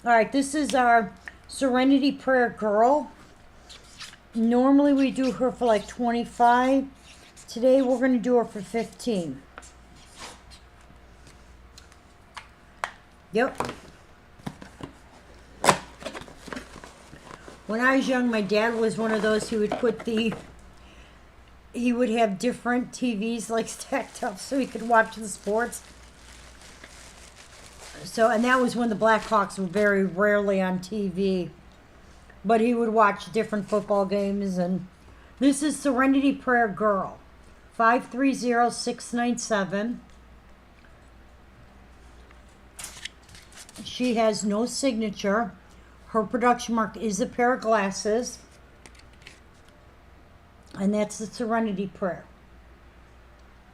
All right, this is our Serenity Prayer Girl. Normally we do her for like 25. Today we're going to do her for 15. Yep. When I was young, my dad was one of those who would he would have different TVs like stacked up so he could watch the sports. So, and that was when the Blackhawks were very rarely on TV. But he would watch different football games. And this is Serenity Prayer Girl. 530697. She has no signature. Her production mark is a pair of glasses. And that's the Serenity Prayer.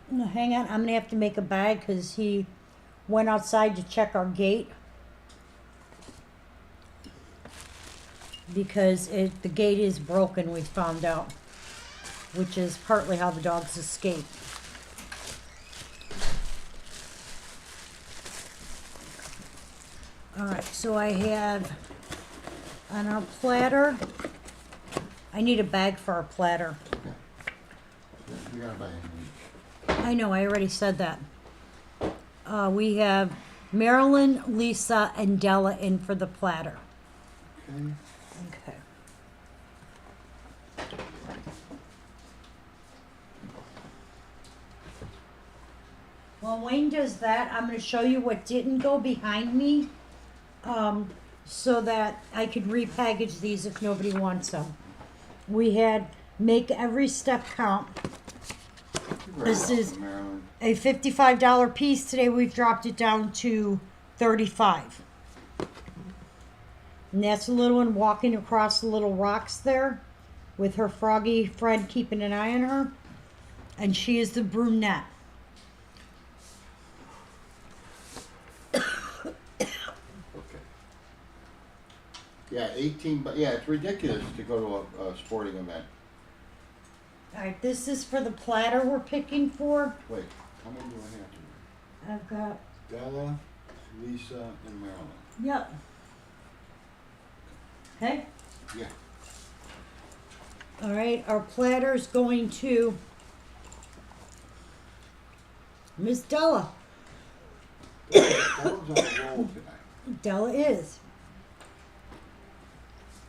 Now, hang on, I'm going to have to make a bag because he went outside to check our gate. Because the gate is broken, we found out. Which is partly how the dogs escape. Alright, so I have on our platter. I need a bag for our platter. You gotta buy it. I know, I already said that. We have Marilyn, Lisa, and Della in for the platter. Okay. Okay. While Wayne does that, I'm going to show you what didn't go behind me, so that I could repackage these if nobody wants them. We had make every step count. This is a $55 piece. Today we've dropped it down to $35. And that's a little one walking across the little rocks there with her froggy friend keeping an eye on her. And she is the brunette. Okay. Yeah, 18, but yeah, it's ridiculous to go to a sporting event. Alright, this is for the platter we're picking for. Wait, how many do I have to I've got, Della, Lisa, and Marilyn. yep. Okay? Yeah. Alright, our platter's going to Miss Della. That was on a roll tonight. Della is.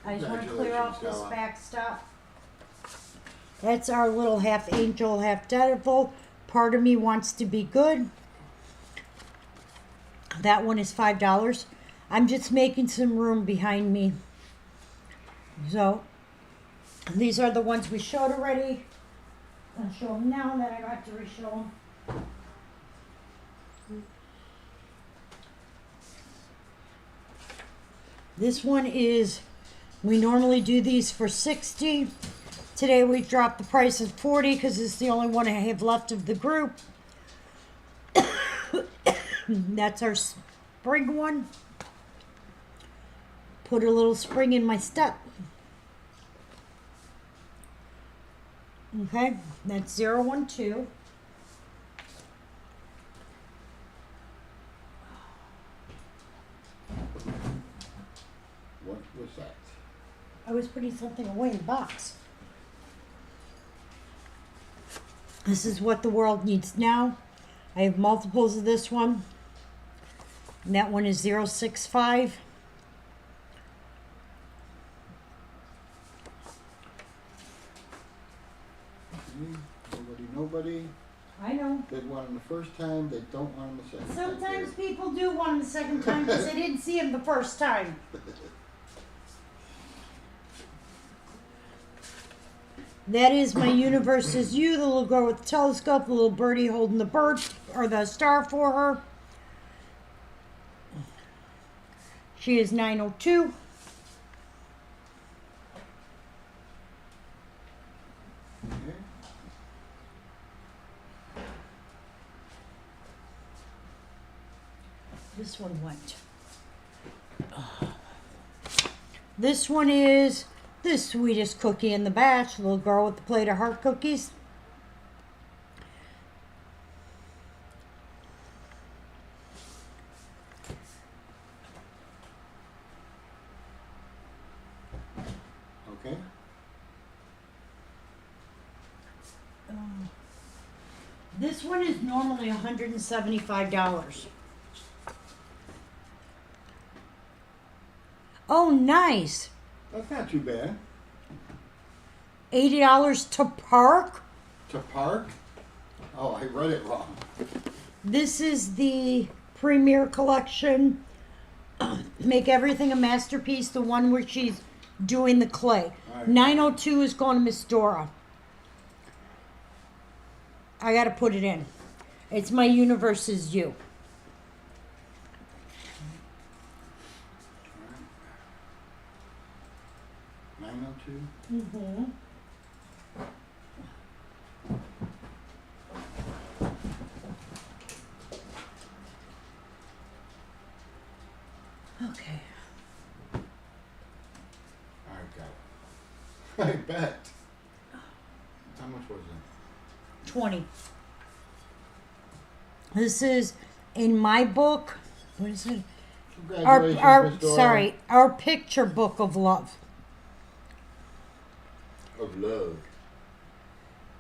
I just want to clear off this Congratulations, Della. back stuff. That's our little half angel, half devil. Part of me wants to be good. That one is $5. I'm just making some room behind me. So, these are the ones we showed already. I'll show them now that I got to re-show them. This one is, we normally do these for $60. Today we dropped the price of 40 because it's the only one I have left of the group. That's our spring one. Put a little spring in my step. Okay, that's 012. What was that? I was putting something away in the box. This is what the world needs now. I have multiples of this one. And that one is 065. Nobody. I know. They want them the first time, they don't want them the second time. Sometimes people do want them the second time because they didn't see him the first time. That is my universe is you, the little girl with the telescope, the little birdie holding the bird or the star for her. She is 902. Okay. This one went. This one is the sweetest cookie in the batch, little girl with the plate of heart cookies. Okay. This one is normally $175. Oh, nice. That's not too bad. $80 to park. To park? Oh, I read it wrong. This is the Premier Collection. Make Everything a Masterpiece, the one where she's doing the clay. All right. 902 is going to Miss Dora. I got to put it in. It's my universe is you. All right. 902. Mm-hmm. Okay. All right, got it. I bet. How much was it? 20. This is in my book. What is it? Congratulations, Miss Dora. Our picture book of love. Of love.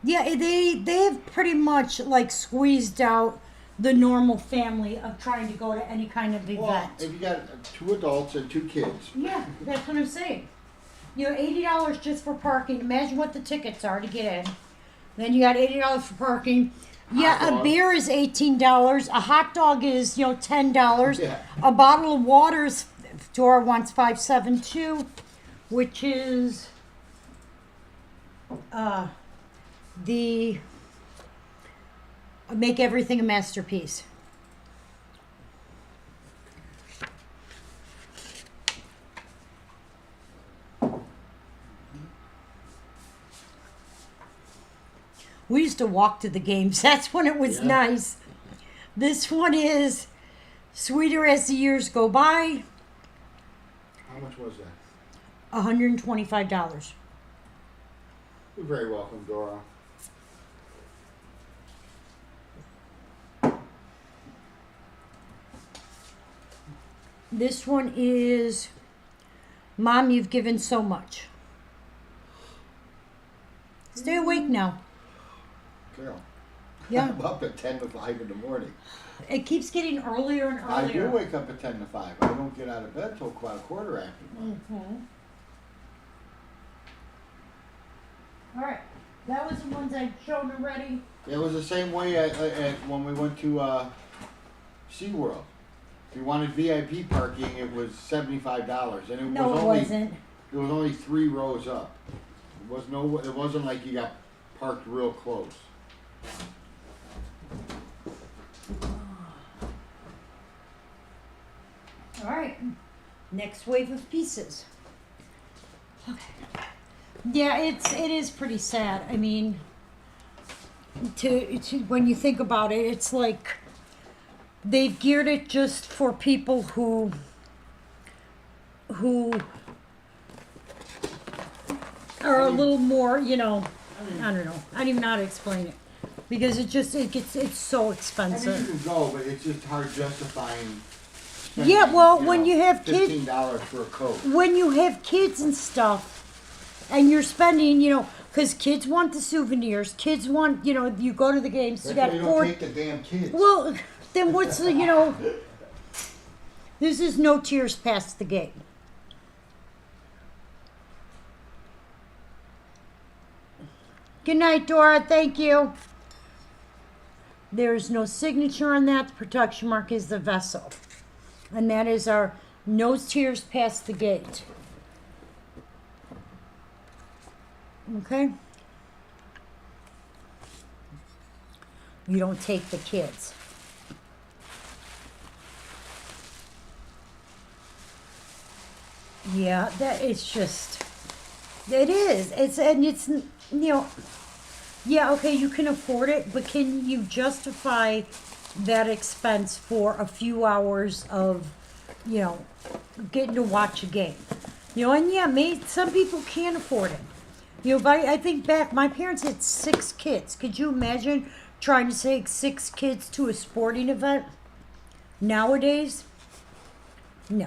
Yeah, they've pretty much like squeezed out the normal family of trying to go to any kind of Well, event. if you got 2 adults and 2 kids. Yeah, that's what I'm saying. You know, $80 just for parking. Imagine what the tickets are to get in. Then you got $80 for parking. Yeah, Hot a dog. beer is $18. A hot dog is, $10. Yeah. A bottle of water's Dora wants 572, which is the Make Everything a Masterpiece. We used to walk to the games. That's when it was Yeah. nice. This one is Sweeter as the Years Go By, How much was that? $125. You're very welcome, Dora. This one is Mom, You've Given So Much. Stay awake now. Carol. Yeah. I'm up at 10 to 5 in the morning. It keeps getting earlier and I do earlier. wake up at 10 to 5. I don't get out of bed till about 1:15 after 5. Mm-hmm. All right. That was the ones I'd shown already. It was the same way at when we went to SeaWorld. If you wanted VIP parking, it was $75, and it No, was it only wasn't. it was only 3 rows up. It wasn't like you got parked real close. All right. Next wave of pieces. Okay. Yeah, it is pretty sad. I mean, to when you think about it, it's like they've geared it just for people who are a little more, I don't know. I don't even know how to explain it because it's so I mean, expensive. you can go, but it's just hard justifying. Yeah, well, when you have kids, $15 for a coat. when you have kids and stuff, and you're spending, because kids want the souvenirs, kids want, you go to the games, That's you why got you four. don't take the damn kids. Well, then what's the, this is no tears past the gate. Good night, Dora. Thank you. There's no signature on that. The production mark is the vessel. And that is our no tears past the gate. Okay? You don't take the kids. Yeah, that it's just it is. Yeah, okay, you can afford it, but can you justify that expense for a few hours of, getting to watch a game? And yeah, some people can't afford it. But I think back, my parents had 6 kids. Could you imagine trying to take 6 kids to a sporting event nowadays? No.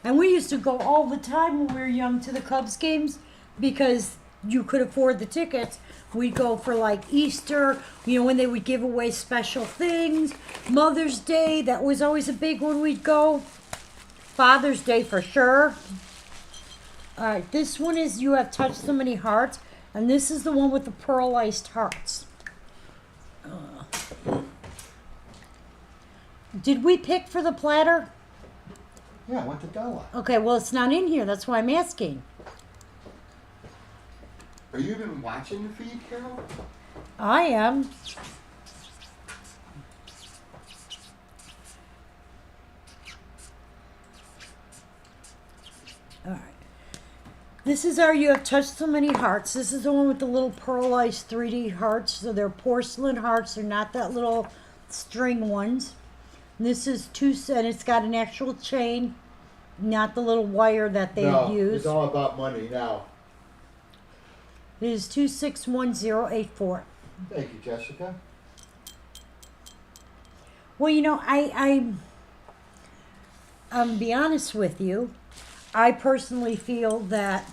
And we used to go all the time when we were young to the Cubs games because you could afford the tickets. We'd go for like Easter, when they would give away special things. Mother's Day, that was always a big one we'd go. Father's Day for sure. All right, this one is You Have Touched So Many Hearts, and this is the one with the pearlized hearts. Did we pick for the platter? Yeah, I went to Della. Okay, well, it's not in here. That's why I'm asking. Are you even watching the feed, Carol? I am. All right. This is our You Have Touched So Many Hearts. This is the one with the little pearlized 3D hearts. So they're porcelain hearts. They're not that little string ones. This is and it's got an actual chain, not the little wire that they use. It's all about money now. It is 261084. Thank you, Jessica. Well, I'm be honest with you. I personally feel that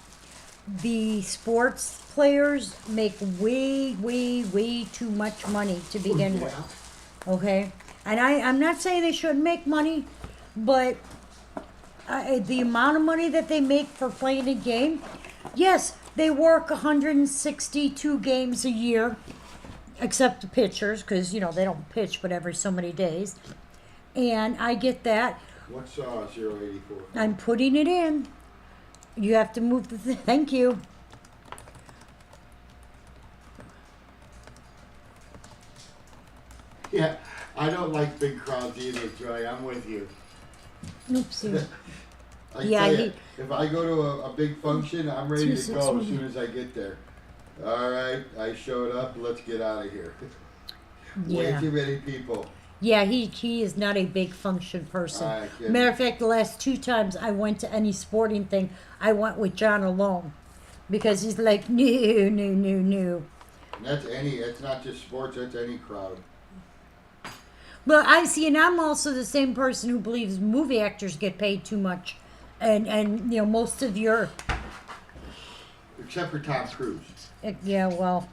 the sports players make way, way, way too much money to begin with. Okay? And I'm not saying they shouldn't make money, but the amount of money that they make for playing a game, yes, they work 162 games a year, except the pitchers, because, they don't pitch but every so many days. And I get that. What's 084? I'm putting it in. You have to move the thank you. Yeah, I don't like big crowds either, Joy. I'm with you. Oopsie. I Yeah, tell you, if I go to a big function, I'm ready to go 261. as soon as I get there. All right, I showed up. Let's get out of here. Way Yeah. too many people. Yeah, he is not a big function person. I get Matter it. of fact, the last 2 times I went to any sporting thing, I went with John alone. Because he's like, no. And that's not just sports, that's any crowd. But I see, and I'm also the same person who believes movie actors get paid too much. And most of your, Except for Tom Cruise. yeah, well,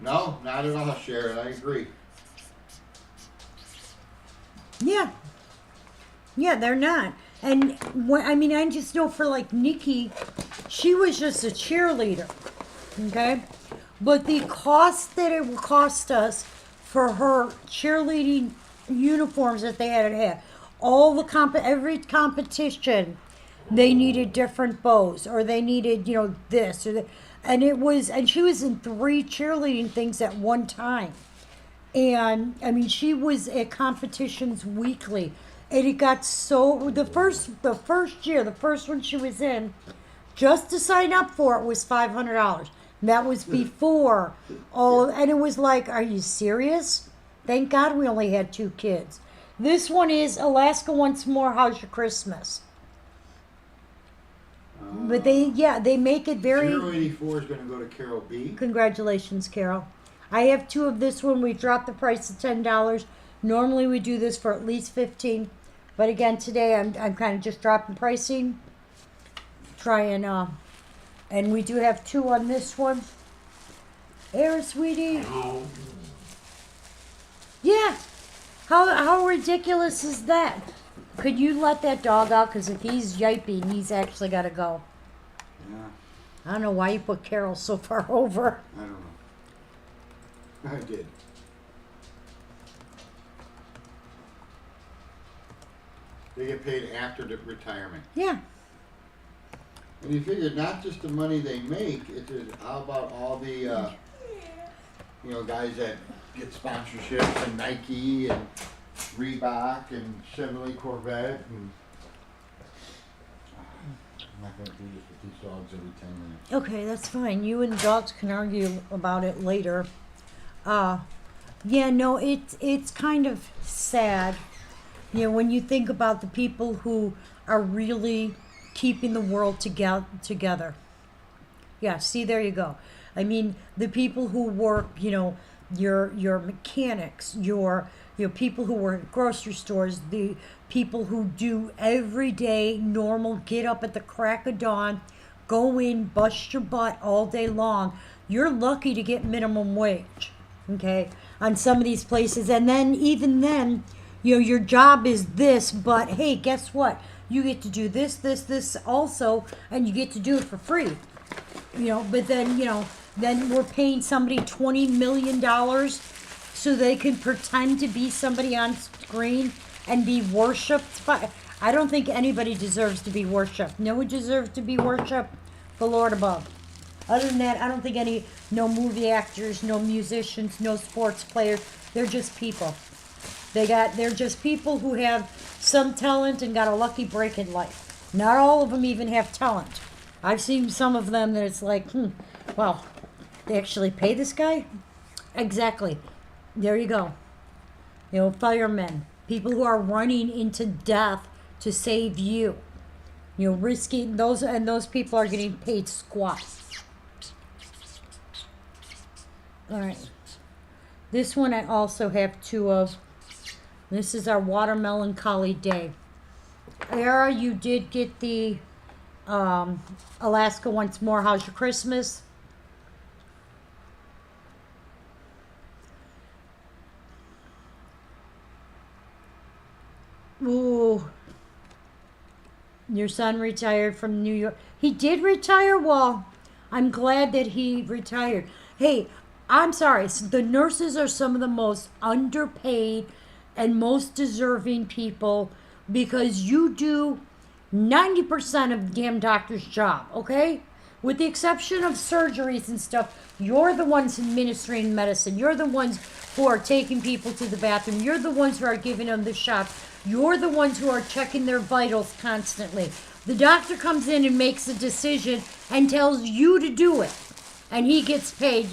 No, not at all, Sharon. I agree. yeah. Yeah, they're not. And I just know for like Nikki, she was just a cheerleader, okay? But the cost that it would cost us for her cheerleading uniforms that they had to have, all the every competition, they needed different bows, or they needed, this or that. And she was in 3 cheerleading things at one time. And she was at competitions weekly. And it got so the first year, the first one she was in, Just to sign up for it was $500. That was before all, and it was like, are you serious? Thank God we only had 2 kids. This one is Alaska Once More, How's Your Christmas? But they make it very. 084 is going to go to Carol B. Congratulations, Carol. I have 2 of this one. We dropped the price to $10. Normally we do this for at least $15, but again today I'm kind of just dropping pricing. Trying and we do have 2 on this one. Air, sweetie. Yeah. How ridiculous is that? Could you let that dog out? Because if he's yiping, he's actually got to go. Yeah, I don't know why you put Carol so far over. I don't know. I did. They get paid after the retirement. Yeah. And you figure not just the money they make, it's how about all the guys that get sponsorships and Nike and Reebok and Chevrolet Corvette and I'm not gonna do this with these dogs every 10 minutes. Okay, that's fine. You and the dogs can argue about it later. Yeah, no, it's kind of sad. When you think about the people who are really keeping the world together. Yeah, see, there you go. I mean, the people who work, your mechanics, your people who work at grocery stores, the people who do everyday normal, get up at the crack of dawn, go in, bust your butt all day long. You're lucky to get minimum wage, okay, on some of these places. And then, even then, your job is this, but hey, guess what? You get to do this also, and you get to do it for free. But then, then we're paying somebody $20 million so they can pretend to be somebody on screen and be worshipped. I don't think anybody deserves to be worshipped. No one deserves to be worshipped, the Lord above. Other than that, I don't think no movie actors, no musicians, no sports players. They're just people. They're just people who have some talent and got a lucky break in life. Not all of them even have talent. I've seen some of them that it's like, well, they actually pay this guy? Exactly. There you go. Firemen, people who are running into death to save you. Risking those, and those people are getting paid squat. All right. This one I also have 2 of. This is our Watermelon Collie Day. Era, you did get the Alaska Once More, How's Your Christmas? Ooh. Your son retired from New York. He did retire? Well, I'm glad that he retired. Hey, I'm sorry. The nurses are some of the most underpaid and most deserving people, because you do 90% of the damn doctor's job, okay? With the exception of surgeries and stuff, you're the ones administering medicine. You're the ones who are taking people to the bathroom. You're the ones who are giving them the shots. You're the ones who are checking their vitals constantly. The doctor comes in and makes a decision and tells you to do it. And he gets paid,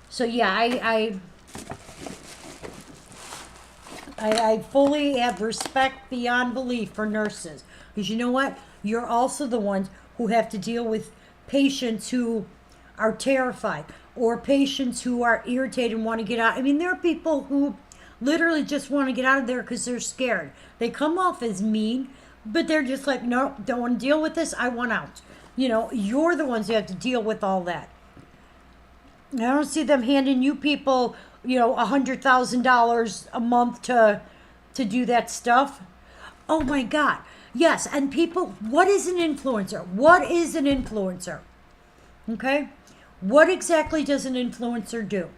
So yeah, I fully have respect beyond belief for nurses. Because you know what? You're also the ones who have to deal with patients who are terrified, or patients who are irritated and want to get out. I mean, there are people who literally just want to get out of there because they're scared. They come off as mean, but they're just like, no, don't want to deal with this. I want out. You're the ones who have to deal with all that. I don't see them handing you people, $100,000 a month to do that stuff. Oh my God. Yes. And people, what is an influencer? What is an influencer? Okay. What exactly does an influencer do?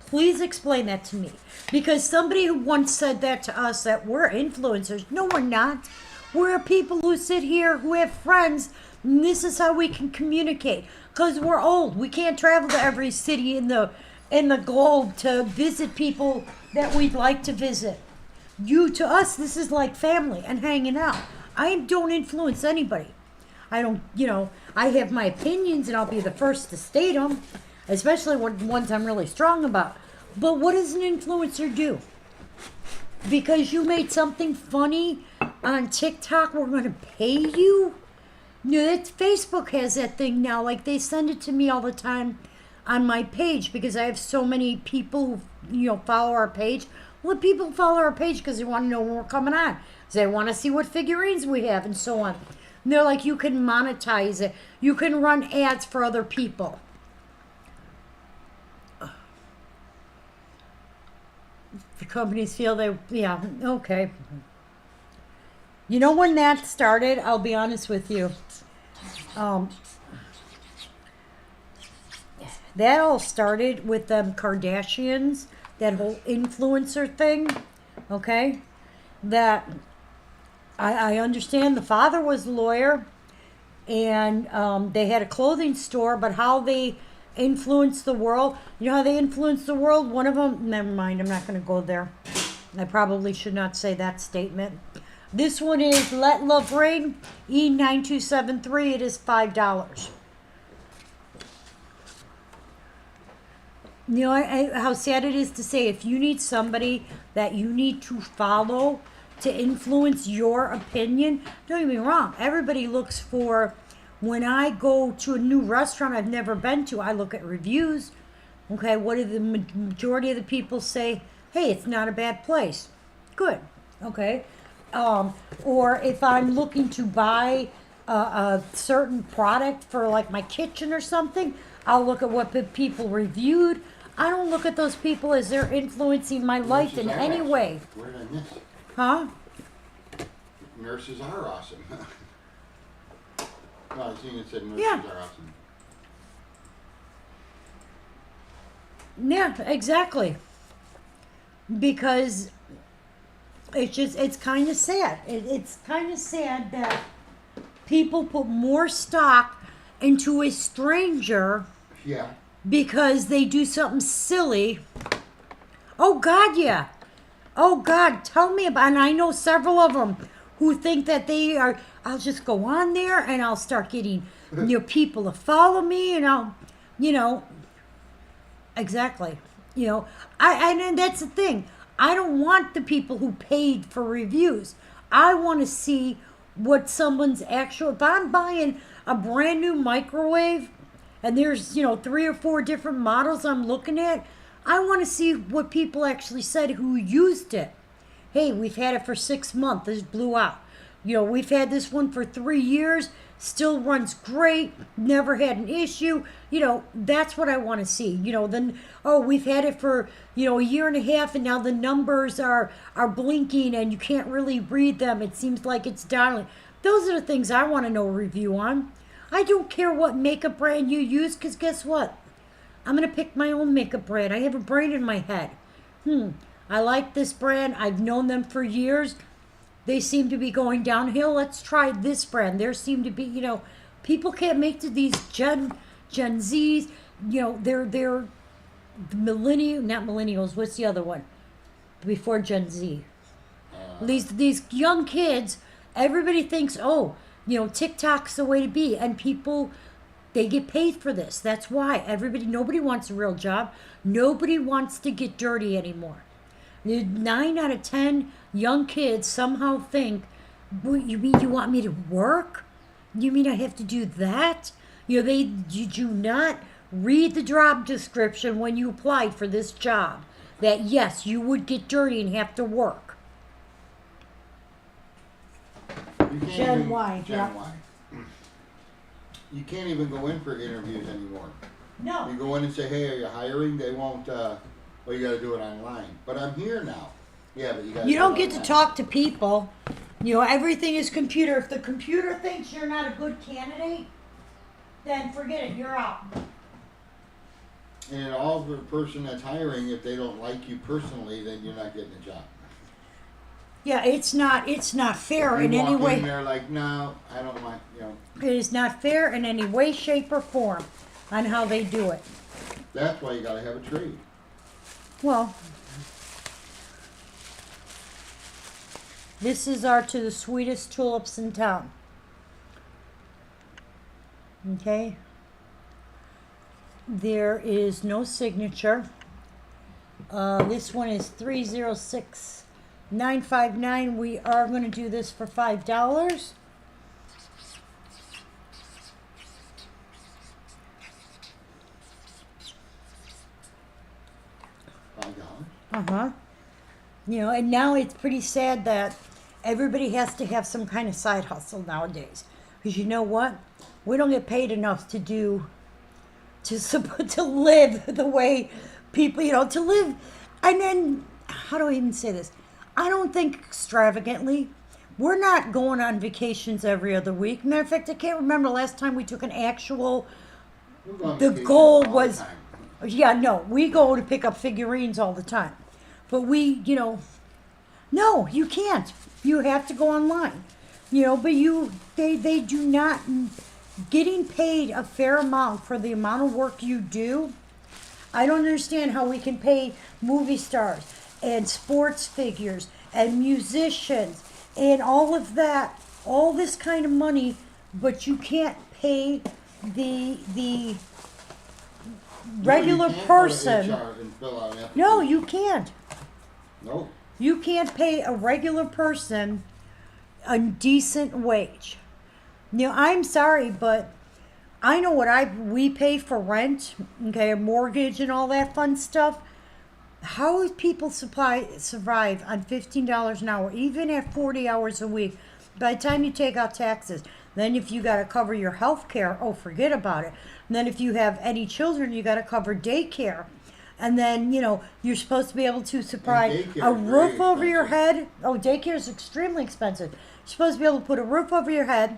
Please explain that to me. Because somebody who once said that to us, that we're influencers. No, we're not. We're people who sit here, who have friends, and this is how we can communicate. Because we're old. We can't travel to every city in the globe to visit people that we'd like to visit. To us, this is like family and hanging out. I don't influence anybody. I don't, I have my opinions and I'll be the first to state them, especially when ones I'm really strong about. But what does an influencer do? Because you made something funny on TikTok, we're going to pay you? No, that's Facebook has that thing now. Like they send it to me all the time on my page because I have so many people who, follow our page. Well, people follow our page because they want to know when we're coming on. They want to see what figurines we have and so on. And they're like, you can monetize it. You can run ads for other people. The companies feel okay. You know when that started? I'll be honest with you. That all started with them Kardashians, that whole influencer thing, okay? That I understand the father was a lawyer and they had a clothing store, but how they influence the world, how they influence the world? One of them, never mind, I'm not going to go there. I probably should not say that statement. This one is Let Love Ring, E9273. It is $5. How sad it is to say, if you need somebody that you need to follow to influence your opinion, don't get me wrong. Everybody looks for, when I go to a new restaurant I've never been to, I look at reviews. Okay, what do the majority of the people say? Hey, it's not a bad place. Good. Okay. Or if I'm looking to buy a certain product for like my kitchen or something, I'll look at what people reviewed. I don't look at those people as they're influencing my life in any way. Where did I miss? Huh? Nurses are awesome. No, I seen it said nurses Yeah. are awesome. Yeah, exactly. Because it's kind of sad. It's kind of sad that people put more stock into a stranger Yeah. because they do something silly. Oh, God, yeah. Oh, God, tell me about, and I know several of them who think that they are, I'll just go on there and I'll start getting, people to follow me and I'll, exactly. And that's the thing. I don't want the people who paid for reviews. I want to see what someone's actual, if I'm buying a brand new microwave and there's, 3 or 4 different models I'm looking at, I want to see what people actually said who used it. Hey, we've had it for 6 months. This blew out. We've had this one for 3 years. Still runs great. Never had an issue. That's what I want to see. Then, we've had it for, a year and a half and now the numbers are blinking and you can't really read them. It seems like it's dialing. Those are the things I want to know a review on. I don't care what makeup brand you use because guess what? I'm going to pick my own makeup brand. I have a brand in my head. I like this brand. I've known them for years. They seem to be going downhill. Let's try this brand. There seem to be, people can't make to these Gen Zs. They're not millennials. What's the other one? Before Gen Z. These young kids, everybody thinks, TikTok's the way to be. And people, they get paid for this. That's why nobody wants a real job. Nobody wants to get dirty anymore. 9 out of 10 young kids somehow think, you mean you want me to work? You mean I have to do that? You do not read the job description when you applied for this job. That yes, you would get dirty and have to work. Gen Y, yeah. Y. You can't even go in for interviews anymore. No. You go in and say, hey, are you hiring? They won't, you got to do it online. But I'm here now. Yeah, but you got. You don't get to talk to people. Everything is computer. If the computer thinks you're not a good candidate, then forget it. You're out. And all the person that's hiring, if they don't like you personally, then you're not getting a job. Yeah, it's not fair in any You walk way. in there like, no, I don't want, It is not fair in any way, shape, or form on how they do it. That's why you got to have a trade. Well, this is our to the sweetest tulips in town. Okay. There is no signature. This one is 306959. We are going to do this for $5. $5. Uh-huh. You know, and now it's pretty sad that everybody has to have some kind of side hustle nowadays. Because you know what? We don't get paid enough to do, to live the way people, to live. And then, how do I even say this? I don't think extravagantly. We're not going on vacations every other week. Matter of fact, I can't remember last time we took an actual. We're going The vacation goal all the was, time. yeah, no, we go to pick up figurines all the time. But no, you can't. You have to go online. But they do not, getting paid a fair amount for the amount of work you do. I don't understand how we can pay movie stars and sports figures and musicians and all of that, all this kind of money, but you can't pay the regular No, you can't person. Go to HR and fill out an application. No, you can't. Nope. You can't pay a regular person a decent wage. I'm sorry, but I know what we pay for rent, okay, a mortgage and all that fun stuff. How do people survive on $15 an hour, even at 40 hours a week? By the time you take out taxes, then if you got to cover your health care, oh, forget about it. And then if you have any children, you got to cover daycare. And then, you're supposed to be able to supply daycare a is very roof over your expensive. head. Oh, daycare is extremely expensive. You're supposed to be able to put a roof over your head,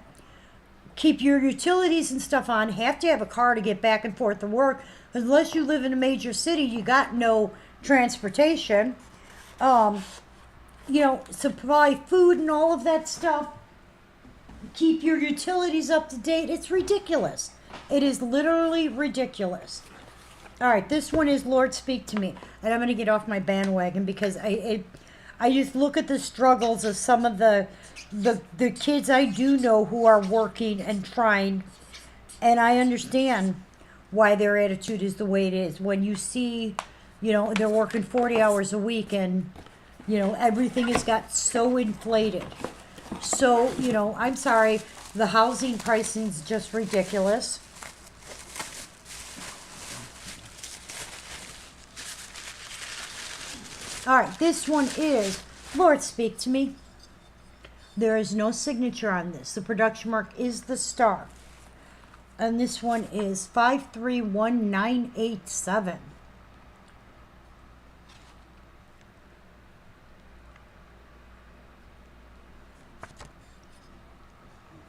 keep your utilities and stuff on, have to have a car to get back and forth to work. Unless you live in a major city, you got no transportation. Supply food and all of that stuff. Keep your utilities up to date. It's ridiculous. It is literally ridiculous. All right, this one is Lord Speak to Me. And I'm going to get off my bandwagon because I just look at the struggles of some of the kids I do know who are working and trying. And I understand why their attitude is the way it is. When you see, they're working 40 hours a week and, everything has got so inflated. So, I'm sorry, the housing pricing is just ridiculous. All right, this one is Lord Speak to Me. There is no signature on this. The production mark is the star. And this one is 531987.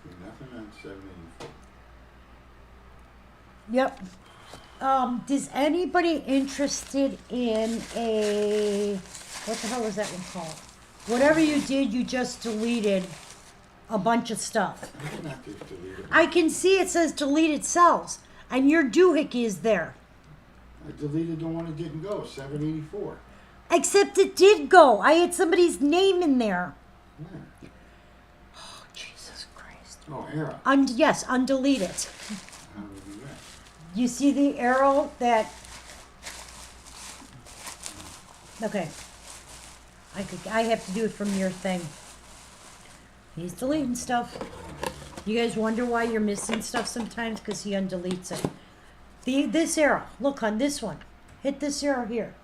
Okay, nothing on 784. Yep. Is anybody interested in what the hell is that one called? Whatever you did, you just deleted a bunch of stuff. I did not just delete it. I can see it says deleted cells, and your doohickey is there. I deleted the one that didn't go, 784. Except it did go. I had somebody's name in there. Where? Oh, Jesus Christ. Oh, Era. Yes, undelete it. How do we do that? You see the arrow that... Okay. I have to do it from your thing. He's deleting stuff. You guys wonder why you're missing stuff sometimes? Because he undeletes it. This arrow. Look on this one. Hit this arrow here.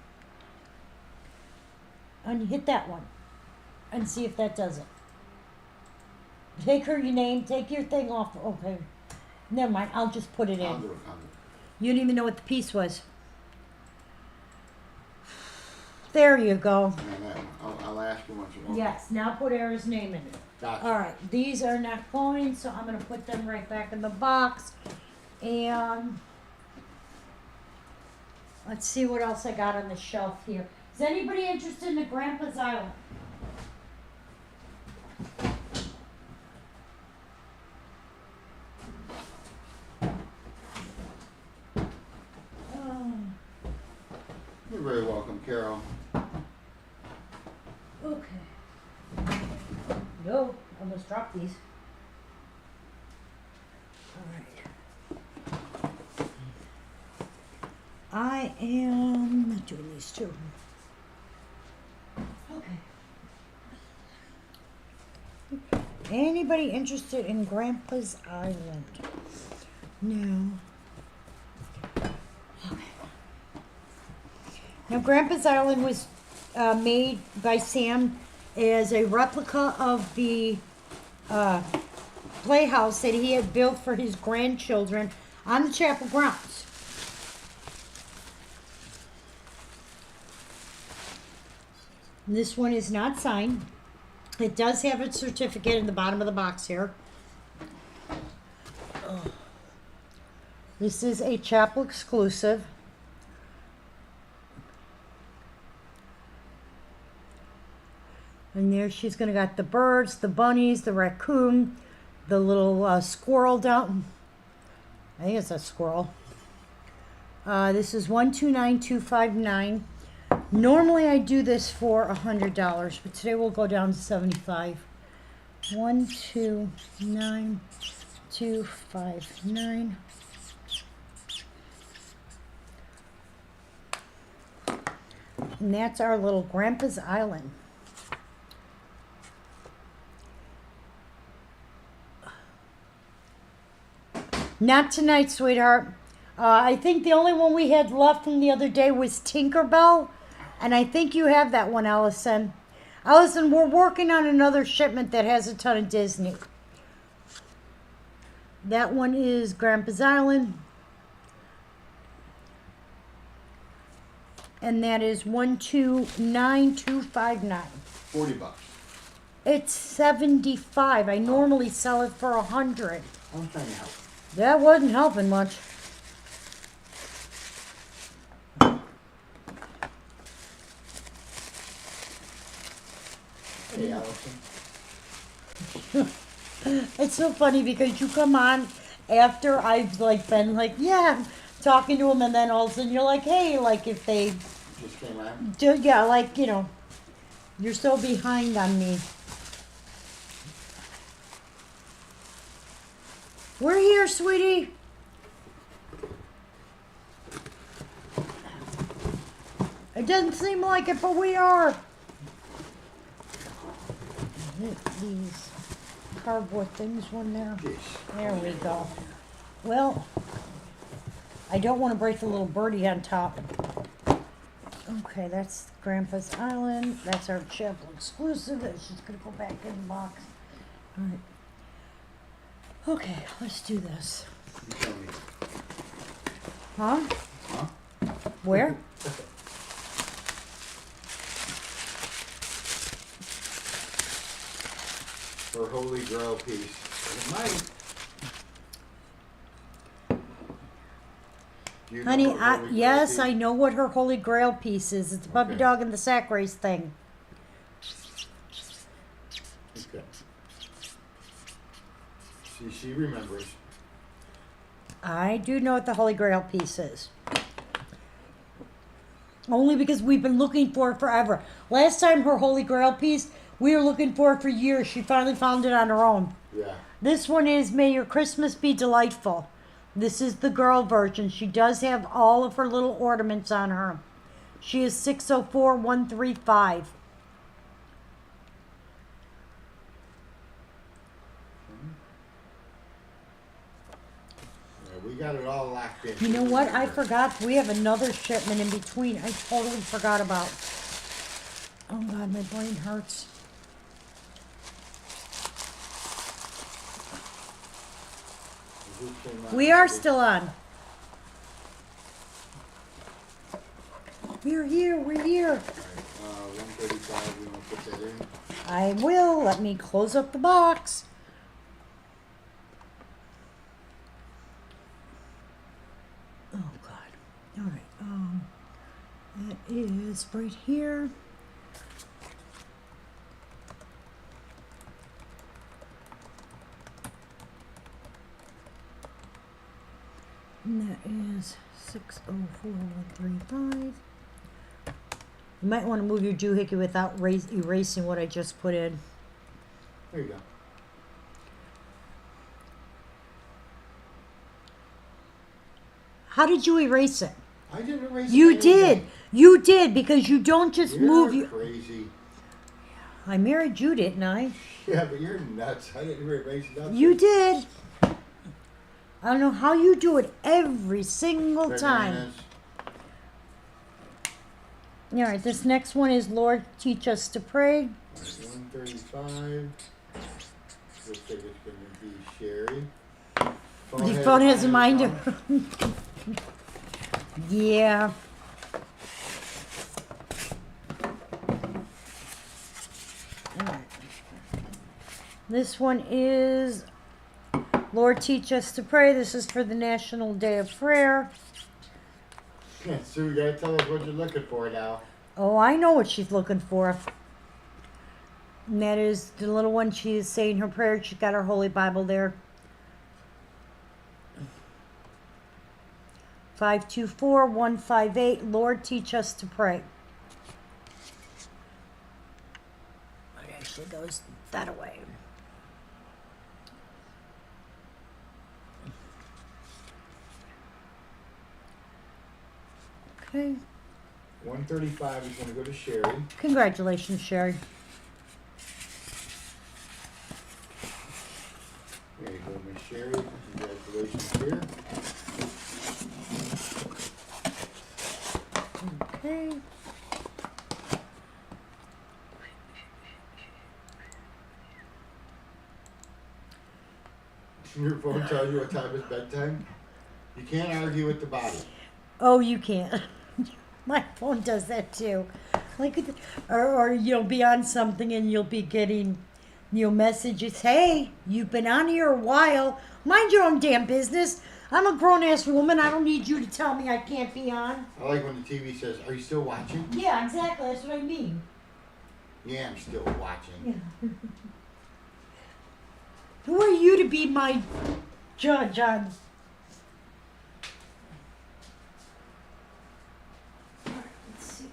And hit that one. And see if that does it. Take your name. Take your thing off. Okay. Never mind. I'll just put it I'll in. do it. I'll do it. You didn't even know what the piece was. There you go. Yeah, that one. I'll ask you once you want. Yes, now put Era's name in it. Gotcha. Alright, these are not coins, so I'm gonna put them right back in the box. And let's see what else I got on the shelf here. Is anybody interested in the Grandpa's Island? You're very welcome, Carol. Okay. No, almost dropped these. Alright. I am not doing these two. Okay. Anybody interested in Grandpa's Island? No. Okay. Now, Grandpa's Island was made by Sam as a replica of the playhouse that he had built for his grandchildren on the chapel grounds. This one is not signed. It does have a certificate in the bottom of the box here. This is a chapel exclusive. And there she's gonna got the birds, the bunnies, the raccoon, the little squirrel down. I think it's a squirrel. This is 129259. Normally I do this for $100, but today we'll go down to 75. 129259. And that's our little Grandpa's Island. Not tonight, sweetheart. I think the only one we had left from the other day was Tinkerbell. And I think you have that one, Allison. Allison, we're working on another shipment that has a ton of Disney. That one is Grandpa's Island. And that is 129259. $40. It's 75. I normally sell it for 100. I'm trying to help. That wasn't helping much. Hey, Allison. It's so funny because you come on after I've been talking to them, and then all of a sudden you're like, hey, if they Just came out. do, you're so behind on me. We're here, sweetie. It doesn't seem like it, but we are. These cardboard things, one there. Jeez. There we go. Well, I don't want to break the little birdie on top. Okay, that's Grandpa's Island. That's our chapel exclusive. That's just going to go back in the box. All right. Okay, let's do this. You tell me. Huh? Huh? Where? Her Holy Grail piece. It might. Do you know Honey, her Holy Grail yes, piece? I know what her Holy Grail piece is. It's the puppy Okay. dog and the sack race thing. Okay. See, she remembers. I do know what the Holy Grail piece is. Only because we've been looking for it forever. Last time her Holy Grail piece, we were looking for it for years. She finally found it on her own. Yeah. This one is May Your Christmas Be Delightful. This is the girl version. She does have all of her little ornaments on her. She is 604135. Yeah, we got it all locked in. You know what? I forgot. We have another shipment in between. I totally forgot about. Oh God, my brain hurts. We are still on. We're here. We're here. 135, you want to put that in? I will. Let me close up the box. Oh God. All right. That is right here. And that is 604135. You might want to move your doohickey without erasing what I just put in. There you go. How did you erase it? I didn't erase You anything. did. You did, because you don't just You're move you. crazy. I married you, didn't I? Yeah, but you're nuts. I didn't erase nothing. You did. I don't know how you do it every single time. Bananas. All right, this next one is Lord, teach us to pray. 135. Looks like it's going to be Sherry. The phone has a mind tongue. of. Yeah. All right. This one is Lord, teach us to pray. This is for the National Day of Prayer. Yeah, Sue, you gotta tell us what you're looking for now. Oh, I know what she's looking for. And that is the little one. She is saying her prayer. She's got her Holy Bible there. 524158. Lord, teach us to pray. It actually goes that away. Okay. 135 is gonna go to Sherry. Congratulations, Sherry. There you go, Miss Sherry. Congratulations here. Okay. Your phone tells you what time is bedtime. You can't argue with the body. Oh, you can't. My phone does that too. Like, or you'll be on something and you'll be getting, messages. Hey, you've been on here a while. Mind your own damn business. I'm a grown ass woman. I don't need you to tell me I can't be on. I like when the TV says, "Are you still watching?" Yeah, exactly. That's what I mean. Yeah, I'm still watching. Yeah. Who are you to be my judge on? Let's see.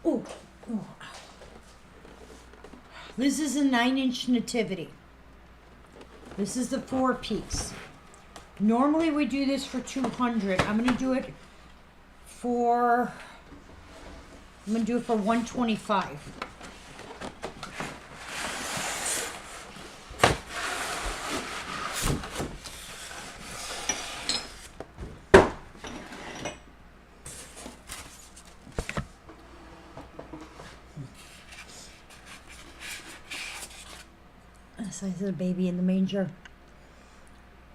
Oh, oh. This is a 9-inch nativity. This is the 4-piece. Normally we do this for 200. I'm gonna do it for 125. This is the baby in the manger.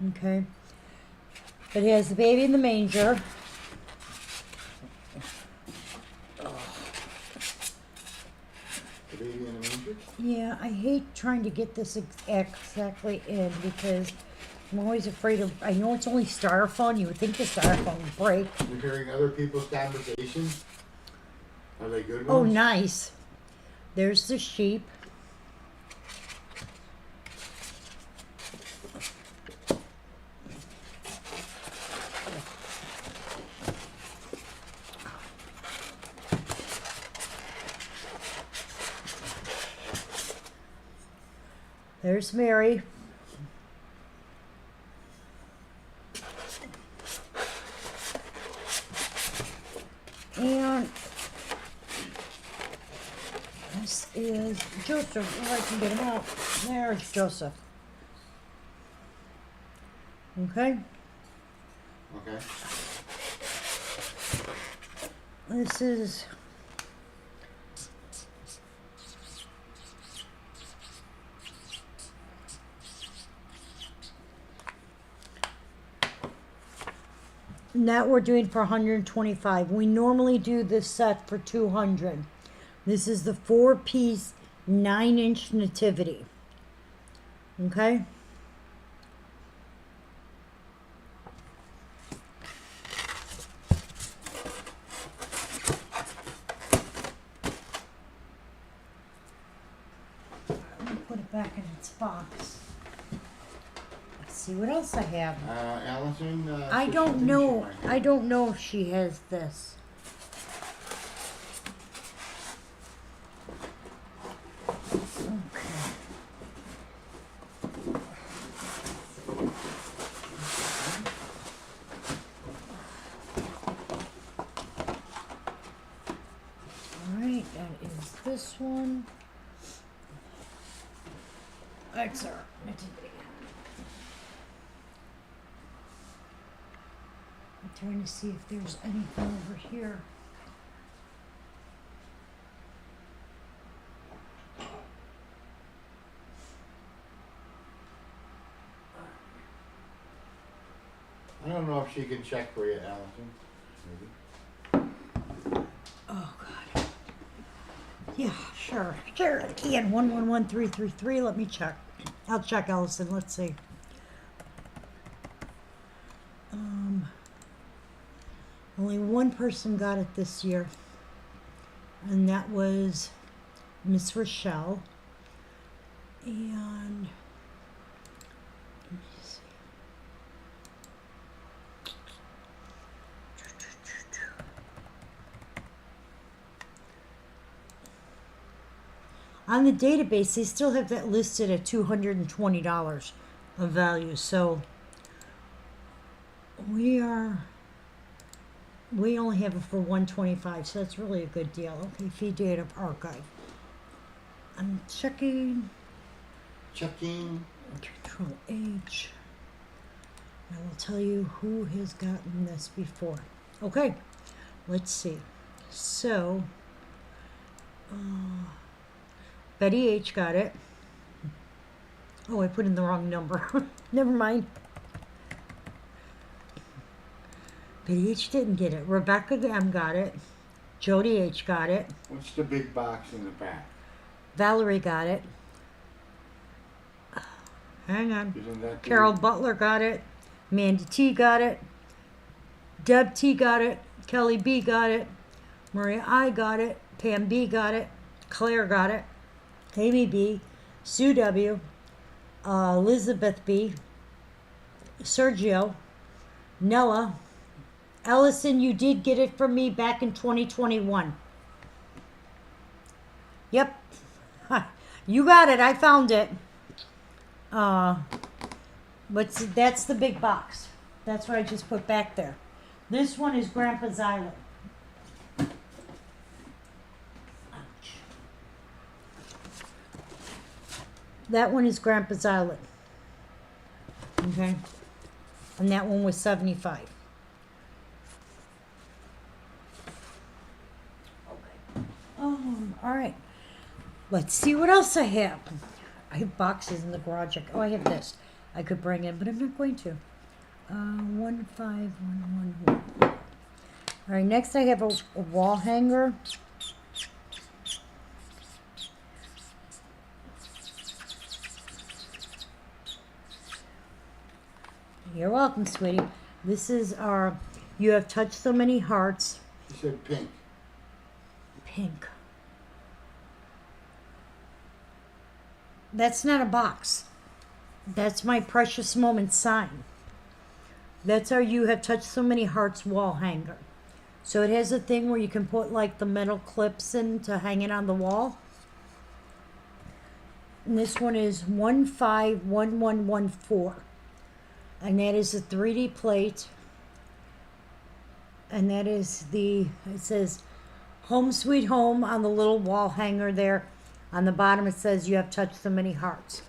Okay. It has the baby in the manger. The baby in the manger? Yeah, I hate trying to get this exactly in because I'm always afraid of. I know it's only styrofoam. You would think the styrofoam would break. You're hearing other people's conversations? Are they good Oh, ones? nice. There's the sheep. There's Mary. And this is Joseph. Oh, I can get him out. There's Joseph. Okay. Okay. This is and that we're doing for 125. We normally do this set for 200. This is the 4-piece 9-inch nativity. Okay? Let me put it back in its box. Let's see what else I have. Allison? I said don't something know. she might I don't know if she has this. Okay. that is this one. That's our nativity. I'm trying to see if there's anything over here. I don't know if she can check for you, Allison. Maybe. Oh God. Yeah, sure. Sure, I can. 111333. Let me check. I'll check, Allison. Let's see. Only one person got it this year, and that was Miss Rochelle. And let me see. On the database, they still have that listed at $220 of value. So we only have it for $125, so that's really a good deal. Okay, feed data archive. I'm checking. Checking. Control H. I will tell you who has gotten this before. Okay, let's see. So, Betty H got it. Oh, I put in the wrong number. Never mind. Betty H didn't get it. Rebecca M got it. Jody H got it. What's the big box in the back? Valerie got it. Hang on. Isn't that the Carol Butler got it. Mandy T got it. Deb T got it. Kelly B got it. Maria I got it. Pam B got it. Claire got it. Amy B. Sue W. Elizabeth B. Sergio. Nella. Ellison, you did get it from me back in 2021. Yep. You got it. I found it. But that's the big box. That's what I just put back there. This one is Grandpa's Island. Ouch. That one is Grandpa's Island. Okay. And that one was 75. All right. Let's see what else I have. I have boxes in the garage. Oh, I have this. I could bring in, but I'm not going to. 15111. All right. Next, I have a wall hanger. You're welcome, sweetie. This is our. You have touched so many hearts. She said pink. Pink. That's not a box. That's my precious moment sign. That's our You Have Touched So Many Hearts wall hanger. So it has a thing where you can put like the metal clips in to hang it on the wall. And this one is 151114. And that is a 3D plate. And that is it says Home Sweet Home on the little wall hanger there. On the bottom it says You Have Touched So Many Hearts.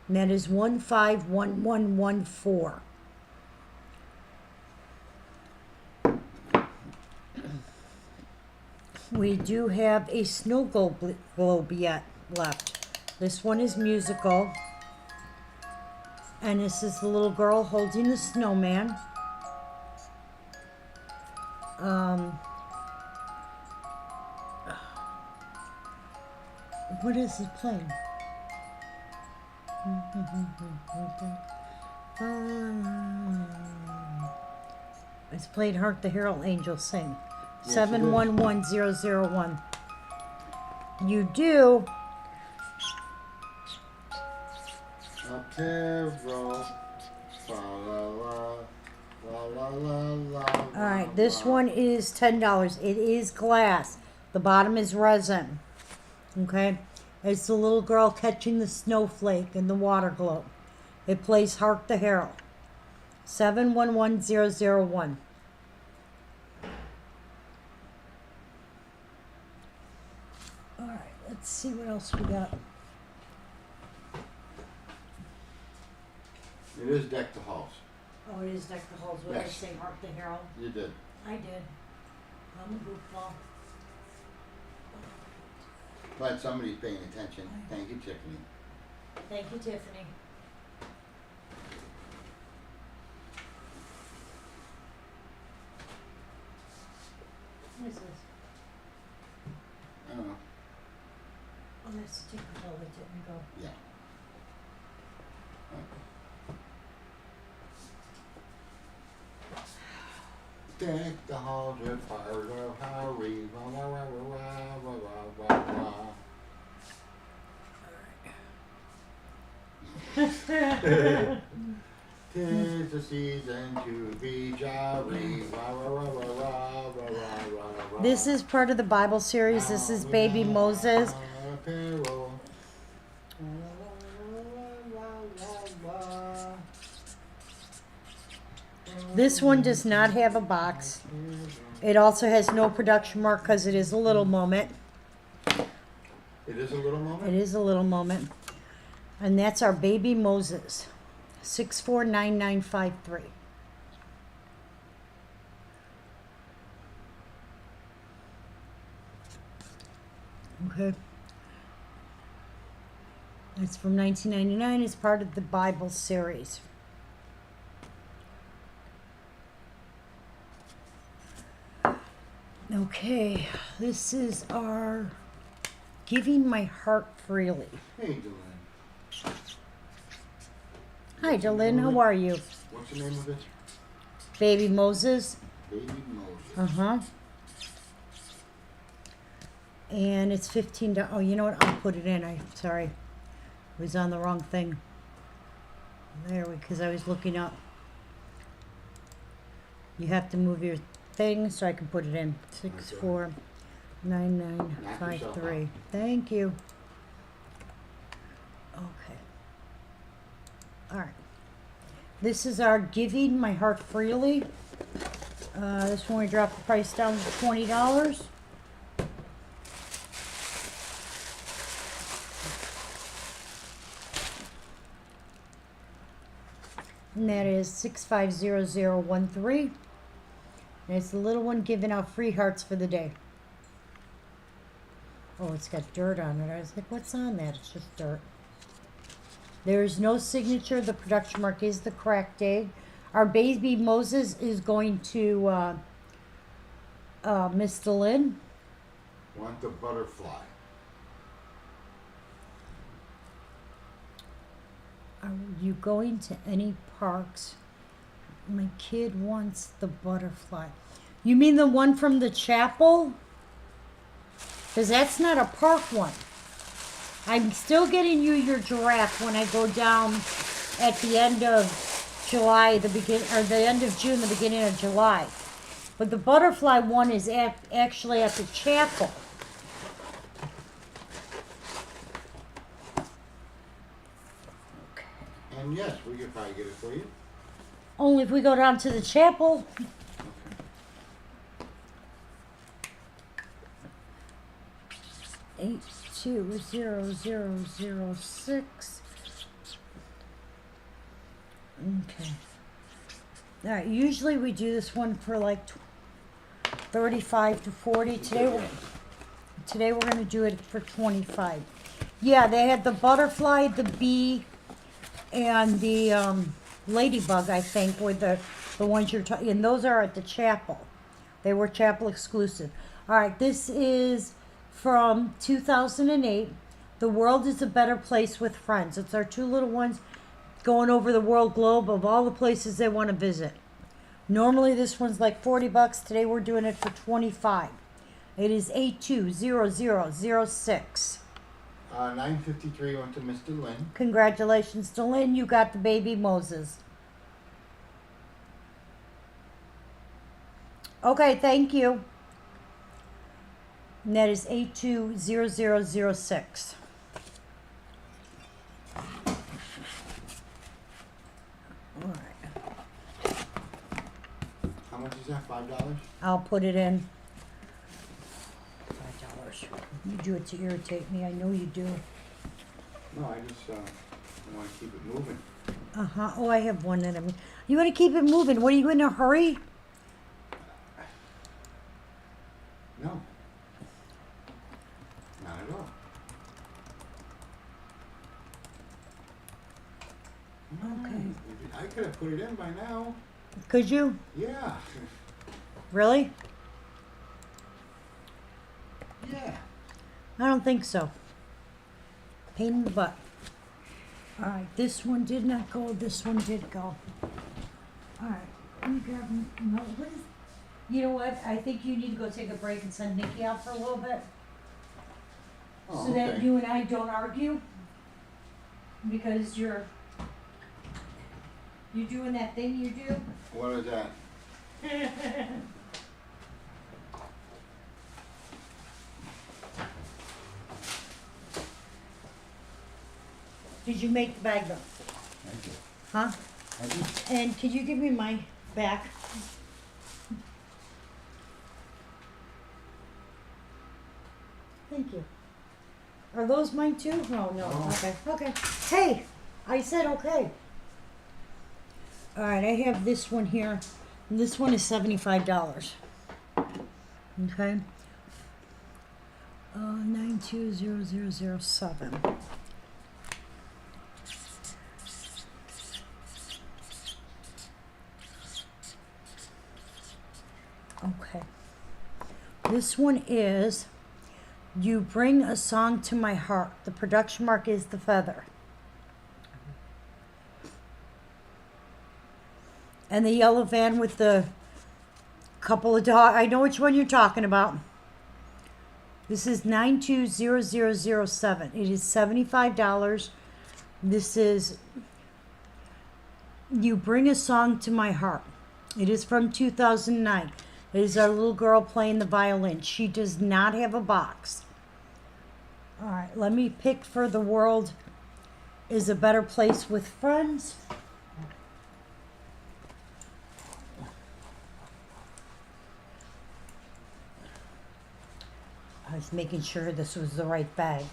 And that is 151114. We do have a snow globe yet left. This one is musical. And this is the little girl holding the snowman. What is it playing? It's played Hark the Herald Angels Sing. Yes, 711001. You do. A carol. Fa la la. La la la la. All right, this one is $10. It is glass. The bottom is resin. Okay? It's the little girl catching the snowflake in the water globe. It plays Hark the Herald. 711001. Alright, let's see what else we got. It is deck the halls. Oh, it is deck the halls. What did I Yes. say, Mark the Herald? You did. I did. I'm a goofball. Glad somebody's paying attention. Thank you, Tiffany. Thank you, Tiffany. What is this? I don't know. Oh, that's a ticker bill that didn't go. Yeah. Deck the halls with fires of Harry. Wah, wah, wah, wah, wah, wah, wah, wah. Tis the season to be jolly. Wah, wah, wah, wah, wah, wah, wah, wah. This is part of the Bible series. This is baby Moses. Carole. This one does not have a box. It also has no production mark because it is a little moment. It is a little It moment. is a little moment. And that's our baby Moses. 649953. Okay. It's from 1999. It's part of the Bible series. Okay, this is our Giving My Heart Freely. Hey, Dylan. Hi, Dylan. How are you? What's the name of it? Baby Moses. Baby Moses. Uh-huh. And it's $15. Oh, you know what? I'll put it in. Sorry. It was on the wrong thing. There we, because I was looking up. You have to move your thing so I can put it in. 649953. Thank you. Okay. All right. This is our Giving My Heart Freely. This one we dropped the price down to $20. And that is 650013. And it's the little one giving out free hearts for the day. Oh, it's got dirt on it. I was like, what's on that? It's just dirt. There's no signature. The production mark is the cracked egg. Our baby Moses is going to Miss Lynn. Want the butterfly. Are you going to any parks? My kid wants the butterfly. You mean the one from the chapel? Because that's not a park one. I'm still getting you your giraffe when I go down at the end of July, the end of June, the beginning of July. But the butterfly one is actually at the chapel. And yes, we could probably get it for you. Only if we go down to the chapel. Okay. 820006. Okay. All right. Usually we do this one for like 35 to 40. Today we're going to do it for 25. Yeah, they had the butterfly, the bee, and the ladybug. I think were the ones you're talking. And those are at the chapel. They were chapel exclusive. All right. This is from 2008. The World is a Better Place with Friends. It's our two little ones going over the world globe of all the places they want to visit. Normally this one's like $40. Today we're doing it for 25. It is 820006. 953 went to Mr. Lynn. Congratulations to Lynn. You got the baby Moses. Okay, thank you. And that is 820006. All right. How much is that? $5? I'll put it in. $5. You do it to irritate me, I know you do. No, I just, wanna keep it moving. Uh-huh, oh, I have one that you wanna keep it moving, what, are you in a hurry? No. Not at all. Okay. I could have put it in by now. Could you? Yeah. Really? Yeah. I don't think so. Pain in the butt. Alright, this one did not go, this one did go. Alright, let me grab, no, what is, you know what, I think you need to go take a break and send Nikki out for a little bit. Oh, So that okay. you and I don't argue. Because you're doing that thing you do. What is that? Did you make the bag though? Thank you. Huh? Thank you. And can you give me my back? Thank you. Are those mine too? Oh, no. No. Okay. Okay. Hey, I said okay. All right, I have this one here. And this one is $75. Okay. 920007. Okay. This one is You Bring a Song to My Heart. The production mark is The Feather. And the yellow van with the couple of dogs. I know which one you're talking about. This is 920007. It is $75. This is You Bring a Song to My Heart. It is from 2009. It is our little girl playing the violin. She does not have a box. All right, let me pick for The World is a Better Place with Friends. I was making sure this was the right bag.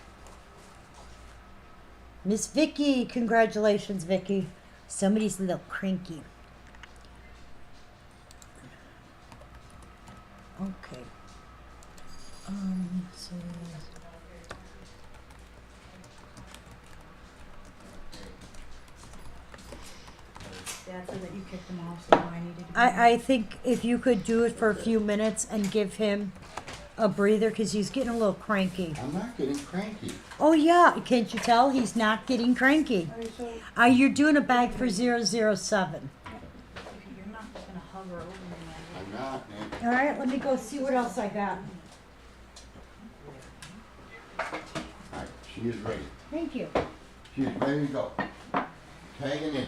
Miss Vicky, congratulations, Vicky. Somebody's a little cranky. Okay. So Dad said that you kicked him off, so I needed to. I think if you could do it for a few minutes and give him a breather because he's getting a little cranky. I'm not getting cranky. Oh yeah, can't you tell he's not getting cranky? Okay, so You're doing a bag for 007. you're not just gonna hover over me. I'm not, man. All right, let me go see what else I got. Alright, she is ready. Thank you. She is ready to go. Tagging in.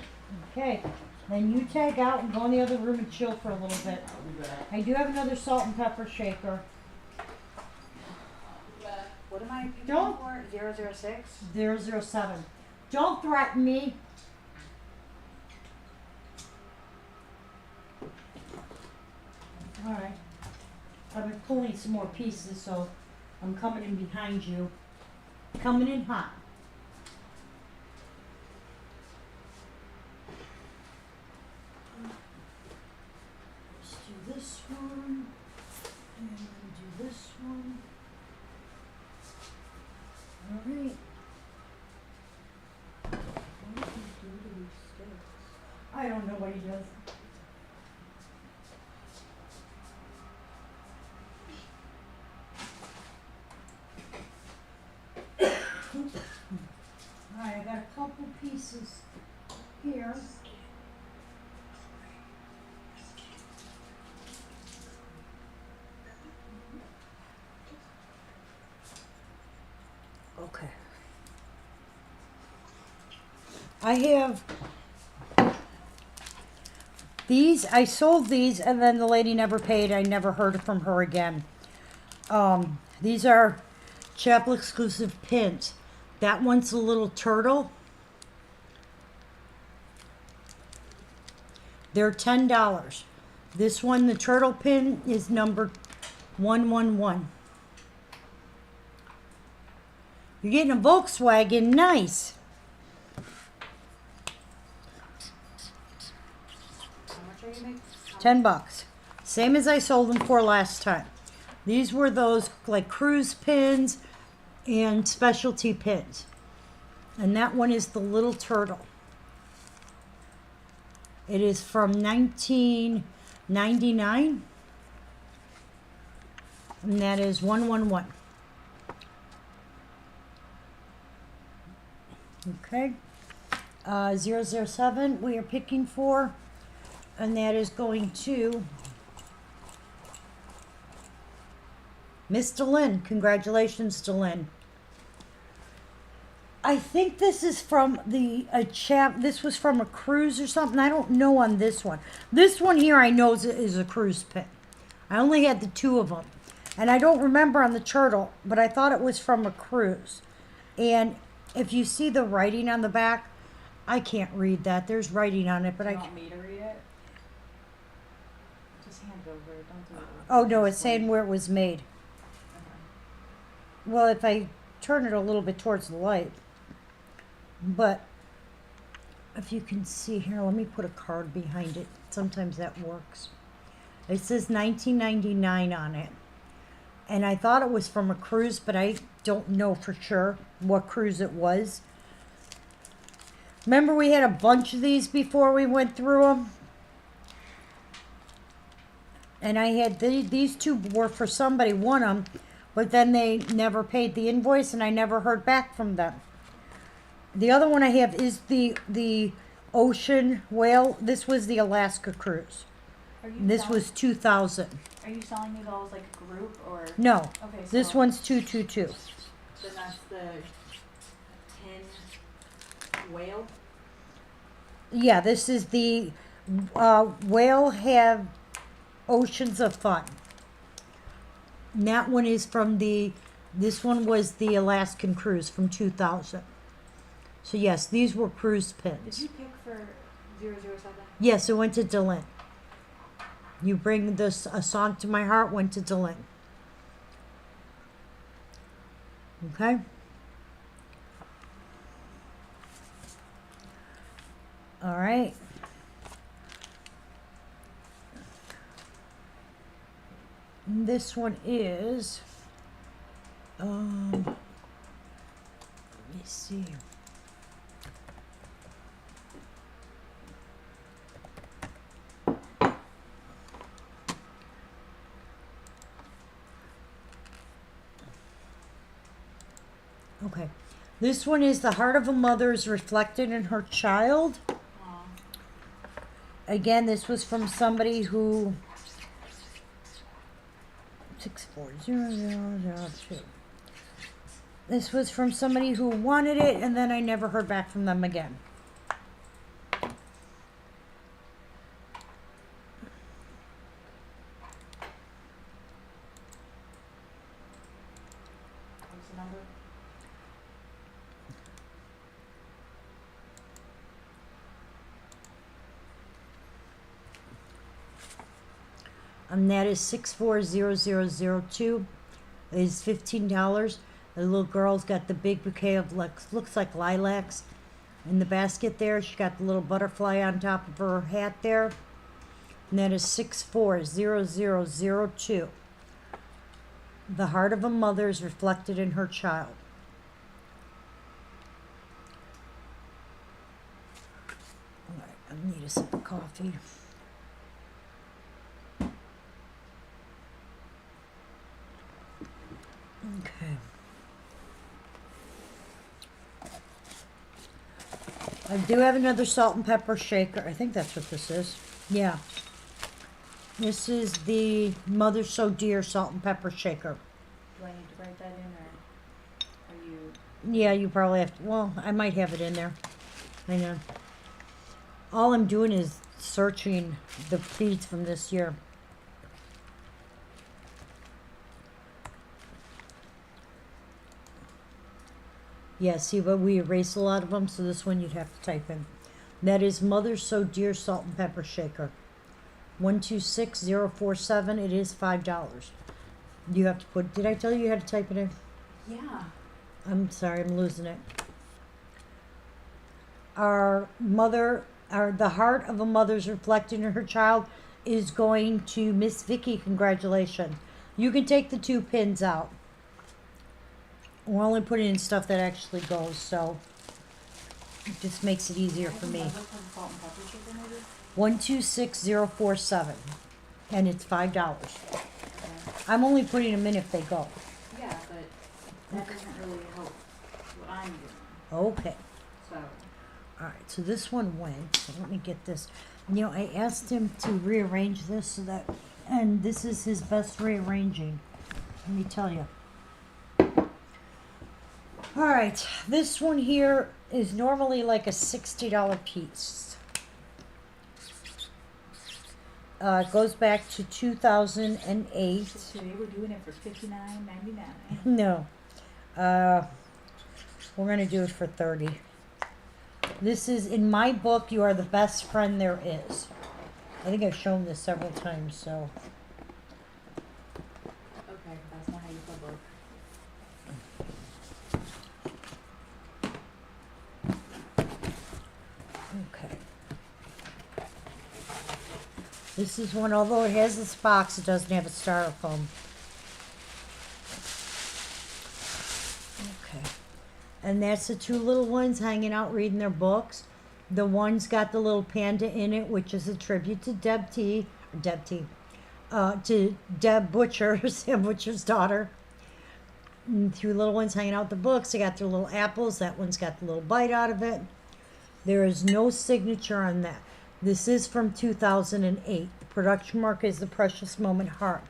Okay, then you tag out and go in the other room and chill for a little bit. I'll be back. I do have another salt and pepper shaker. What am I picking Don't- for? 006? 007. Don't threaten me. All right. I've been pulling some more pieces, so I'm coming in behind you. Coming in hot. Let's do this one. And do this one. All right. What does he do to these sticks? I don't know what he does. Alright, I got a couple pieces here. Okay. I have these. I sold these and then the lady never paid. I never heard from her again. These are Chapel exclusive pins. That one's a little turtle. They're $10. This one, the turtle pin, is number 111. You're getting a Volkswagen, nice. How much are you making? $10. Same as I sold them for last time. These were those like cruise pins and specialty pins. And that one is the little turtle. It is from 1999. And that is 111. Okay. 007 we are picking for. And that is going to Miss DeLynn. Congratulations, DeLynn. I think this is from this was from a cruise or something. I don't know on this one. This one here I know is a cruise pin. I only had the two of them. And I don't remember on the turtle, but I thought it was from a cruise. And if you see the writing on the back, I can't read that. There's writing on it, but Do you I want me to read it? Just hand it over. Don't do it. Oh no, it's saying where it was made. Well, if I turn it a little bit towards the light. But if you can see here, let me put a card behind it. Sometimes that works. It says 1999 on it. And I thought it was from a cruise, but I don't know for sure what cruise it was. Remember we had a bunch of these before we went through them? And I had these two were for somebody, won them, but then they never paid the invoice and I never heard back from them. The other one I have is the Ocean Whale. This was the Alaska cruise. Are you This selling, was 2000. Are you selling me those like a group or? No, Okay, so this one's 222. Then that's the tin whale. Yeah, this is the Whale Have Oceans of Fun. And that one is from this one was the Alaskan cruise from 2000. So yes, these were cruise Did pins. you pick for 007? Yes, it went to Dylan. You Bring This A Song to My Heart went to Dylan. Okay? All right. This one is, let me see. Okay. This one is the heart of a mother is reflected in her child. Aw. Again, this was from somebody who 640002. This was from somebody who wanted it, and then I never heard back from them again. What's the number? And that is 640002. It is $15. The little girl's got the big bouquet of looks like lilacs in the basket there. She got the little butterfly on top of her hat there. And that is 640002. The heart of a mother is reflected in her child. All right, I need a sip of coffee. Okay. I do have another salt and pepper shaker. I think that's what this is. Yeah. This is the Mother So Dear salt and pepper shaker. Do I need to write that in or are you? Yeah, you probably have to. Well, I might have it in there. Hang on. All I'm doing is searching the feeds from this year. Yeah, see, but we erased a lot of them, so this one you'd have to type in. That is Mother So Dear salt and pepper shaker. 126047. It is $5. You have to put. Did I tell you how to type it in? Yeah. I'm sorry, I'm losing it. The heart of a mother's reflected in her child is going to Miss Vicky. Congratulations. You can take the 2 pins out. We're only putting in stuff that actually goes, so it just makes it easier for me. 126047, and it's $5. I'm only putting them in if they go. Yeah, but that doesn't really help what I'm doing, Okay. so. All right, so this one went. So let me get this. You know, I asked him to rearrange this so that, and this is his best rearranging. Let me tell you. All right, this one here is normally like a $60 piece. It goes back to 2008. So today we're doing it for $59.99. No, we're gonna do it for 30. This is, in my book, you are the best friend there is. I think I've shown this several times, so. Okay, that's not how you put book. Okay. This is one, although it has this box, it doesn't have a styrofoam. Okay. And that's the 2 little ones hanging out reading their books. The one's got the little panda in it, which is a tribute to to Deb Butcher, Sam Butcher's daughter. And 2 little ones hanging out with the books. They got their little apples. That one's got the little bite out of it. There is no signature on that. This is from 2008. The production mark is the Precious Moment Heart.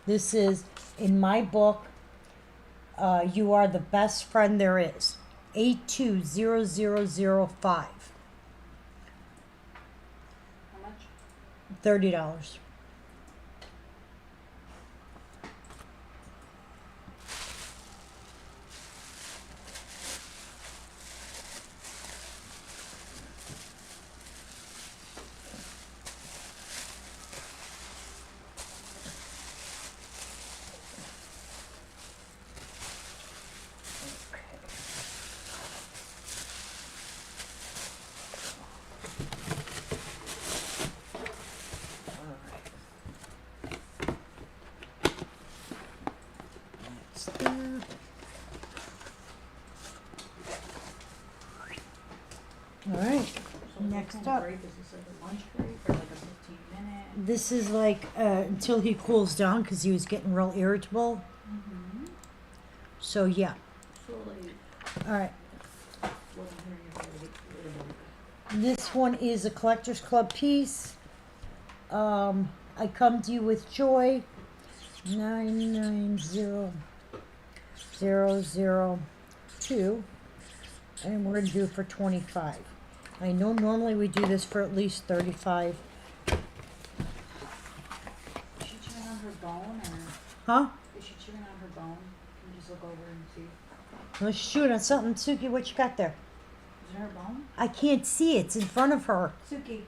This is, in my book, you are the best friend there is. 820005. How much? $30. All right. So Next what kind up. of break is this, like a lunch break or like a 15-minute? This is like until he cools down because he was getting real irritable. Mm-hmm. So yeah. So like, All right. wasn't hearing if I would get rid of it. This one is a Collectors Club piece. I come to you with joy. 990002, and we're gonna do it for 25. I know normally we do this for at least 35. Is she chewing on her bone or Huh? is she chewing on her bone? Can you just look over and see? Let's shoot on something. Suki, what you got there? Is it her bone? I can't see. It's in front of her. Suki.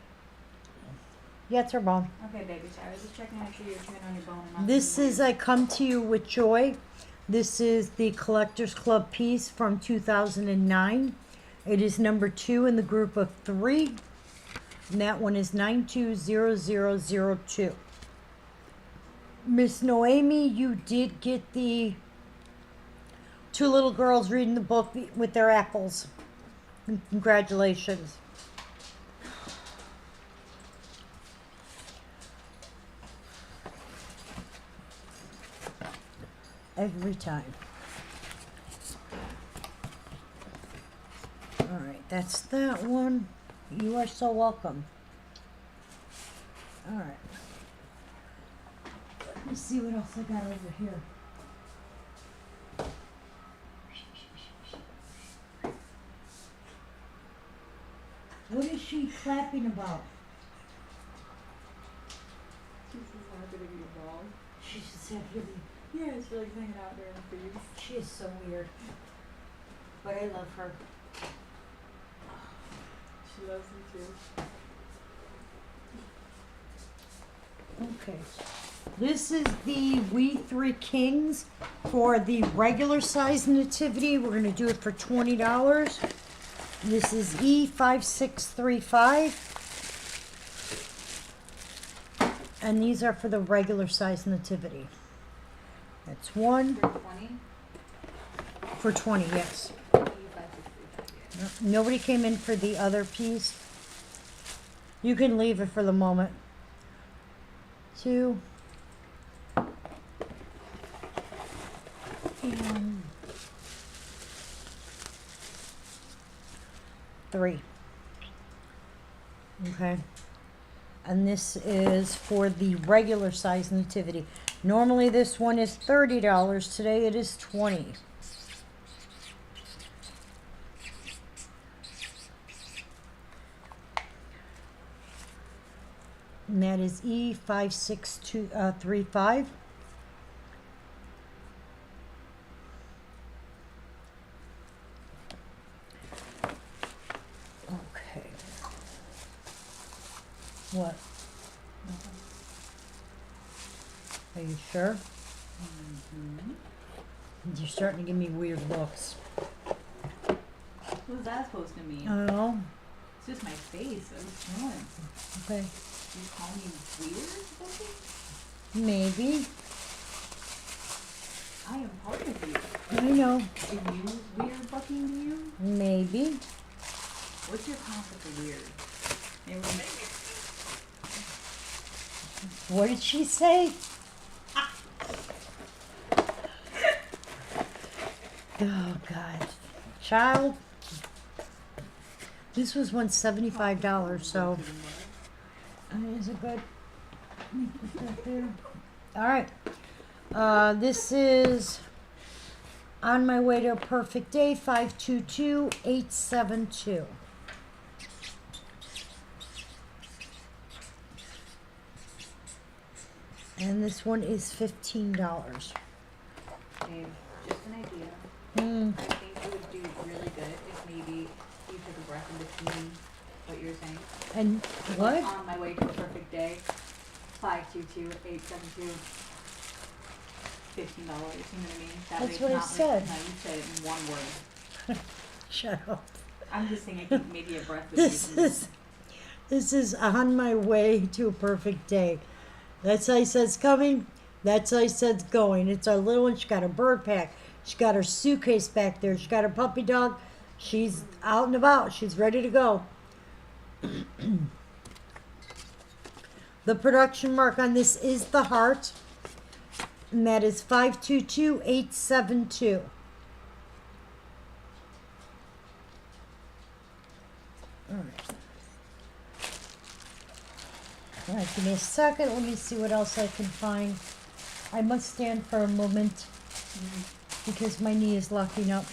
Yeah, it's her bone. Okay, baby. Sorry, I was just checking to make sure you're chewing on your bone and not. This chewing on is I Come to You with Joy. This is the Collectors Club piece from 2009. It is number 2 in the group of 3. And that one is 920002. Miss Noemi, you did get the 2 little girls reading the book with their apples. Congratulations. Every time. All right, that's that one. You are so welcome. All right. Let me see what else I got over here. What is she clapping about? She's just happy to be involved. She's just happy to be. Yeah, it's like hanging out there in the trees. She is so weird. But I love her. She loves me too. Okay. This is the We Three Kings for the regular size nativity. We're gonna do it for $20. This is E5635. And these are for the regular size nativity. That's one For 20? for 20, yes. Nobody came in for the other piece. You can leave it for the moment. 2. And 3. Okay. And this is for the regular size nativity. Normally this one is $30. Today it is 20. And that is E5635. Okay. What? Are you sure? You're starting to give me weird looks. What was that supposed to mean? I don't know. It's just my face. I was chilling. Okay. You call me weird looking? Maybe. I am part of you. I know. Are you weird looking to you? Maybe. What's your concept of weird? Maybe What did she say? Oh God, child. This was once $75, so is it good? Put that there. All right. This is On My Way to a Perfect Day, 522872. And this one is $15. Dave, just an idea. Mm. I think it would do really good if maybe you took a breath in between what you're saying. And what? On my way to a perfect day. 522872. $15. You know what I mean? That That's way what I it's not said. Like, no, you said it in one word. Shut up. I'm just saying I think maybe a breath would do something. This is On My Way to a Perfect Day. That's how I said it's coming. That's how I said it's going. It's our little one. She got a bird pack. She got her suitcase back there. She got her puppy dog. She's out and about. She's ready to go. The production mark on this is the heart. And that is 522872. All right. All right, give me a second. Let me see what else I can find. I must stand for a moment because my knee is locking up.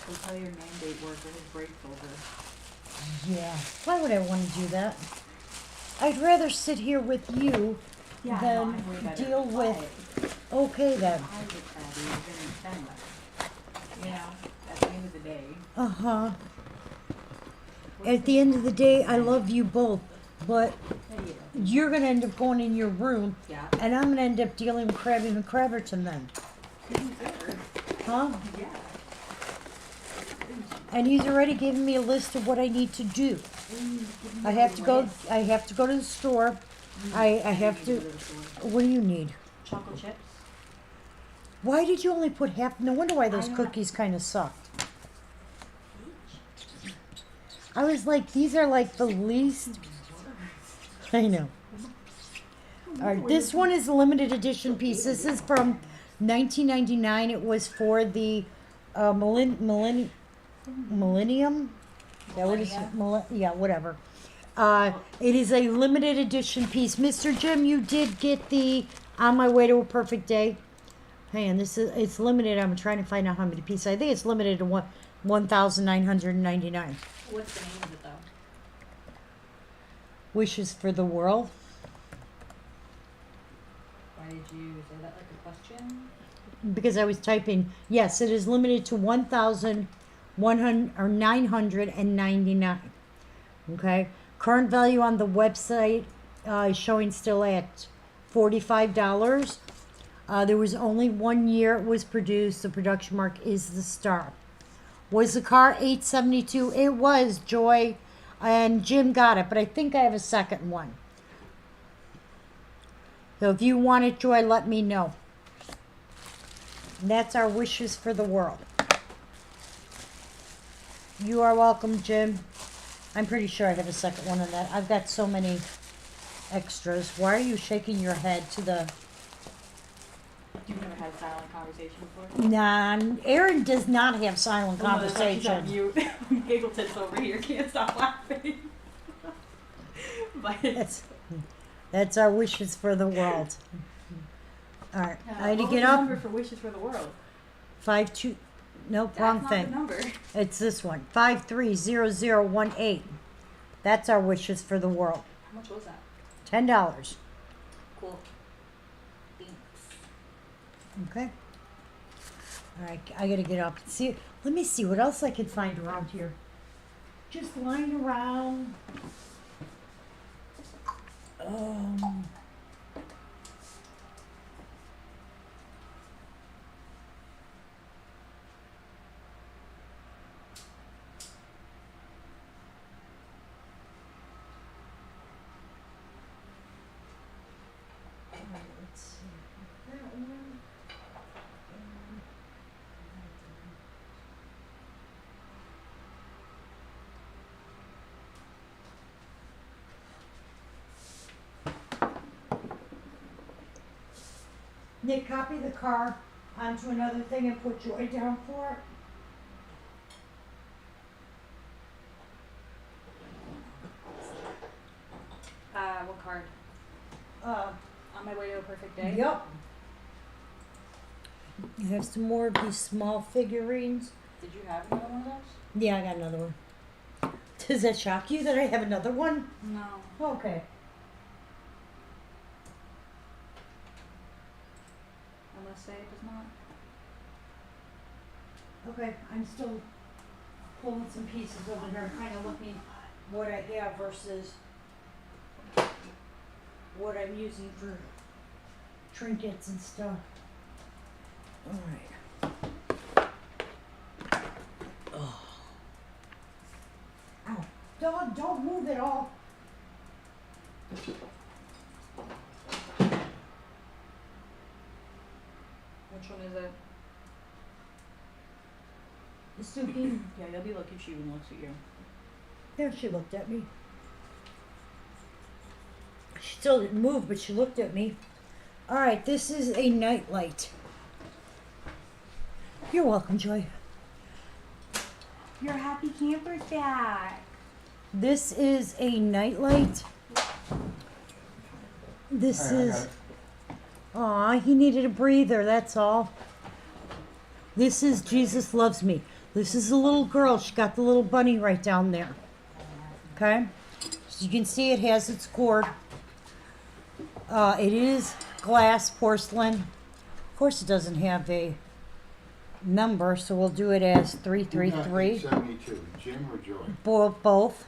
We'll tell your mandate worker his break's over. Yeah. Why would I want to do that? I'd rather sit here with you than I'm way better. deal with. Okay then. I would probably you're gonna spend that. You know, at the end of the day. Uh-huh. At the end of the day, I love you both, but Hey, you're gonna end up going in your room, yeah. and I'm gonna end up dealing with Krabby McCrabberton then. Huh? Yeah. And he's already given me a list of what I need to do. I have to go to the store. I have to. What do you need? Chocolate chips. Why did you only put half? No wonder why those I don't- cookies kind of sucked. I was like, these are like the least. I know. All right, this one is a limited edition piece. This is from 1999. It was for the millennium. Is that what it's? Yeah, whatever. It is a limited edition piece. Mr. Jim, you did get the On My Way to a Perfect Day. Hang on, it's limited. I'm trying to find out how many pieces. I think it's limited to 1,999. What's the name of it though? Wishes for the World. Why did you say that like a question? Because I was typing. Yes, it is limited to 1,100 or 999. Okay. Current value on the website is showing still at $45. There was only 1 year it was produced. The production mark is the Star. Was the car $872? It was, Joy, and Jim got it, but I think I have a second one. So if you want it, Joy, let me know. And that's our wishes for the world. You are welcome, Jim. I'm pretty sure I have a second one on that. I've got so many extras. Why are you shaking your head to the... You've never had a silent conversation before? Nah, Erin does not have silent Oh, no, that's why she's on conversation. mute. Giggle tits over here can't stop laughing. But That's our wishes for the world. All right, I had to what was get the up. number for wishes for the world? 52. Nope, That's wrong not thing. the number. It's this one. 530018. That's our wishes for the world. How much was that? $10. Cool. Thanks. Okay. All right, I gotta get up and see. Let me see what else I can find around here. Just lying around. Um. Let's see. That one. Nick, copy the car onto another thing and put Joy down for it. What card? Uh, On my way to a perfect day? Yep. I have some more of these small figurines. Did you have another one of those? Yeah, I got another one. Does that shock you that I have another one? No. Okay. I must say it does not. Okay, I'm still pulling some pieces over there, kind of looking what I have versus what I'm using for trinkets and stuff. All right. Oh. Ow. Don't move at all. Which one is it? The Suki. Yeah, you'll be lucky if she even looks at you. There, she looked at me. She still didn't move, but she looked at me. All right, this is a nightlight. You're welcome, Joy. Your happy camper's back. This is a nightlight. This is. Aw, he needed a breather, that's all. This is Jesus Loves Me. This is a little girl. She got the little bunny right down there. Okay? So you can see it has its cord. It is glass porcelain. Of course, it doesn't have a number, so we'll do it as 333. 72. Jim or Joy? Both.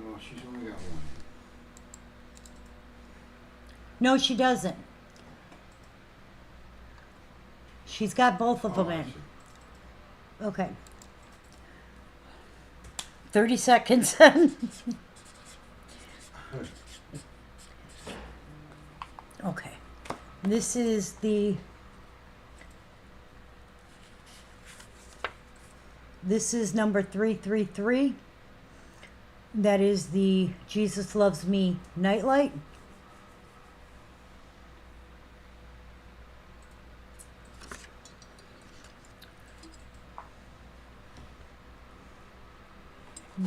No, she's only got one. No, she doesn't. She's got both of them I in. see. Okay. 30 seconds. Okay. This is the. This is number 333. That is the Jesus Loves Me nightlight.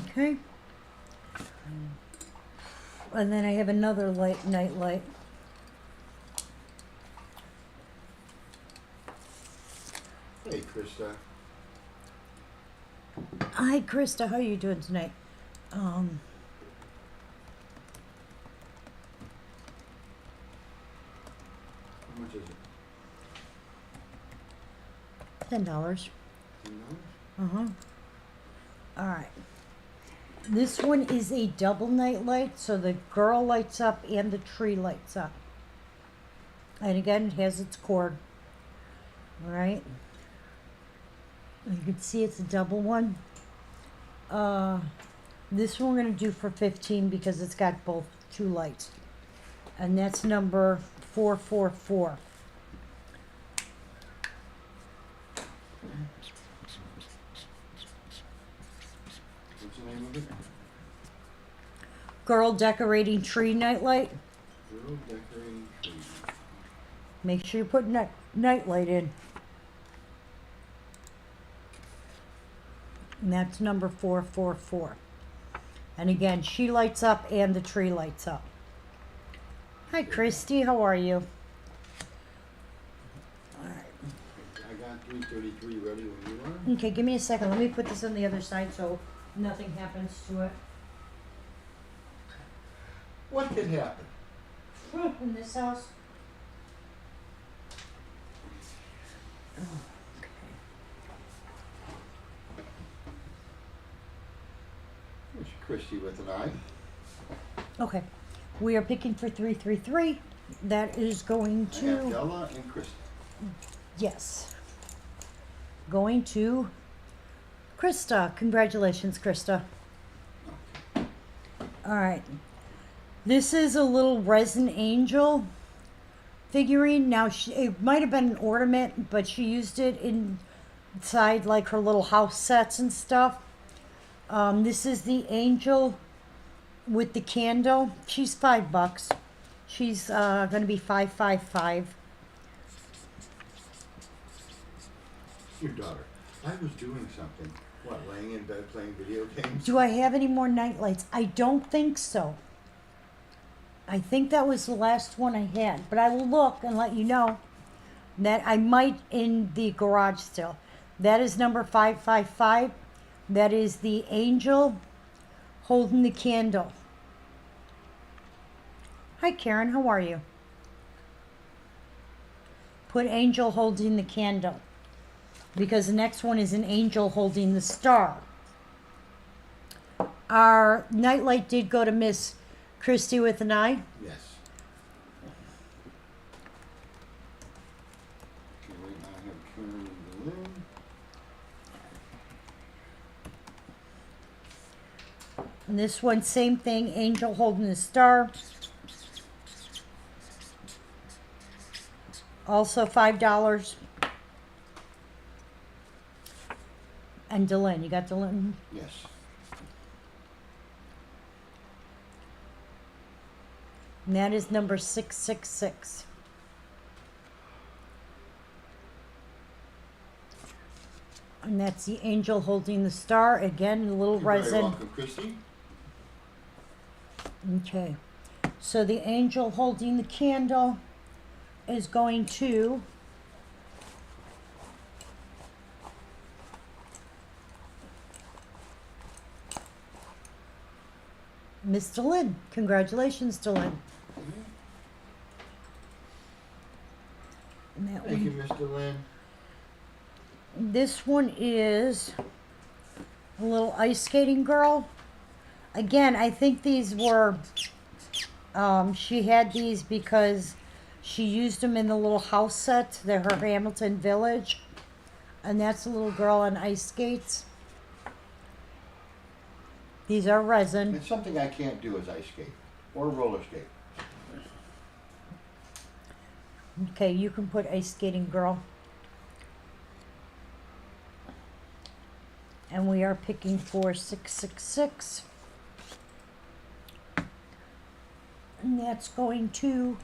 Okay. And then I have another night light. Hey, Krista. Hi, Krista. How are you doing tonight? How much is it? $10. $10? Uh-huh. All right. This one is a double night light, so the girl lights up and the tree lights up. And again, it has its cord. All right. You can see it's a double one. This one we're going to do for 15 because it's got both two lights. And that's number 444. What's the name of it? Girl decorating tree nightlight. Girl decorating tree. Make sure you put nightlight in. And that's number 444. And again, she lights up and the tree lights up. Hi, Christy. How are you? All right. I got 333 ready when you are. Okay, give me a second. Let me put this on the other side so nothing happens to it. What could happen? In this house. There's Christy with an eye. Okay. We are picking for 333. That is going I have to, Della and Christy. yes. Going to Krista. Congratulations, Krista. All right. This is a little resin angel figurine. Now, it might have been an ornament, but she used it inside like her little house sets and stuff. This is the angel with the candle. She's $5. She's going to be 555. Your daughter. I was doing something. What, laying in bed playing video games? Do I have any more night lights? I don't think so. I think that was the last one I had, but I will look and let you know that I might in the garage still. That is number 555. That is the angel holding the candle. Hi, Karen. How are you? Put angel holding the candle because the next one is an angel holding the star. Our nightlight did go to Miss Christy with an eye. Yes. Okay, wait, now I have Karen and Lynn. And this one, same thing, angel holding the star. Also $5. And Dylan, you got Dylan? Yes. And that is number 666. And that's the angel holding the star. Again, a little You're very resin. welcome, Christy. Okay. So the angel holding the candle is going to Miss Dylan. Congratulations, Dylan. And that Thank you, one, Mr. Lynn. this one is a little ice skating girl. Again, I think these were, she had these because she used them in the little house set, her Hamilton Village. And that's a little girl on ice skates. These are resin. It's something I can't do is ice skate or roller skate. Okay, you can put ice skating girl. And we are picking for 666. And that's going to,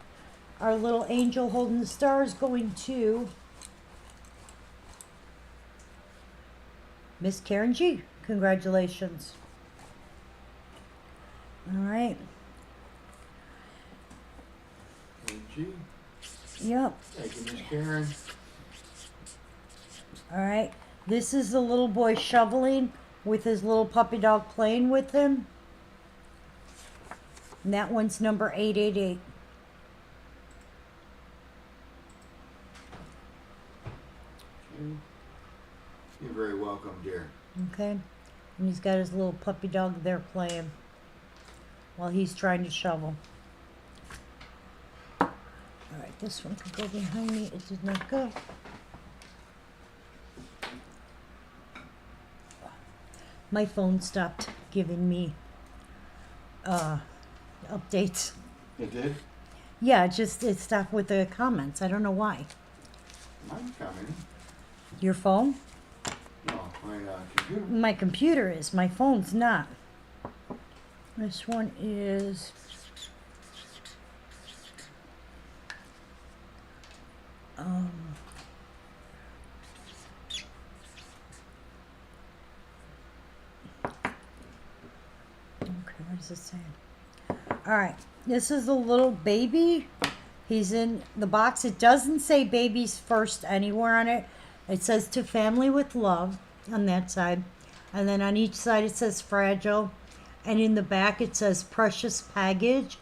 our little angel holding the stars going to Miss Karen G. Congratulations. All right. Thank you. Yep. Thank you, Miss Karen. All right. This is the little boy shoveling with his little puppy dog playing with him. And that one's number 888. Okay. You're very welcome, dear. Okay. And he's got his little puppy dog there playing while he's trying to shovel. Alright, this one could go behind me. It did not go. My phone stopped giving me updates. It did? Yeah, it stopped with the comments. I don't know why. Mine's coming. Your phone? No, my computer. My computer is. My phone's not. This one is. Okay, what does it say? All right, this is a little baby. He's in the box. It doesn't say baby's first anywhere on it. It says to family with love on that side. And then on each side it says fragile. And in the back it says precious package.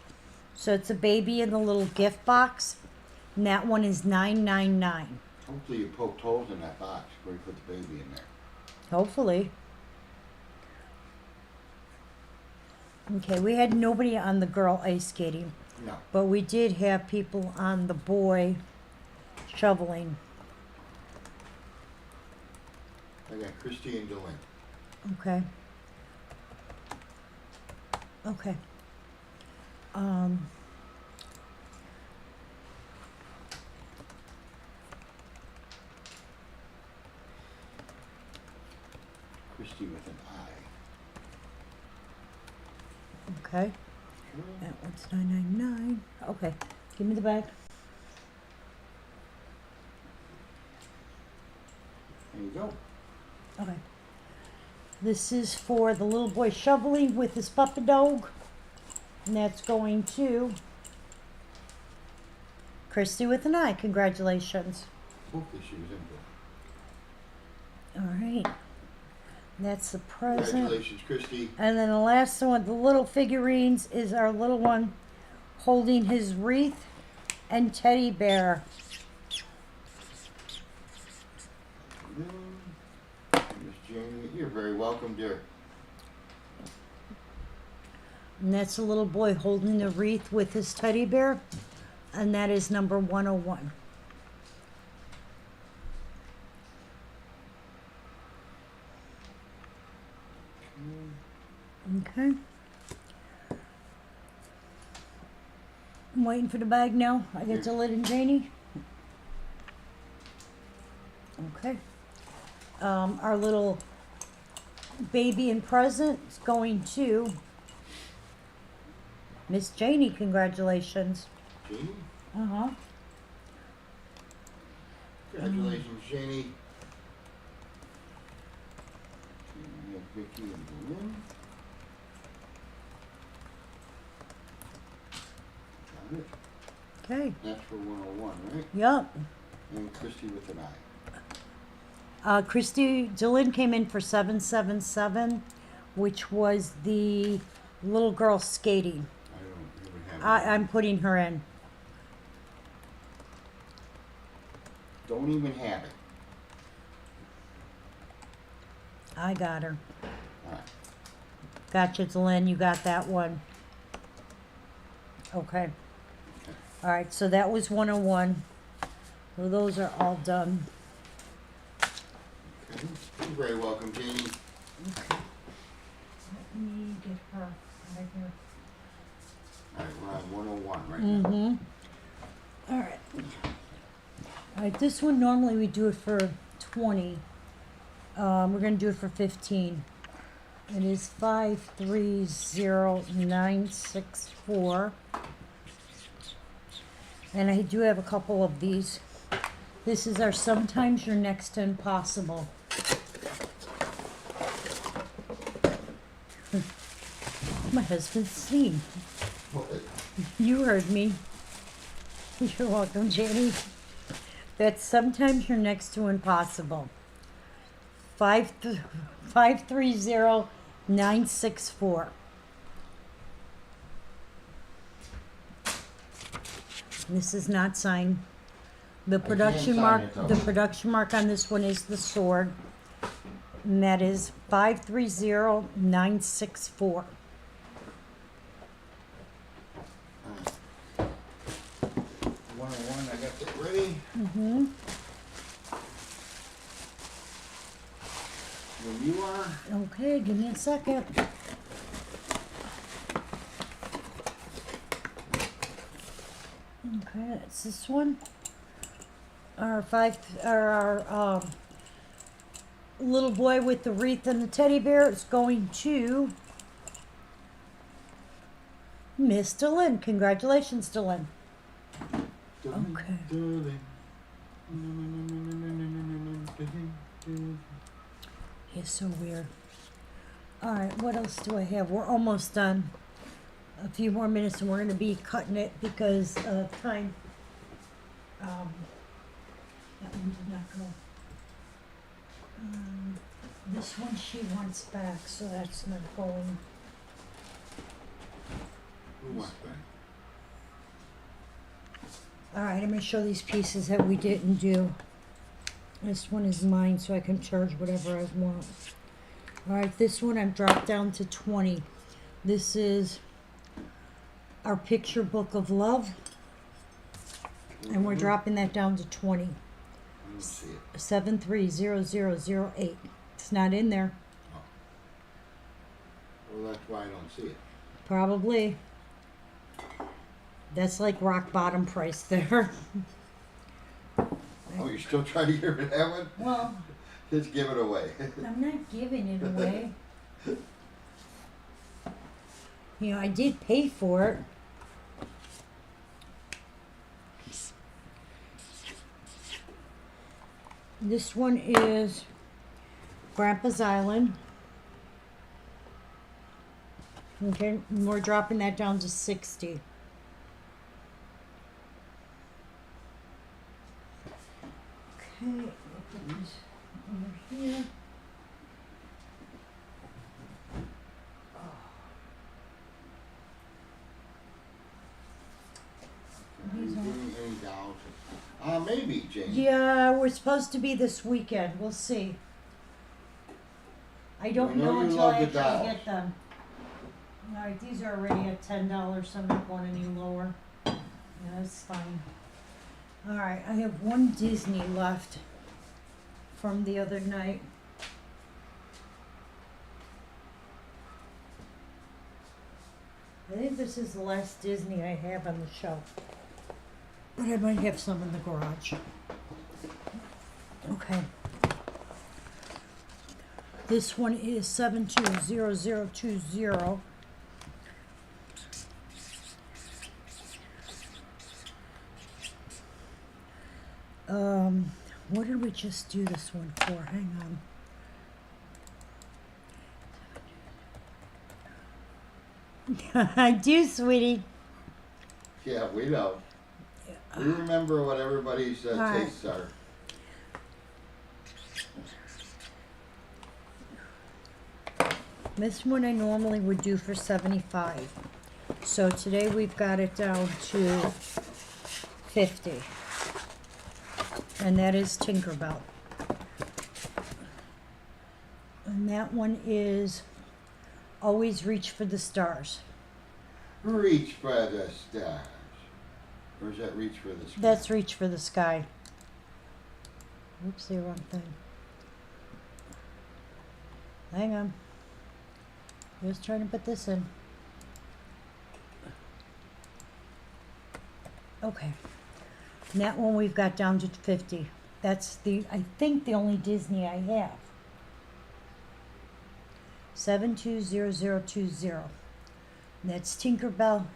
So it's a baby in the little gift box. And that one is $9.99. Hopefully you poked holes in that box before you put the baby in there. Hopefully. Okay, we had nobody on the girl ice skating. No. But we did have people on the boy shoveling. I got Christy and Dylan. Okay. Okay. Christy with an I. Okay. Sure. That one's $9.99. Okay. Give me the bag. There you go. Okay. This is for the little boy shoveling with his puppy dog. And that's going to Christy with an I. Congratulations. Hopefully she was in All right. That's the there. present. Congratulations, Christy. And then the last one, the little figurines, is our little one holding his wreath and teddy bear. Miss Jamie, you're very welcome, dear. And that's a little boy holding the wreath with his teddy bear. And that is number 101. Okay. I'm waiting for the bag now. I get the lid and Janie. Okay. Our little baby and present is going to Miss Janie. Congratulations. Jamie? Uh-huh. Congratulations, Janie. We have Vicky and Lynn. Got it. Okay. That's for 101, right? Yup. And Christy with an I. Christy Dillon came in for 777, which was the little girl skating. I don't even have it. I'm putting her in. Don't even have it. I got her. All right. Gotcha, Lynn. You got that one. Okay. All right, so that was 101. So those are all done. Okay. You're very welcome, Jamie. Let me get her right here. All right, we're on 101 right now. Mm-hmm. All right. All right, this one normally we do it for 20. We're going to do it for 15. It is 530964. And I do have a couple of these. This is our Sometimes You're Next to Impossible. My husband's seen. You heard me. You're welcome, Jenny. That's Sometimes You're Next to Impossible. 530964. This is not signed. The can't production sign mark, it, though. the production mark on this one is the sword. and that is 530964. Alright. 101, I got that ready. Mm-hmm. When you are, Okay, give me a second. Okay, it's this one. Our little boy with the wreath and the teddy bear is going to Miss Dylan. Congratulations, Dylan. Okay. He's so weird. All right, what else do I have? We're almost done. A few more minutes and we're going to be cutting it because of time. That one did not go. This one she wants back, so that's not going. Who wants that? All right, I'm going to show these pieces that we didn't do. This one is mine, so I can charge whatever I want. All right, this one I've dropped down to 20. This is our picture book of love, and we're dropping that down to 20. I don't see it. 730008. It's not in there. Well, that's why I don't see it. Probably. That's like rock bottom price there. Oh, you're still trying to get rid of that one? Well, Just give it away. I'm not giving it away. You know, I did pay for it. This one is Grandpa's Island. Okay, and we're dropping that down to 60. Okay, we'll put this over here. These are- Any dollars? Maybe, Jane. Yeah, we're supposed to be this weekend. We'll see. I don't We know know you until love I the actually dolls. get them. Alright, these are already at $10, so I'm not going any lower. Yeah, that's fine. Alright, I have one Disney left from the other night. I think this is the last Disney I have on the shelf. But I might have some in the garage. Okay. This one is 720020. What did we just do this one for? Hang on. I do, sweetie. Yeah, we know. We remember what everybody's Alright. tastes are. This one I normally would do for 75. So today we've got it down to 50. And that is Tinkerbell. And that one is Always Reach for the Stars. Reach for the stars. Or is that reach for the sky? That's Reach for the Sky. Oops, the wrong thing. Hang on. Just trying to put this in. Okay. And that one we've got down to 50. That's I think the only Disney I have. 720020. And that's Tinkerbell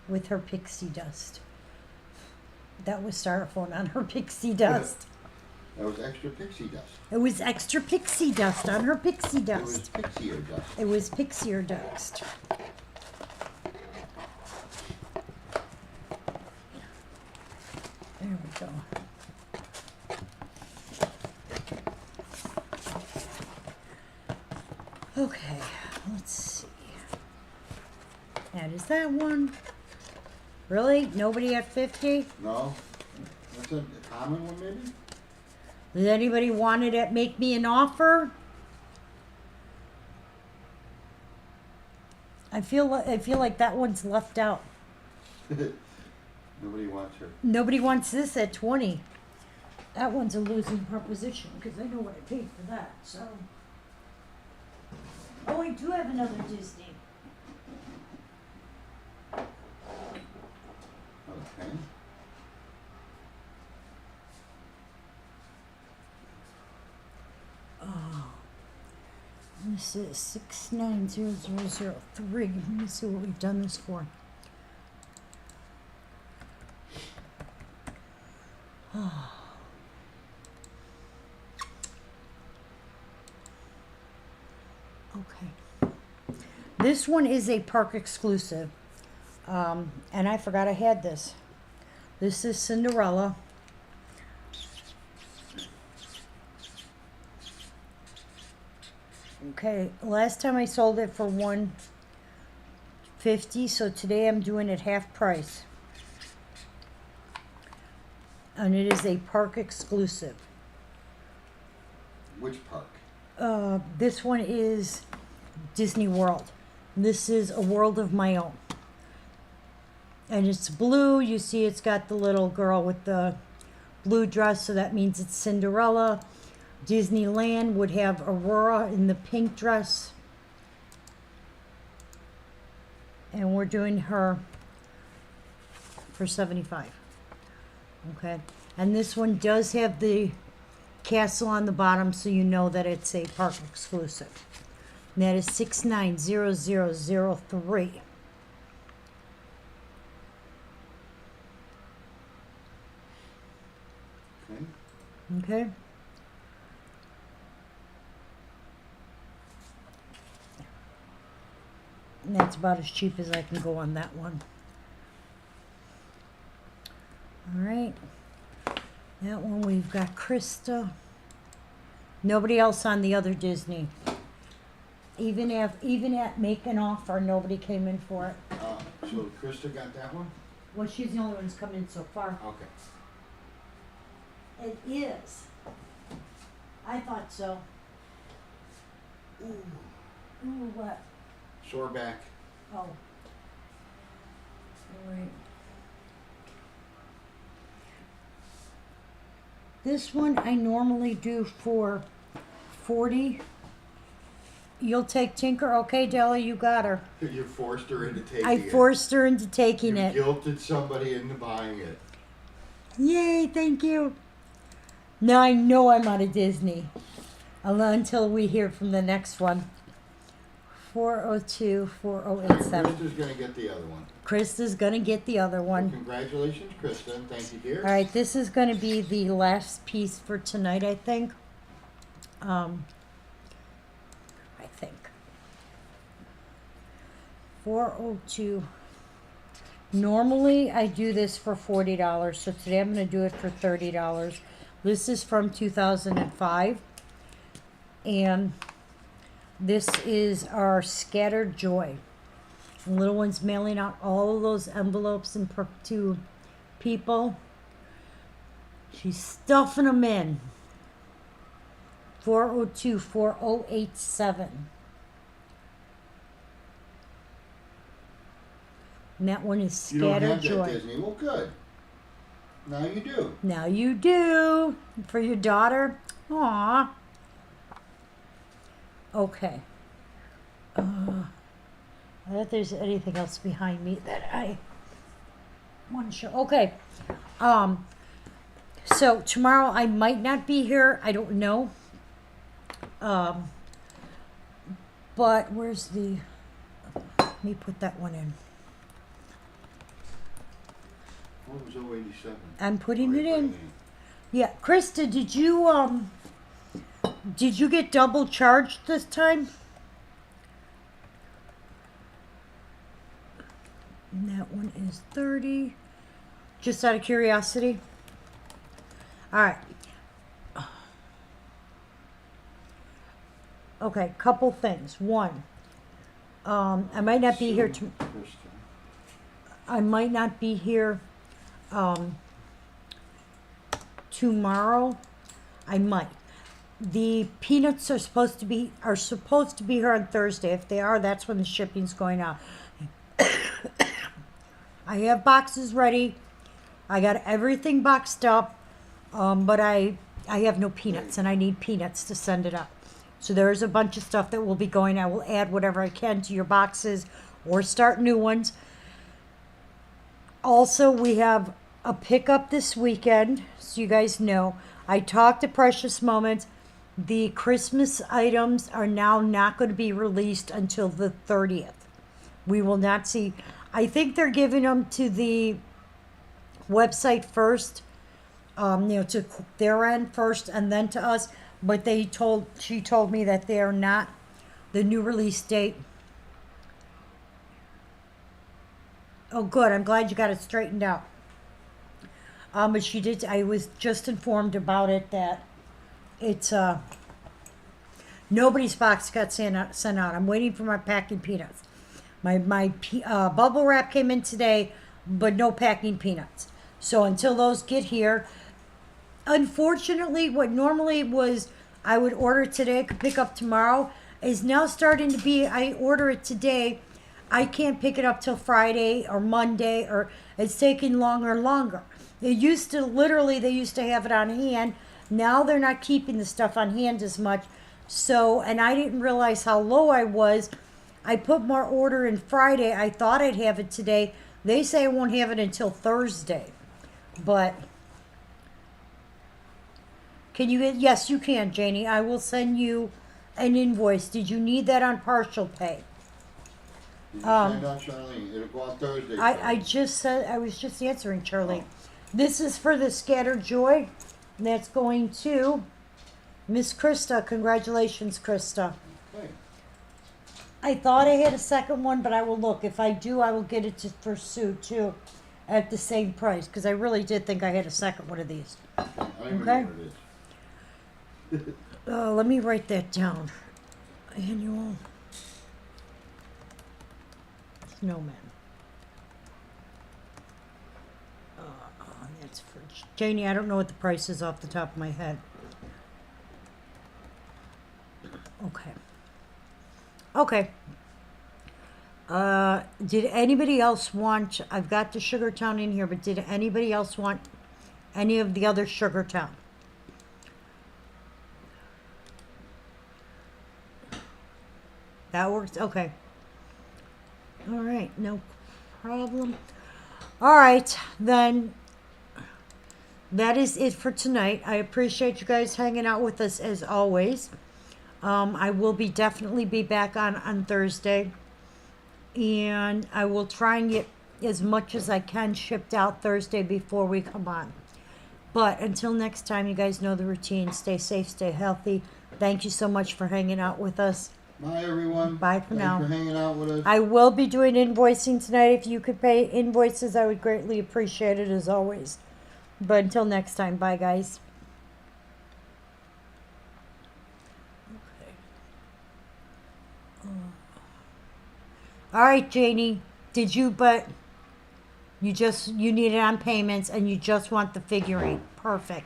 with her pixie dust. That was styrofoam on her pixie dust. That was extra pixie dust. It was extra pixie dust on her pixie It was dust. pixie or dust. It was pixie or dust. There we go. Okay, let's see. That is that one. Really? Nobody at 50? No? That's a common one, maybe? Does anybody want it at Make Me an Offer? I feel like that one's left out. Nobody wants her. Nobody wants this at 20. That one's a losing proposition because I know what I paid for that. So. Oh, I do have another Disney. Okay. Oh, this is 690003. Let me see what we've done this for. Oh. Okay. This one is a park exclusive. And I forgot I had this. This is Cinderella. Okay, last time I sold it for $150, so today I'm doing it half price. And it is a park exclusive. Which park? This one is Disney World. This is A World of My Own. And it's blue. You see it's got the little girl with the blue dress, so that means it's Cinderella. Disneyland would have Aurora in the pink dress. And we're doing her for $75. Okay. And this one does have the castle on the bottom, so you know that it's a park exclusive. And that is 690003. Okay. Okay. And that's about as cheap as I can go on that one. All right. That one we've got Krista. Nobody else on the other Disney. Even at make an offer, nobody came in for it. So Krista got that one? Well, she's the only one who's come in so far. Okay. It is. I thought so. Ooh, what? Sore back. Oh. All right. This one I normally do for $40. You'll take Tinker? Okay, Della, you got her. You forced her into taking it. I forced her into taking You it. guilted somebody into buying it. Yay, thank you. Now I know I'm out of Disney. Until we hear from the next one. 402 4087. Krista's going to get the other one. Krista's going to get the other Well, one. congratulations, Krista, and thank you, dear. All right, this is going to be the last piece for tonight, I think. I think. 402. Normally, I do this for $40, so today I'm going to do it for $30. This is from 2005. And this is our Scattered Joy. The little one's mailing out all of those envelopes to people. She's stuffing them in. 402 4087. And that one is You don't Scattered have that Joy. Disney. Well, good. Now you do. Now you do. For your daughter. Aw. Okay. I don't know if there's anything else behind me that I want to show. Okay. So tomorrow I might not be here. I don't know. But where's the... Let me put that one in. What was 087? I'm putting it in. Yeah. Krista, did you get double charged this time? And that one is 30. Just out of curiosity. All right. Okay, couple things. One, I might not be here. I might not be here tomorrow. I might. The peanuts are supposed to be here on Thursday. If they are, that's when the shipping's going out. I have boxes ready. I got everything boxed up, but I have no peanuts, and I need peanuts to send it up. So there's a bunch of stuff that will be going. I will add whatever I can to your boxes or start new ones. Also, we have a pickup this weekend, so you guys know. I talked to Precious Moments. The Christmas items are now not going to be released until the 30th. We will not see. I think they're giving them to the website first, to their end first and then to us. But she told me that they are not the new release date. Oh, good. I'm glad you got it straightened out. But she did. I was just informed about it that it's nobody's box got sent out. I'm waiting for my packing peanuts. My bubble wrap came in today, but no packing peanuts. So until those get here, unfortunately, what normally was I would order today, could pick up tomorrow, is now starting to be I order it today. I can't pick it up till Friday or Monday, or it's taking longer and longer. They used to have it on hand. Now they're not keeping the stuff on hand as much. So, and I didn't realize how low I was. I put more order in Friday. I thought I'd have it today. They say I won't have it until Thursday. But yes, you can, Janie. I will send you an invoice. Did you need that on partial pay? Did you send out Charlene? It'll go out Thursday. I was just answering, Charlie. This is for the Scattered Joy. And that's going to Miss Krista. Congratulations, Krista. Okay. I thought I had a second one, but I will look. If I do, I will get it for Sue, too, at the same price, because I really did think I had a second one of these. I don't even Okay. know what it is. Let me write that down. Annual snowman. That's for Janie. I don't know what the price is off the top of my head. Okay. Okay. Did anybody else want? I've got the Sugar Town in here, but did anybody else want any of the other Sugar Town? That works? Okay. All right, no problem. All right, then that is it for tonight. I appreciate you guys hanging out with us as always. I will definitely be back on Thursday. And I will try and get as much as I can shipped out Thursday before we come on. But until next time, you guys know the routine. Stay safe, stay healthy. Thank you so much for hanging out with us. Bye, everyone. Bye for now. Thanks for hanging out with us. I will be doing invoicing tonight. If you could pay invoices, I would greatly appreciate it as always. But until next time, bye guys. All right, Janie. You need it on payments and you just want the figurine. Perfect.